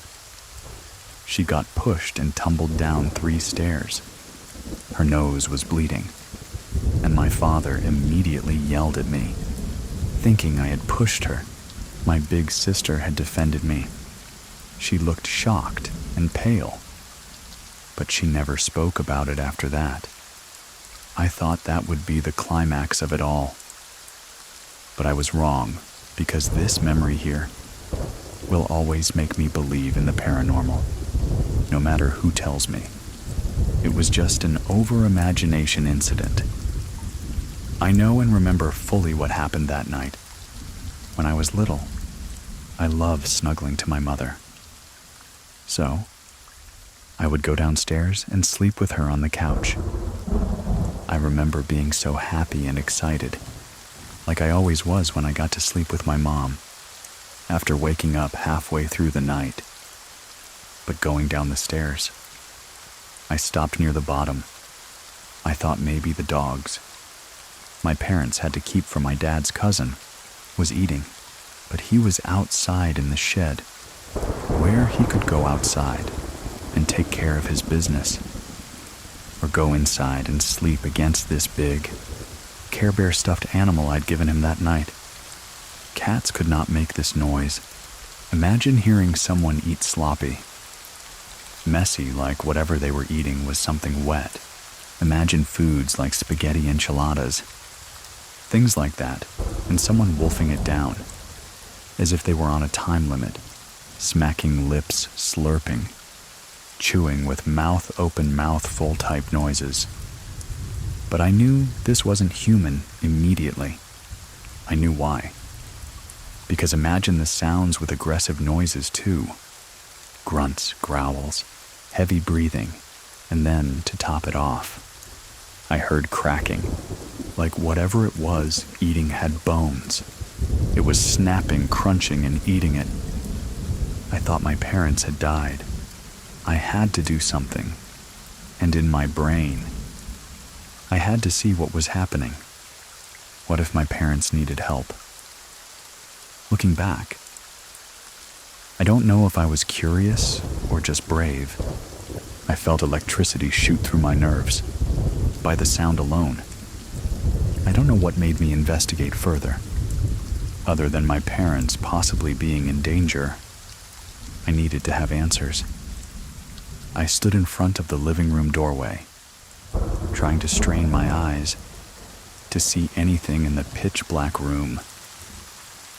She got pushed and tumbled down 3 stairs. Her nose was bleeding, and my father immediately yelled at me, thinking I had pushed her. My big sister had defended me. She looked shocked and pale, but she never spoke about it after that. I thought that would be the climax of it all. But I was wrong, because this memory here will always make me believe in the paranormal, no matter who tells me. It was just an over-imagination incident. I know and remember fully what happened that night. When I was little, I loved snuggling to my mother. So, I would go downstairs and sleep with her on the couch. I remember being so happy and excited, like I always was when I got to sleep with my mom, after waking up halfway through the night. But going down the stairs, I stopped near the bottom. I thought maybe the dogs my parents had to keep for my dad's cousin was eating, but he was outside in the shed, where he could go outside and take care of his business, or go inside and sleep against this big Care Bear stuffed animal I'd given him that night. Cats could not make this noise. Imagine hearing someone eat sloppy. Messy, like whatever they were eating was something wet. Imagine foods like spaghetti enchiladas. Things like that, and someone wolfing it down, as if they were on a time limit, smacking lips, slurping, chewing with mouth open, mouthful type noises. But I knew this wasn't human immediately. I knew why. Because imagine the sounds with aggressive noises too. Grunts, growls, heavy breathing, and then, to top it off, I heard cracking, like whatever it was eating had bones. It was snapping, crunching, and eating it. I thought my parents had died. I had to do something. And in my brain, I had to see what was happening. What if my parents needed help? Looking back, I don't know if I was curious or just brave. I felt electricity shoot through my nerves by the sound alone. I don't know what made me investigate further. Other than my parents possibly being in danger, I needed to have answers. I stood in front of the living room doorway, trying to strain my eyes to see anything in the pitch black room.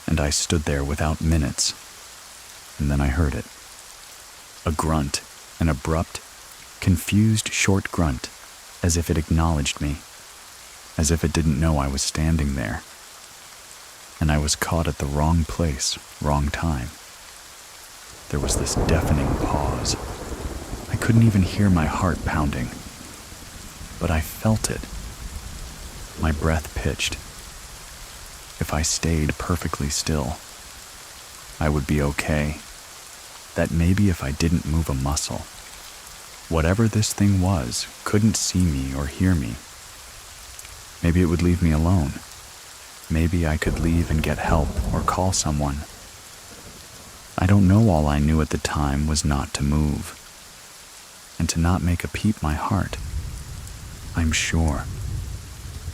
And I stood there without minutes, and then I heard it. A grunt, an abrupt, confused short grunt, as if it acknowledged me, as if it didn't know I was standing there. And I was caught at the wrong place, wrong time. There was this deafening pause. I couldn't even hear my heart pounding, but I felt it. My breath pitched, if I stayed perfectly still, I would be okay. That maybe if I didn't move a muscle, whatever this thing was couldn't see me or hear me. Maybe it would leave me alone. Maybe I could leave and get help or call someone. I don't know. All I knew at the time was not to move and to not make a peep. My heart, I'm sure,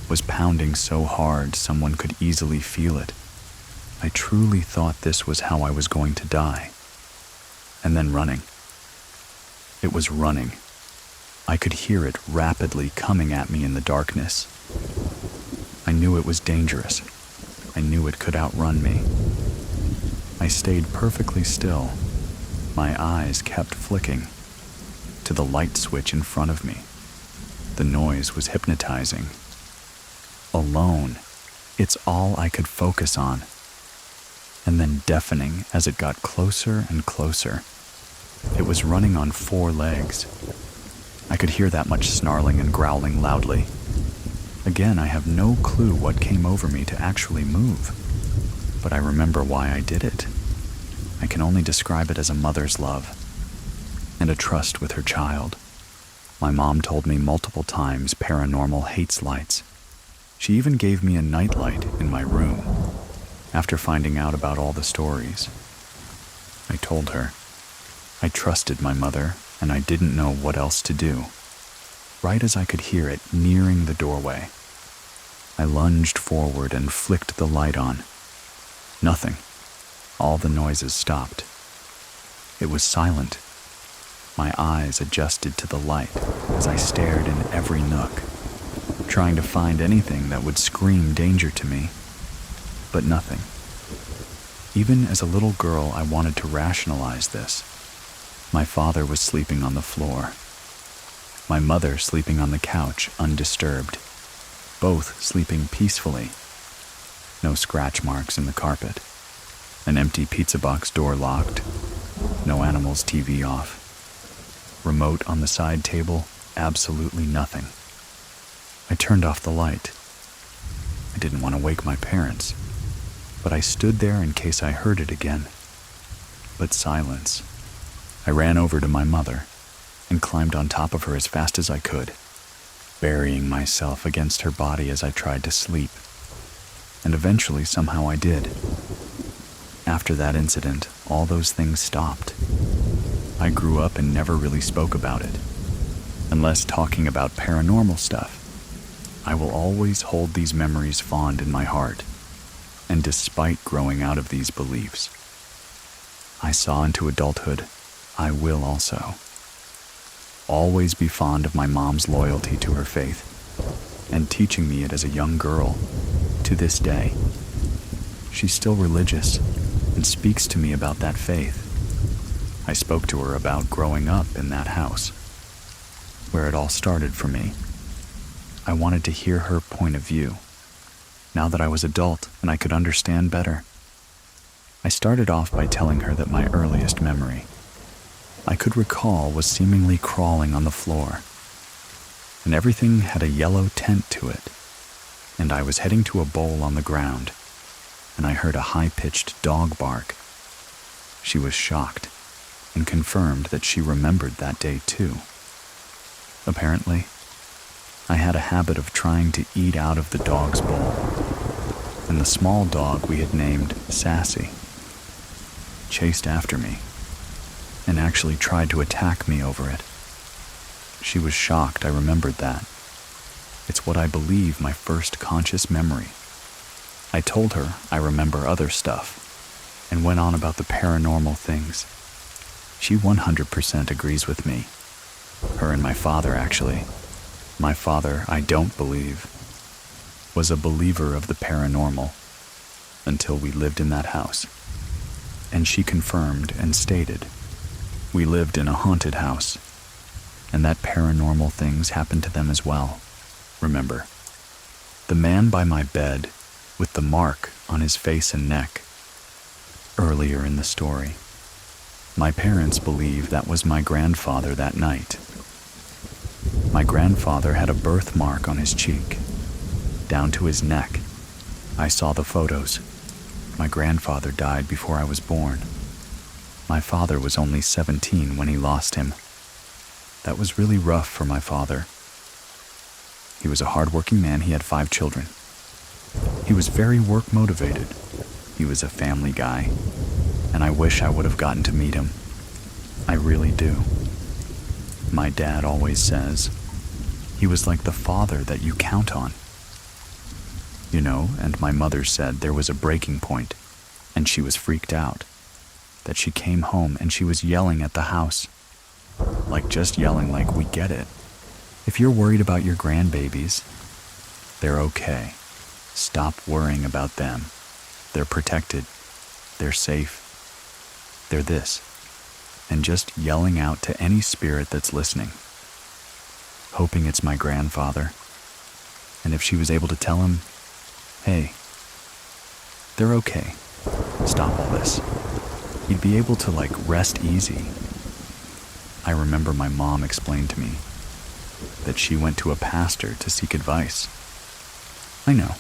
was pounding so hard someone could easily feel it. I truly thought this was how I was going to die. And then running. It was running. I could hear it rapidly coming at me in the darkness. I knew it was dangerous. I knew it could outrun me. I stayed perfectly still. My eyes kept flicking to the light switch in front of me. The noise was hypnotizing. Alone, it's all I could focus on. And then deafening as it got closer and closer. It was running on 4 legs. I could hear that much snarling and growling loudly. Again, I have no clue what came over me to actually move, but I remember why I did it. I can only describe it as a mother's love and a trust with her child. My mom told me multiple times paranormal hates lights. She even gave me a nightlight in my room after finding out about all the stories. I told her I trusted my mother and I didn't know what else to do. Right as I could hear it nearing the doorway, I lunged forward and flicked the light on. Nothing. All the noises stopped. It was silent. My eyes adjusted to the light as I stared in every nook, trying to find anything that would scream danger to me, but nothing. Even as a little girl, I wanted to rationalize this. My father was sleeping on the floor. My mother sleeping on the couch, undisturbed. Both sleeping peacefully. No scratch marks in the carpet. An empty pizza box door locked. No animals' TV off. Remote on the side table, absolutely nothing. I turned off the light. I didn't want to wake my parents, but I stood there in case I heard it again. But silence. I ran over to my mother and climbed on top of her as fast as I could, burying myself against her body as I tried to sleep. And eventually, somehow I did. After that incident, all those things stopped. I grew up and never really spoke about it. Unless talking about paranormal stuff, I will always hold these memories fond in my heart. And despite growing out of these beliefs, I saw into adulthood, I will also. Always be fond of my mom's loyalty to her faith, and teaching me it as a young girl, to this day. She's still religious, and speaks to me about that faith. I spoke to her about growing up in that house, where it all started for me. I wanted to hear her point of view, now that I was adult and I could understand better. I started off by telling her that my earliest memory I could recall was seemingly crawling on the floor, and everything had a yellow tint to it, and I was heading to a bowl on the ground, and I heard a high-pitched dog bark. She was shocked and confirmed that she remembered that day too. Apparently, I had a habit of trying to eat out of the dog's bowl, and the small dog we had named Sassy chased after me and actually tried to attack me over it. She was shocked I remembered that. It's what I believe my first conscious memory. I told her I remember other stuff and went on about the paranormal things. She 100% agrees with me. Her and my father, actually. My father, I don't believe, was a believer of the paranormal until we lived in that house. And she confirmed and stated we lived in a haunted house, and that paranormal things happened to them as well. Remember, the man by my bed with the mark on his face and neck. Earlier in the story, my parents believe that was my grandfather that night. My grandfather had a birthmark on his cheek, down to his neck, I saw the photos. My grandfather died before I was born. My father was only 17 when he lost him. That was really rough for my father. He was a hardworking man. He had 5 children. He was very work-motivated. He was a family guy, and I wish I would have gotten to meet him. I really do. My dad always says, he was like the father that you count on. You know, and my mother said there was a breaking point, and she was freaked out. That she came home and she was yelling at the house. Like just yelling like, we get it. If you're worried about your grandbabies, they're okay. Stop worrying about them. They're protected. They're safe. They're this. And just yelling out to any spirit that's listening. Hoping it's my grandfather. And if she was able to tell him, hey, they're okay. Stop all this. He'd be able to rest easy. I remember my mom explained to me that she went to a pastor to seek advice. I know.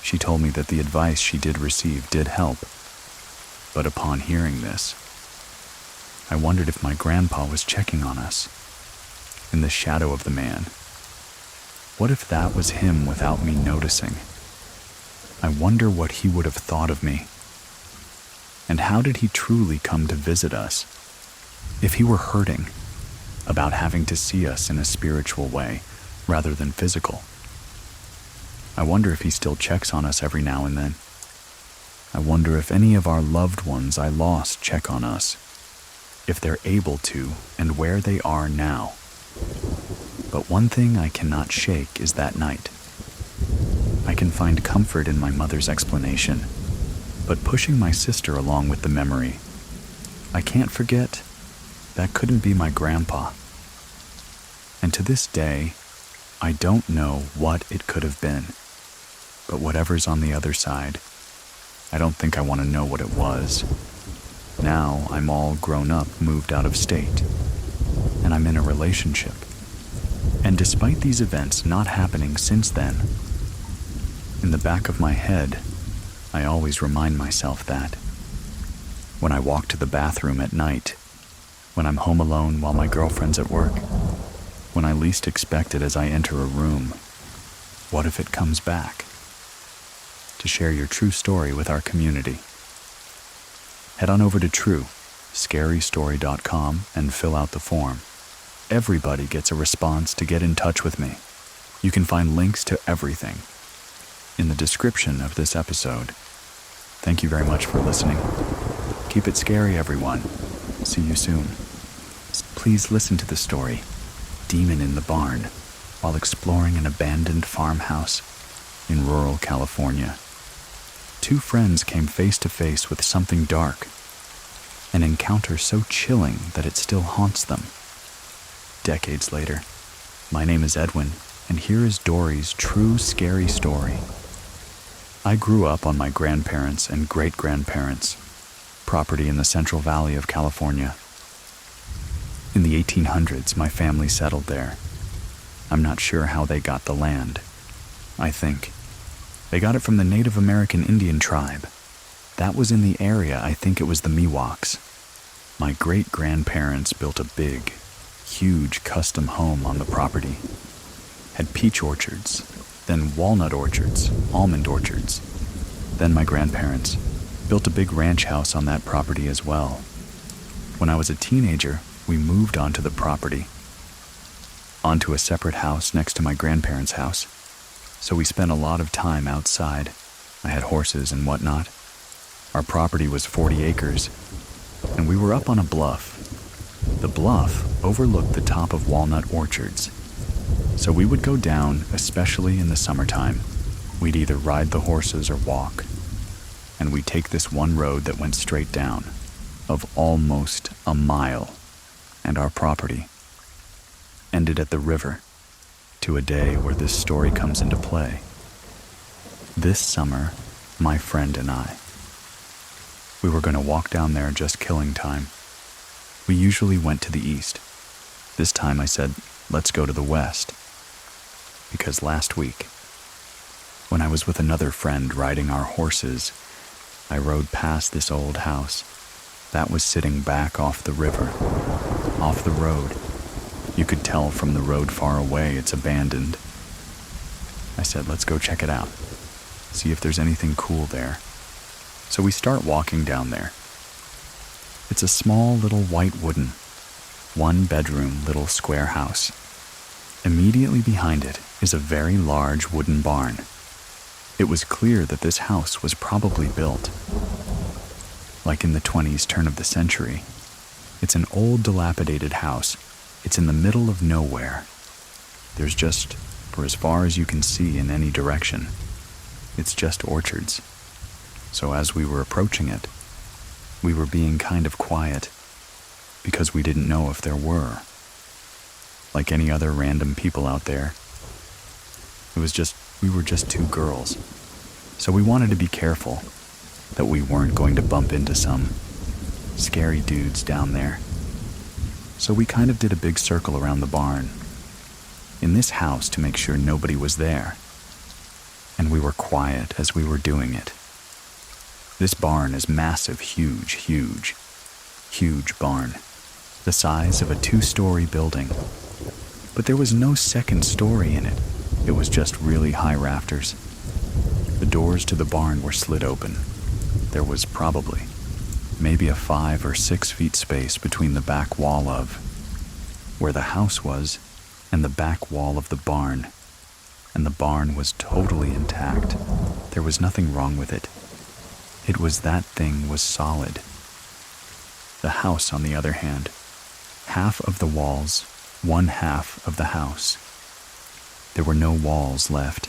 She told me that the advice she did receive did help. But upon hearing this, I wondered if my grandpa was checking on us. In the shadow of the man. What if that was him without me noticing? I wonder what he would have thought of me. And how did he truly come to visit us? If he were hurting about having to see us in a spiritual way rather than physical. I wonder if he still checks on us every now and then. I wonder if any of our loved ones I lost check on us, if they're able to and where they are now. But one thing I cannot shake is that night. I can find comfort in my mother's explanation, but pushing my sister along with the memory, I can't forget that couldn't be my grandpa. And to this day, I don't know what it could have been. But whatever's on the other side, I don't think I want to know what it was. Now I'm all grown up, moved out of state, and I'm in a relationship. And despite these events not happening since then, in the back of my head, I always remind myself that. When I walk to the bathroom at night, when I'm home alone while my girlfriend's at work, when I least expect it as I enter a room, what if it comes back? To share your true story with our community, head on over to TrueScaryStory.com and fill out the form. Everybody gets a response to get in touch with me. You can find links to everything in the description of this episode. Thank you very much for listening. Keep it scary, everyone. See you soon. Please listen to the story, Demon in the Barn, while exploring an abandoned farmhouse in rural California. 2 friends came face to face with something dark, an encounter so chilling that it still haunts them. Decades later, my name is Edwin, and here is Dory's true scary story. I grew up on my grandparents' and great-grandparents' property in the Central Valley of California. In the 1800s, my family settled there. I'm not sure how they got the land. I think they got it from the Native American Indian tribe. That was in the area. I think it was the Miwoks. My great-grandparents built a big, huge custom home on the property. Had peach orchards, then walnut orchards, almond orchards. Then my grandparents built a big ranch house on that property as well. When I was a teenager, we moved onto the property, onto a separate house next to my grandparents' house. So we spent a lot of time outside. I had horses and whatnot. Our property was 40 acres, and we were up on a bluff. The bluff overlooked the top of walnut orchards. So we would go down, especially in the summertime. We'd either ride the horses or walk. And we'd take this one road that went straight down, of almost a mile. And our property ended at the river, to a day where this story comes into play. This summer, my friend and I, we were going to walk down there just killing time. We usually went to the east. This time I said, let's go to the west. Because last week, When I was with another friend riding our horses, I rode past this old house that was sitting back off the river, off the road. You could tell from the road far away it's abandoned. I said, let's go check it out, see if there's anything cool there. So we start walking down there. It's a small little white wooden, one-bedroom little square house. Immediately behind it is a very large wooden barn. It was clear that this house was probably built like in the 20s turn of the century. It's an old dilapidated house. It's in the middle of nowhere. There's just, for as far as you can see in any direction, it's just orchards. So as we were approaching it, we were being kind of quiet because we didn't know if there were. Like any other random people out there, we were just two girls. So we wanted to be careful that we weren't going to bump into some scary dudes down there. So we kind of did a big circle around the barn in this house to make sure nobody was there. And we were quiet as we were doing it. This barn is massive, huge barn, the size of a 2-story building. But there was no second story in it. It was just really high rafters. The doors to the barn were slid open. There was probably maybe a 5 or 6 feet space between the back wall of where the house was and the back wall of the barn. And the barn was totally intact. There was nothing wrong with it. It was that thing was solid. The house, on the other hand, half of the walls, one half of the house. There were no walls left.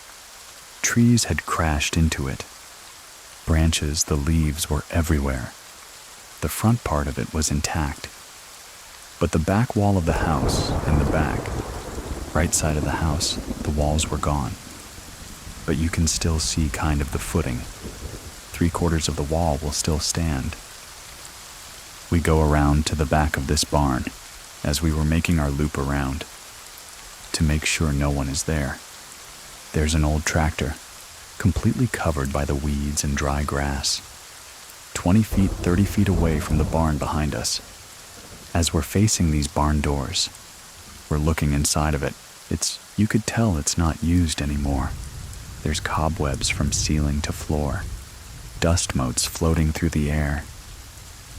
Trees had crashed into it. Branches, the leaves were everywhere. The front part of it was intact. But the back wall of the house and the back, right side of the house, the walls were gone. But you can still see kind of the footing. 3/4 of the wall will still stand. We go around to the back of this barn as we were making our loop around to make sure no one is there. There's an old tractor, completely covered by the weeds and dry grass, 20 feet, 30 feet away from the barn behind us. As we're facing these barn doors, we're looking inside of it. You could tell it's not used anymore. There's cobwebs from ceiling to floor, dust motes floating through the air.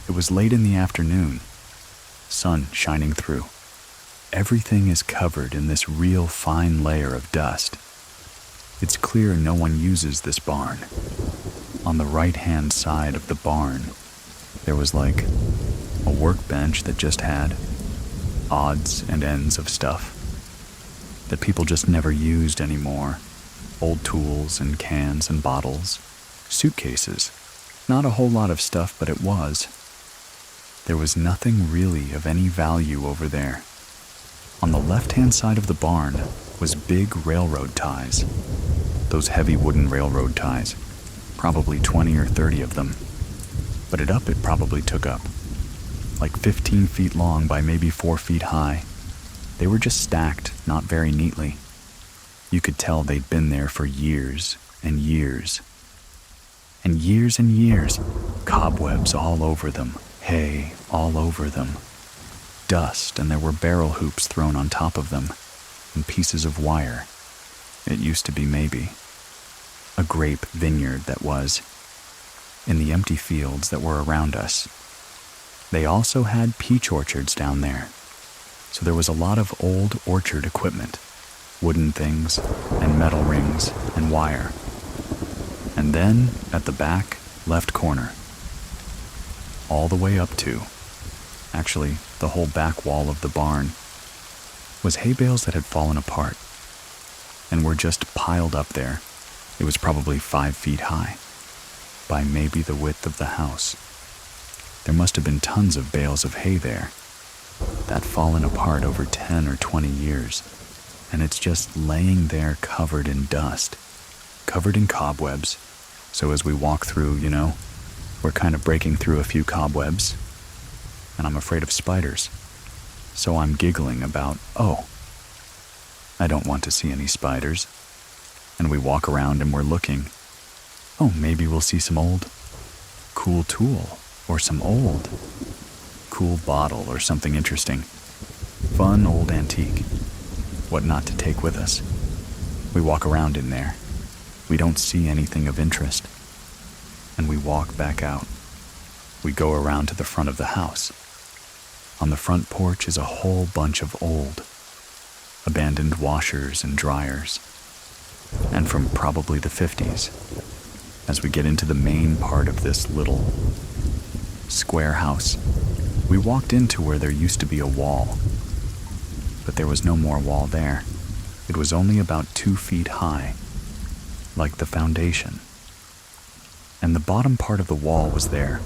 It was late in the afternoon, sun shining through. Everything is covered in this real fine layer of dust. It's clear no one uses this barn. On the right-hand side of the barn, there was like a workbench that just had odds and ends of stuff that people just never used anymore. Old tools and cans and bottles, suitcases. Not a whole lot of stuff, but it was. There was nothing really of any value over there. On the left-hand side of the barn was big railroad ties. Those heavy wooden railroad ties. Probably 20 or 30 of them. But it probably took up. Like 15 feet long by maybe 4 feet high. They were just stacked, not very neatly. You could tell they'd been there for years and years. And years and years. Cobwebs all over them. Hay all over them. Dust, and there were barrel hoops thrown on top of them. And pieces of wire. It used to be maybe a grape vineyard that was in the empty fields that were around us. They also had peach orchards down there. So there was a lot of old orchard equipment, wooden things and metal rings and wire. And then at the back left corner, all the way up to, actually the whole back wall of the barn, was hay bales that had fallen apart and were just piled up there. It was probably 5 feet high, by maybe the width of the house. There must have been tons of bales of hay there, that fallen apart over 10 or 20 years, and it's just laying there covered in dust, covered in cobwebs. So as we walk through, we're kind of breaking through a few cobwebs, and I'm afraid of spiders. So I'm giggling about, I don't want to see any spiders. And we walk around and we're looking. Oh, maybe we'll see some old cool tool or some old cool bottle or something interesting. Fun old antique. What not to take with us. We walk around in there. We don't see anything of interest. And we walk back out. We go around to the front of the house. On the front porch is a whole bunch of old, abandoned washers and dryers. And from probably the 50s. As we get into the main part of this little square house, we walked into where there used to be a wall. But there was no more wall there. It was only about 2 feet high, like the foundation. And the bottom part of the wall was there.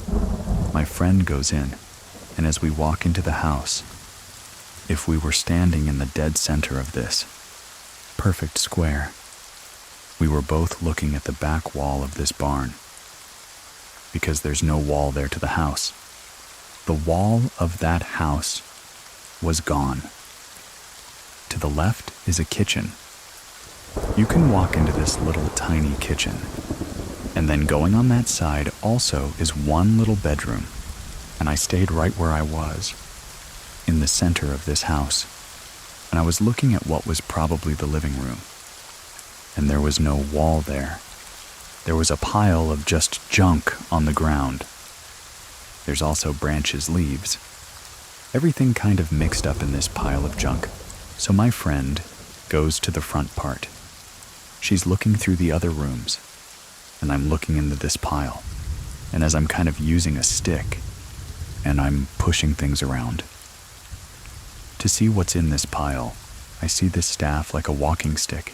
My friend goes in, and as we walk into the house, if we were standing in the dead center of this perfect square, we were both looking at the back wall of this barn, because there's no wall there to the house. The wall of that house was gone. To the left is a kitchen. You can walk into this little tiny kitchen, and then going on that side also is one little bedroom, and I stayed right where I was, in the center of this house, and I was looking at what was probably the living room. And there was no wall there. There was a pile of just junk on the ground. There's also branches, leaves. Everything kind of mixed up in this pile of junk. So my friend goes to the front part. She's looking through the other rooms, and I'm looking into this pile. And as I'm kind of using a stick, and I'm pushing things around to see what's in this pile, I see this staff like a walking stick.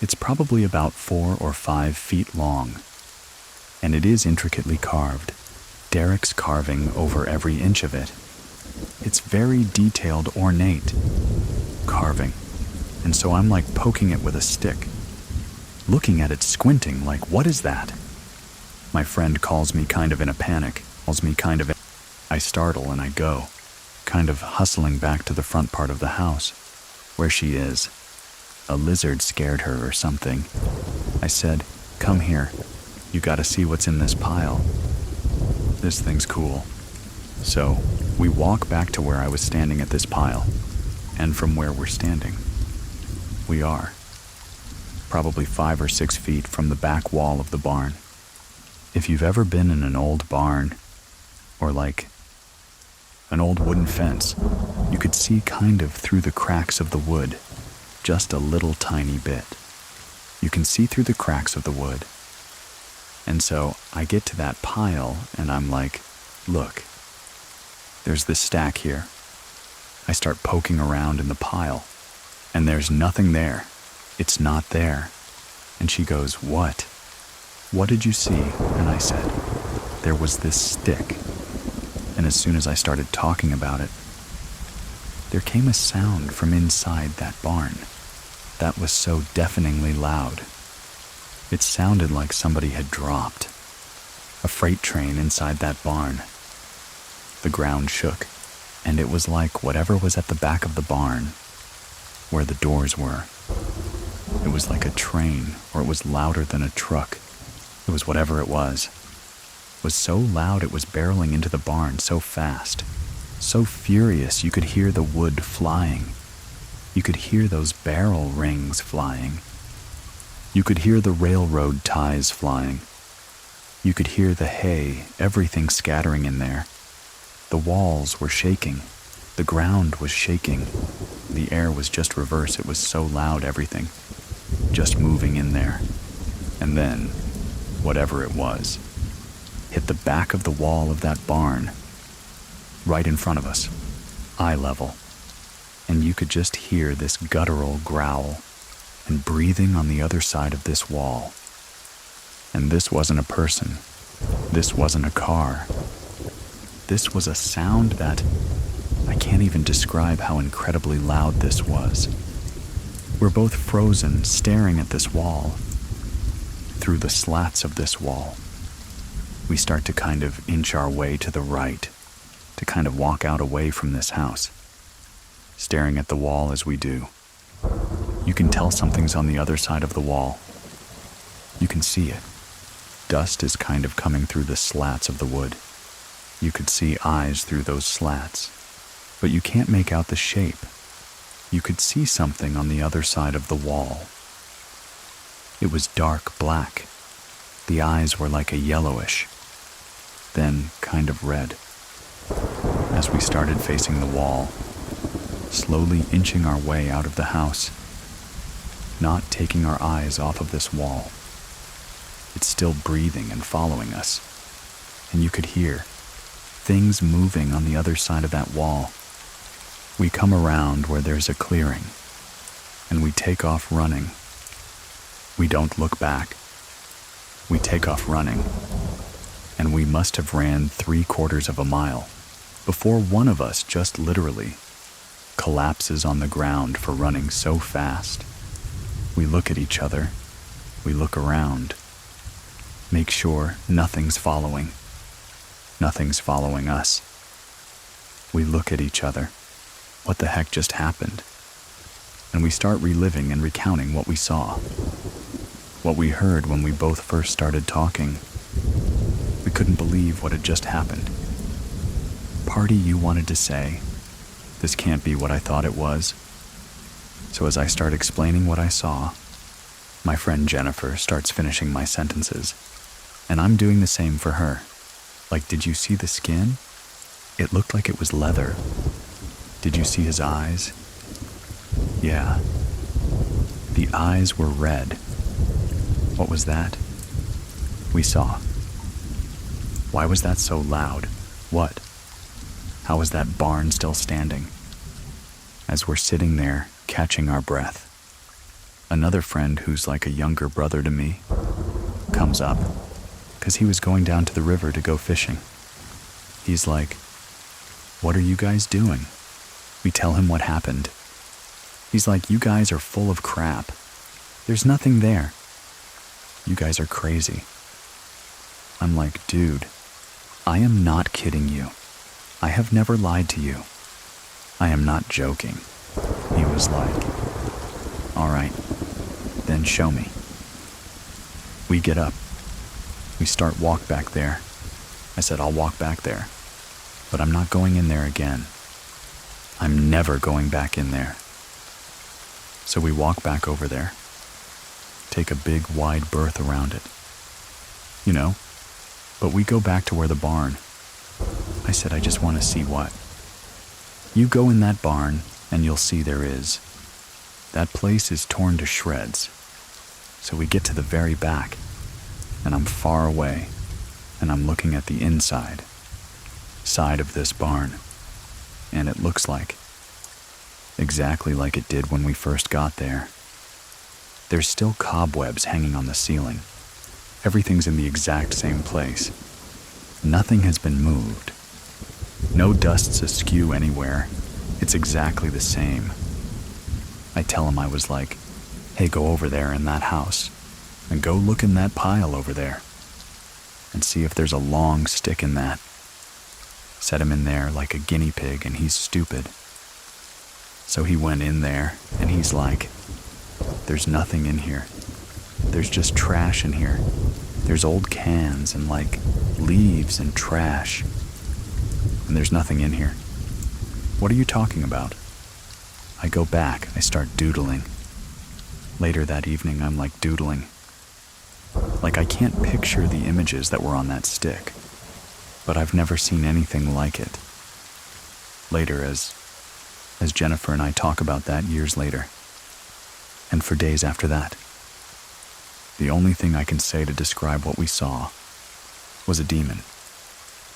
It's probably about 4 or 5 feet long, and it is intricately carved. Derek's carving over every inch of it. It's very detailed, ornate carving, and so I'm like poking it with a stick, looking at it, squinting, like, what is that? My friend calls me kind of in a panic, I startle and I go, kind of hustling back to the front part of the house, where she is. A lizard scared her or something. I said, come here. You gotta see what's in this pile. This thing's cool. So, we walk back to where I was standing at this pile. And from where we're standing, we are probably 5 or 6 feet from the back wall of the barn. If you've ever been in an old barn, or like an old wooden fence, you could see kind of through the cracks of the wood. Just a little tiny bit. You can see through the cracks of the wood. And so I get to that pile and I'm like, look, there's this stack here. I start poking around in the pile and there's nothing there. It's not there. And she goes, what? What did you see? And I said, there was this stick. And as soon as I started talking about it, there came a sound from inside that barn that was so deafeningly loud. It sounded like somebody had dropped a freight train inside that barn. The ground shook, and it was like whatever was at the back of the barn, where the doors were. It was like a train, or it was louder than a truck. It was whatever it was. It was so loud it was barreling into the barn so fast. So furious you could hear the wood flying. You could hear those barrel rings flying. You could hear the railroad ties flying. You could hear the hay, everything scattering in there. The walls were shaking. The ground was shaking. The air was just reverse. It was so loud, everything just moving in there. And then, whatever it was, hit the back of the wall of that barn, right in front of us, eye level, and you could just hear this guttural growl and breathing on the other side of this wall. And this wasn't a person. This wasn't a car. This was a sound that I can't even describe how incredibly loud this was. We're both frozen, staring at this wall. Through the slats of this wall, we start to kind of inch our way to the right, to kind of walk out away from this house, staring at the wall as we do. You can tell something's on the other side of the wall. You can see it. Dust is kind of coming through the slats of the wood. You could see eyes through those slats, but you can't make out the shape. You could see something on the other side of the wall. It was dark black. The eyes were like a yellowish, then kind of red. As we started facing the wall, slowly inching our way out of the house, not taking our eyes off of this wall. It's still breathing and following us, and you could hear things moving on the other side of that wall. We come around where there's a clearing, and we take off running. We don't look back. We take off running, and we must have ran 3/4 of a mile before one of us just literally collapses on the ground for running so fast. We look at each other. We look around. Make sure nothing's following. Nothing's following us. We look at each other. What the heck just happened? And we start reliving and recounting what we saw. What we heard when we both first started talking. We couldn't believe what had just happened. Party you wanted to say, this can't be what I thought it was. So as I start explaining what I saw, my friend Jennifer starts finishing my sentences, and I'm doing the same for her. Like, did you see the skin? It looked like it was leather. Did you see his eyes? Yeah. The eyes were red. What was that? We saw. Why was that so loud? What? How was that barn still standing? As we're sitting there, catching our breath, another friend who's like a younger brother to me comes up, because he was going down to the river to go fishing. He's like, "What are you guys doing?" We tell him what happened. He's like, "You guys are full of crap. There's nothing there. You guys are crazy." I'm like, "Dude, I am not kidding you. I have never lied to you. I am not joking." He was like, "All right, then show me." We get up. We start walk back there. I said, "I'll walk back there, but I'm not going in there again. I'm never going back in there." So we walk back over there, take a big wide berth around it. You know, but we go back to where the barn. I said, "I just want to see what." "You go in that barn and you'll see there is. That place is torn to shreds." So we get to the very back, and I'm far away, and I'm looking at the inside side of this barn, and it looks like exactly like it did when we first got there. There's still cobwebs hanging on the ceiling. Everything's in the exact same place. Nothing has been moved. No dust's askew anywhere. It's exactly the same. I tell him, I was like, "Hey, go over there in that house and go look in that pile over there and see if there's a long stick in that." Set him in there like a guinea pig, and he's stupid. So he went in there, and he's like, "There's nothing in here. There's just trash in here. There's old cans and like leaves and trash. And there's nothing in here." "What are you talking about?" I go back, I start doodling. Later that evening, I'm like doodling. Like, I can't picture the images that were on that stick, but I've never seen anything like it. Later, as Jennifer and I talk about that years later, and for days after that, the only thing I can say to describe what we saw was a demon.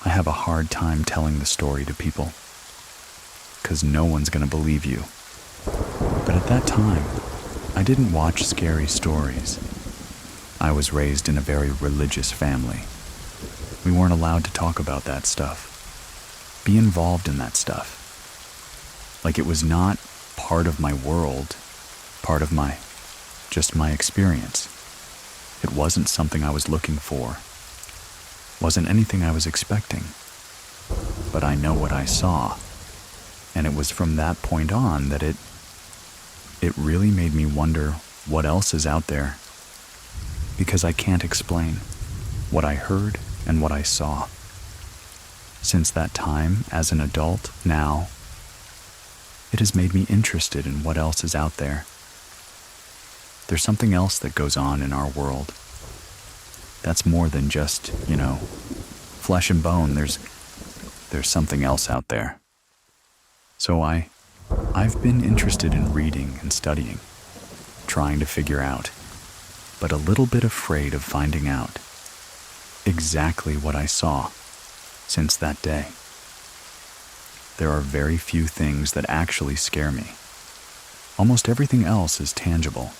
I have a hard time telling the story to people, because no one's going to believe you. But at that time, I didn't watch scary stories. I was raised in a very religious family. We weren't allowed to talk about that stuff, be involved in that stuff. Like, it was not part of my world, part of just my experience. It wasn't something I was looking for, wasn't anything I was expecting. But I know what I saw, and it was from that point on that It really made me wonder what else is out there, because I can't explain what I heard and what I saw. Since that time, as an adult, now, it has made me interested in what else is out there. There's something else that goes on in our world. That's more than just, flesh and bone. There's something else out there. So I've been interested in reading and studying, trying to figure out, but a little bit afraid of finding out exactly what I saw since that day. There are very few things that actually scare me. Almost everything else is tangible.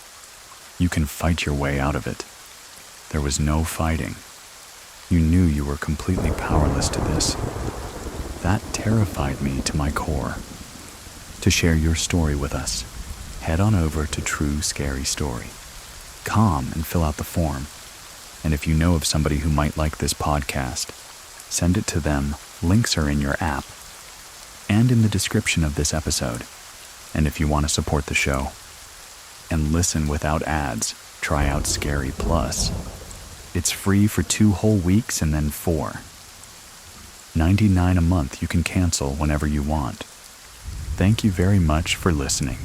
You can fight your way out of it. There was no fighting. You knew you were completely powerless to this. That terrified me to my core. To share your story with us, head on over to True Scary Story. And fill out the form. And if you know of somebody who might like this podcast, send it to them. Links are in your app and in the description of this episode. And if you want to support the show and listen without ads, try out Scary Plus. It's free for 2 whole weeks and then 4. $99 a month. You can cancel whenever you want. Thank you very much for listening.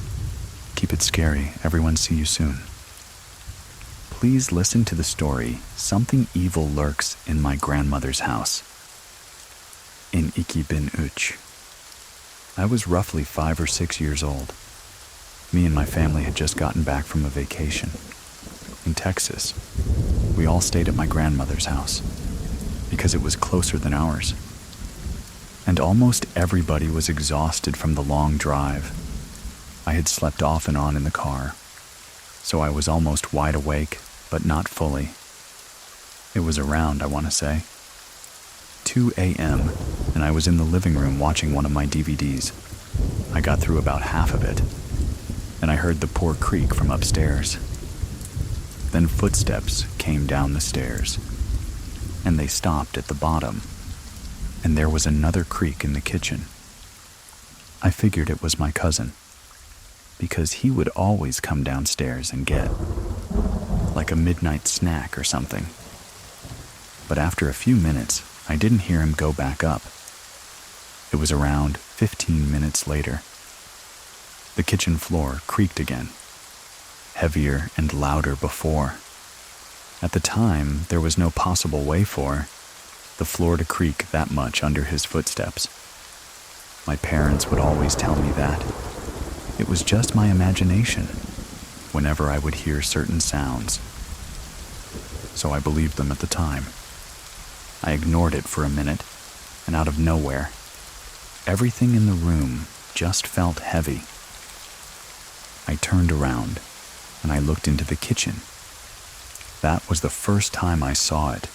Keep it scary. Everyone, see you soon. Please listen to the story, Something Evil Lurks in My Grandmother's House. In Ikibin Uch. I was roughly 5 or 6 years old. Me and my family had just gotten back from a vacation. In Texas, we all stayed at my grandmother's house because it was closer than ours. And almost everybody was exhausted from the long drive. I had slept off and on in the car, so I was almost wide awake, but not fully. It was around, I want to say, 2 a.m., and I was in the living room watching one of my DVDs. I got through about half of it, and I heard the poor creak from upstairs. Then footsteps came down the stairs, and they stopped at the bottom, and there was another creak in the kitchen. I figured it was my cousin, because he would always come downstairs and get, like a midnight snack or something. But after a few minutes, I didn't hear him go back up. It was around 15 minutes later. The kitchen floor creaked again, heavier and louder before. At the time, there was no possible way for the floor to creak that much under his footsteps. My parents would always tell me that it was just my imagination whenever I would hear certain sounds. So I believed them at the time. I ignored it for a minute, and out of nowhere, everything in the room just felt heavy. I turned around, and I looked into the kitchen. That was the first time I saw it.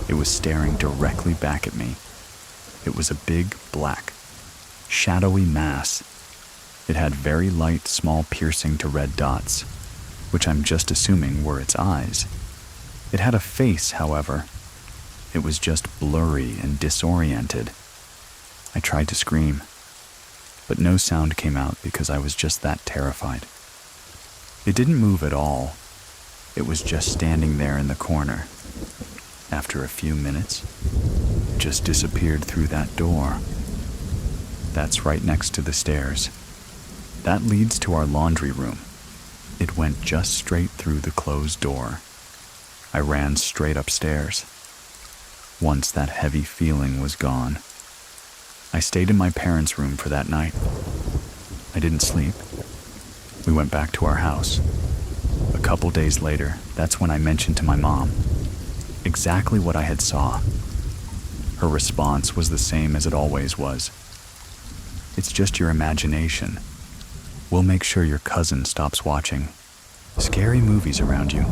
It was staring directly back at me. It was a big, black, shadowy mass. It had very light, small piercing to red dots, which I'm just assuming were its eyes. It had a face, however. It was just blurry and disoriented. I tried to scream, but no sound came out because I was just that terrified. It didn't move at all. It was just standing there in the corner. After a few minutes, it just disappeared through that door. That's right next to the stairs. That leads to our laundry room. It went just straight through the closed door. I ran straight upstairs. Once that heavy feeling was gone, I stayed in my parents' room for that night. I didn't sleep. We went back to our house. A couple days later, that's when I mentioned to my mom exactly what I had saw. Her response was the same as it always was. It's just your imagination. We'll make sure your cousin stops watching scary movies around you.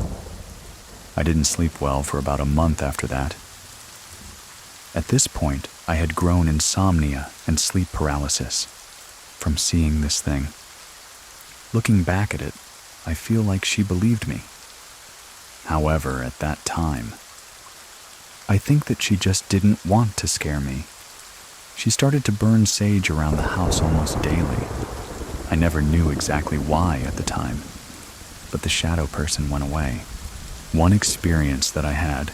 I didn't sleep well for about a month after that. At this point, I had grown insomnia and sleep paralysis from seeing this thing. Looking back at it, I feel like she believed me. However, at that time, I think that she just didn't want to scare me. She started to burn sage around the house almost daily. I never knew exactly why at the time, but the shadow person went away. One experience that I had,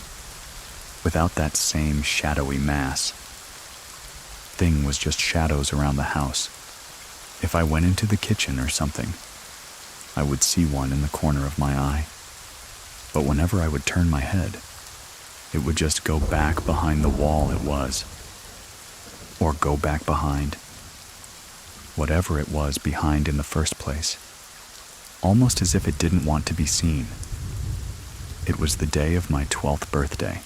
without that same shadowy mass, thing was just shadows around the house. If I went into the kitchen or something, I would see one in the corner of my eye. But whenever I would turn my head, it would just go back behind the wall it was, or go back behind whatever it was behind in the first place, almost as if it didn't want to be seen. It was the day of my 12th birthday.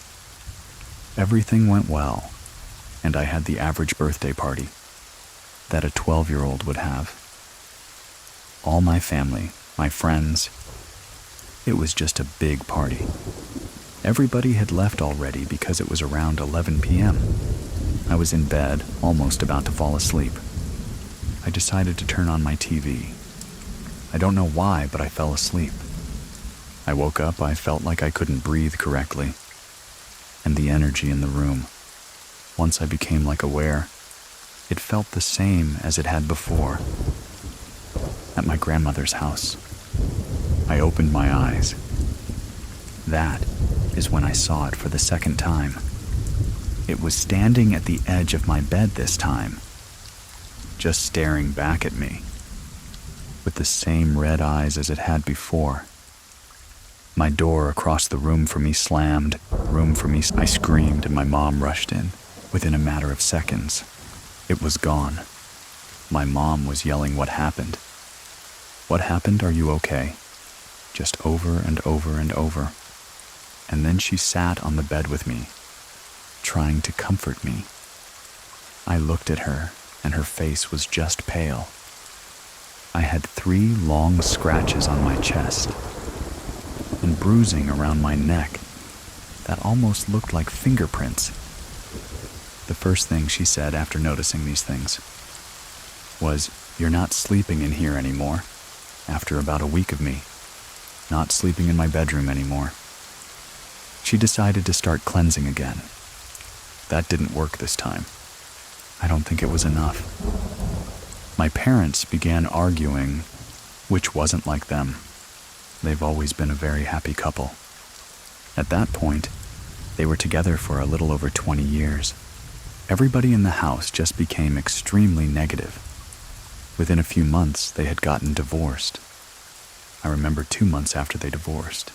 Everything went well, and I had the average birthday party that a 12-year-old would have. All my family, my friends, it was just a big party. Everybody had left already because it was around 11 p.m. I was in bed, almost about to fall asleep. I decided to turn on my TV. I don't know why, but I fell asleep. I woke up, I felt like I couldn't breathe correctly, and the energy in the room. Once I became aware, it felt the same as it had before. At my grandmother's house, I opened my eyes. That is when I saw it for the second time. It was standing at the edge of my bed this time, just staring back at me, with the same red eyes as it had before. My door across the room from me slammed. I screamed and my mom rushed in. Within a matter of seconds, it was gone. My mom was yelling, "What happened? What happened? Are you okay?" Just over and over and over. And then she sat on the bed with me, trying to comfort me. I looked at her, and her face was just pale. I had 3 long scratches on my chest and bruising around my neck that almost looked like fingerprints. The first thing she said after noticing these things was, "You're not sleeping in here anymore," after about a week of me not sleeping in my bedroom anymore. She decided to start cleansing again. That didn't work this time. I don't think it was enough. My parents began arguing, which wasn't like them. They've always been a very happy couple. At that point, they were together for a little over 20 years. Everybody in the house just became extremely negative. Within a few months, they had gotten divorced. I remember 2 months after they divorced.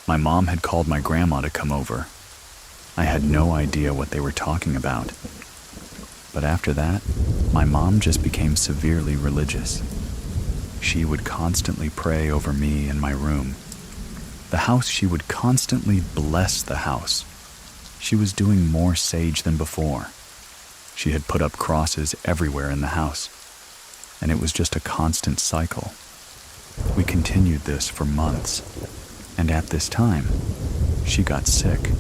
My mom had called my grandma to come over. I had no idea what they were talking about. But after that, my mom just became severely religious. She would constantly pray over me in my room. The house, she would constantly bless the house. She was doing more sage than before. She had put up crosses everywhere in the house, and it was just a constant cycle. We continued this for months, and at this time, she got sick.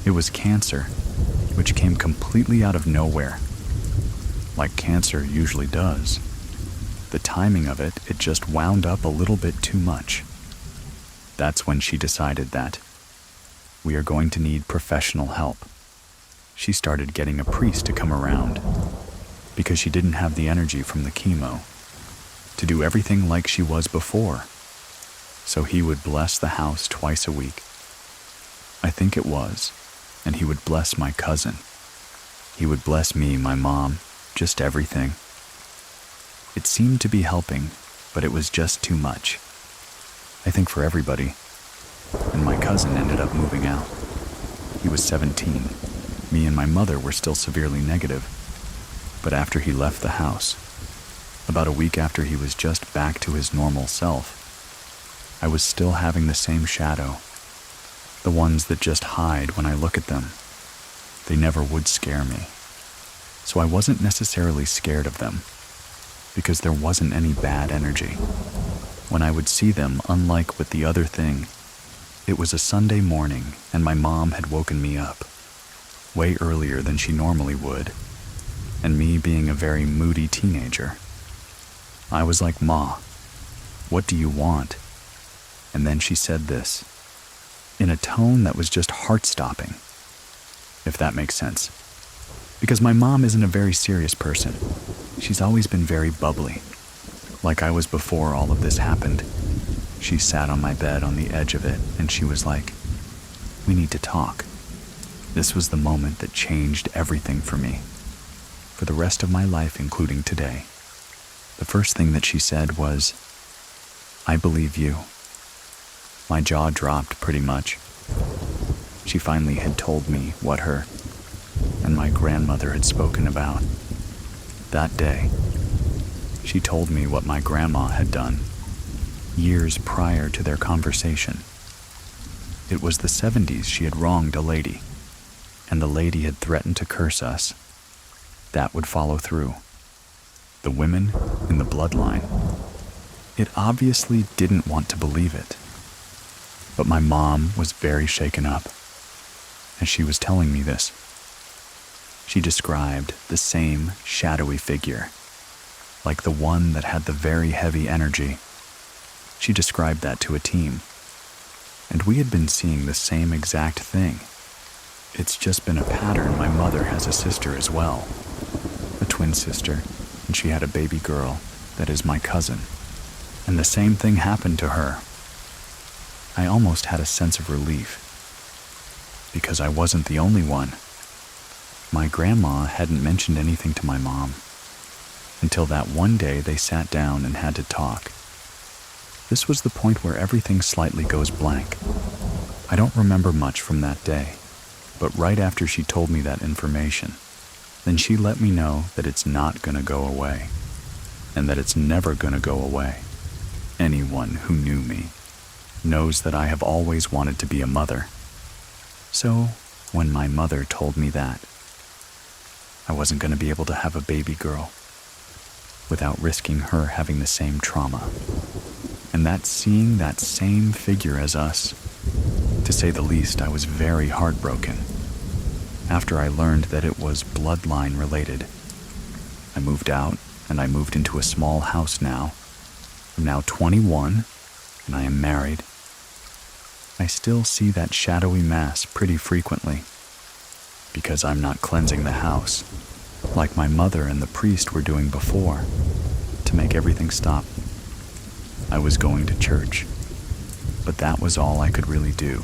It was cancer, which came completely out of nowhere, like cancer usually does. The timing of it just wound up a little bit too much. That's when she decided that we are going to need professional help. She started getting a priest to come around because she didn't have the energy from the chemo to do everything like she was before. So he would bless the house twice a week. I think it was, and he would bless my cousin. He would bless me, my mom, just everything. It seemed to be helping, but it was just too much. I think for everybody. And my cousin ended up moving out. He was 17. Me and my mother were still severely negative. But after he left the house, about a week after he was just back to his normal self, I was still having the same shadow. The ones that just hide when I look at them. They never would scare me. So I wasn't necessarily scared of them, because there wasn't any bad energy. When I would see them, unlike with the other thing, it was a Sunday morning and my mom had woken me up, way earlier than she normally would, and me being a very moody teenager. I was like, "Ma, what do you want?" And then she said this, in a tone that was just heart-stopping, if that makes sense. Because my mom isn't a very serious person. She's always been very bubbly, like I was before all of this happened. She sat on my bed on the edge of it, and she was like, "We need to talk." This was the moment that changed everything for me, for the rest of my life, including today. The first thing that she said was, "I believe you." My jaw dropped pretty much. She finally had told me what her and my grandmother had spoken about. That day, she told me what my grandma had done years prior to their conversation. It was the 70s. She had wronged a lady, and the lady had threatened to curse us. That would follow through. The women in the bloodline. It obviously didn't want to believe it. But my mom was very shaken up as she was telling me this. She described the same shadowy figure, like the one that had the very heavy energy. She described that to a team, and we had been seeing the same exact thing. It's just been a pattern. My mother has a sister as well, a twin sister, and she had a baby girl that is my cousin, and the same thing happened to her. I almost had a sense of relief, because I wasn't the only one. My grandma hadn't mentioned anything to my mom until that one day they sat down and had to talk. This was the point where everything slightly goes blank. I don't remember much from that day, but right after she told me that information, then she let me know that it's not going to go away, and that it's never going to go away. Anyone who knew me knows that I have always wanted to be a mother. So, when my mother told me that, I wasn't going to be able to have a baby girl without risking her having the same trauma. And that seeing that same figure as us, to say the least, I was very heartbroken. After I learned that it was bloodline related, I moved out and I moved into a small house now. I'm now 21 and I am married. I still see that shadowy mass pretty frequently because I'm not cleansing the house like my mother and the priest were doing before to make everything stop. I was going to church, but that was all I could really do.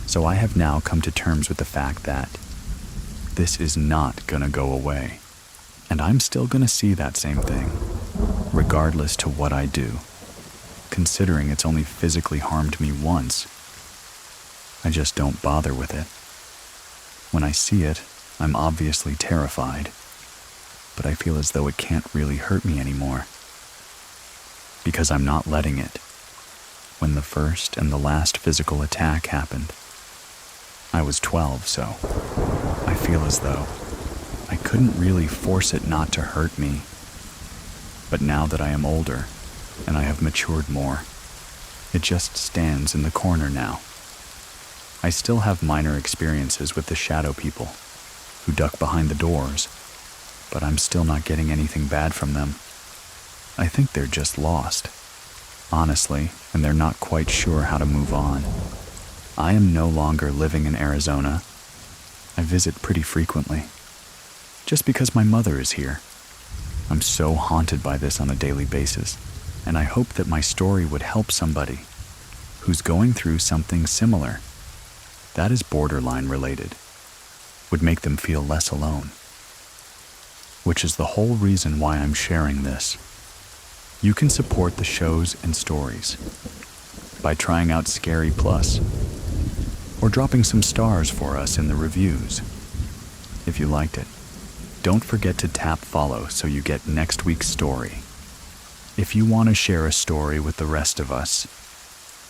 So I have now come to terms with the fact that this is not going to go away, and I'm still going to see that same thing, regardless to what I do. Considering it's only physically harmed me once, I just don't bother with it. When I see it, I'm obviously terrified, but I feel as though it can't really hurt me anymore, because I'm not letting it. When the first and the last physical attack happened, I was 12, so I feel as though I couldn't really force it not to hurt me. But now that I am older and I have matured more, it just stands in the corner now. I still have minor experiences with the shadow people who duck behind the doors, but I'm still not getting anything bad from them. I think they're just lost, honestly, and they're not quite sure how to move on. I am no longer living in Arizona. I visit pretty frequently, just because my mother is here. I'm so haunted by this on a daily basis, and I hope that my story would help somebody who's going through something similar that is borderline related, would make them feel less alone. Which is the whole reason why I'm sharing this. You can support the shows and stories by trying out Scary Plus or dropping some stars for us in the reviews. If you liked it, don't forget to tap follow so you get next week's story. If you want to share a story with the rest of us,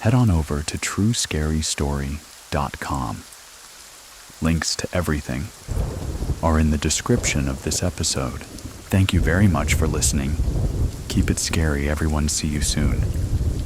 head on over to truescarystory.com. Links to everything are in the description of this episode. Thank you very much for listening. Keep it scary, everyone. See you soon.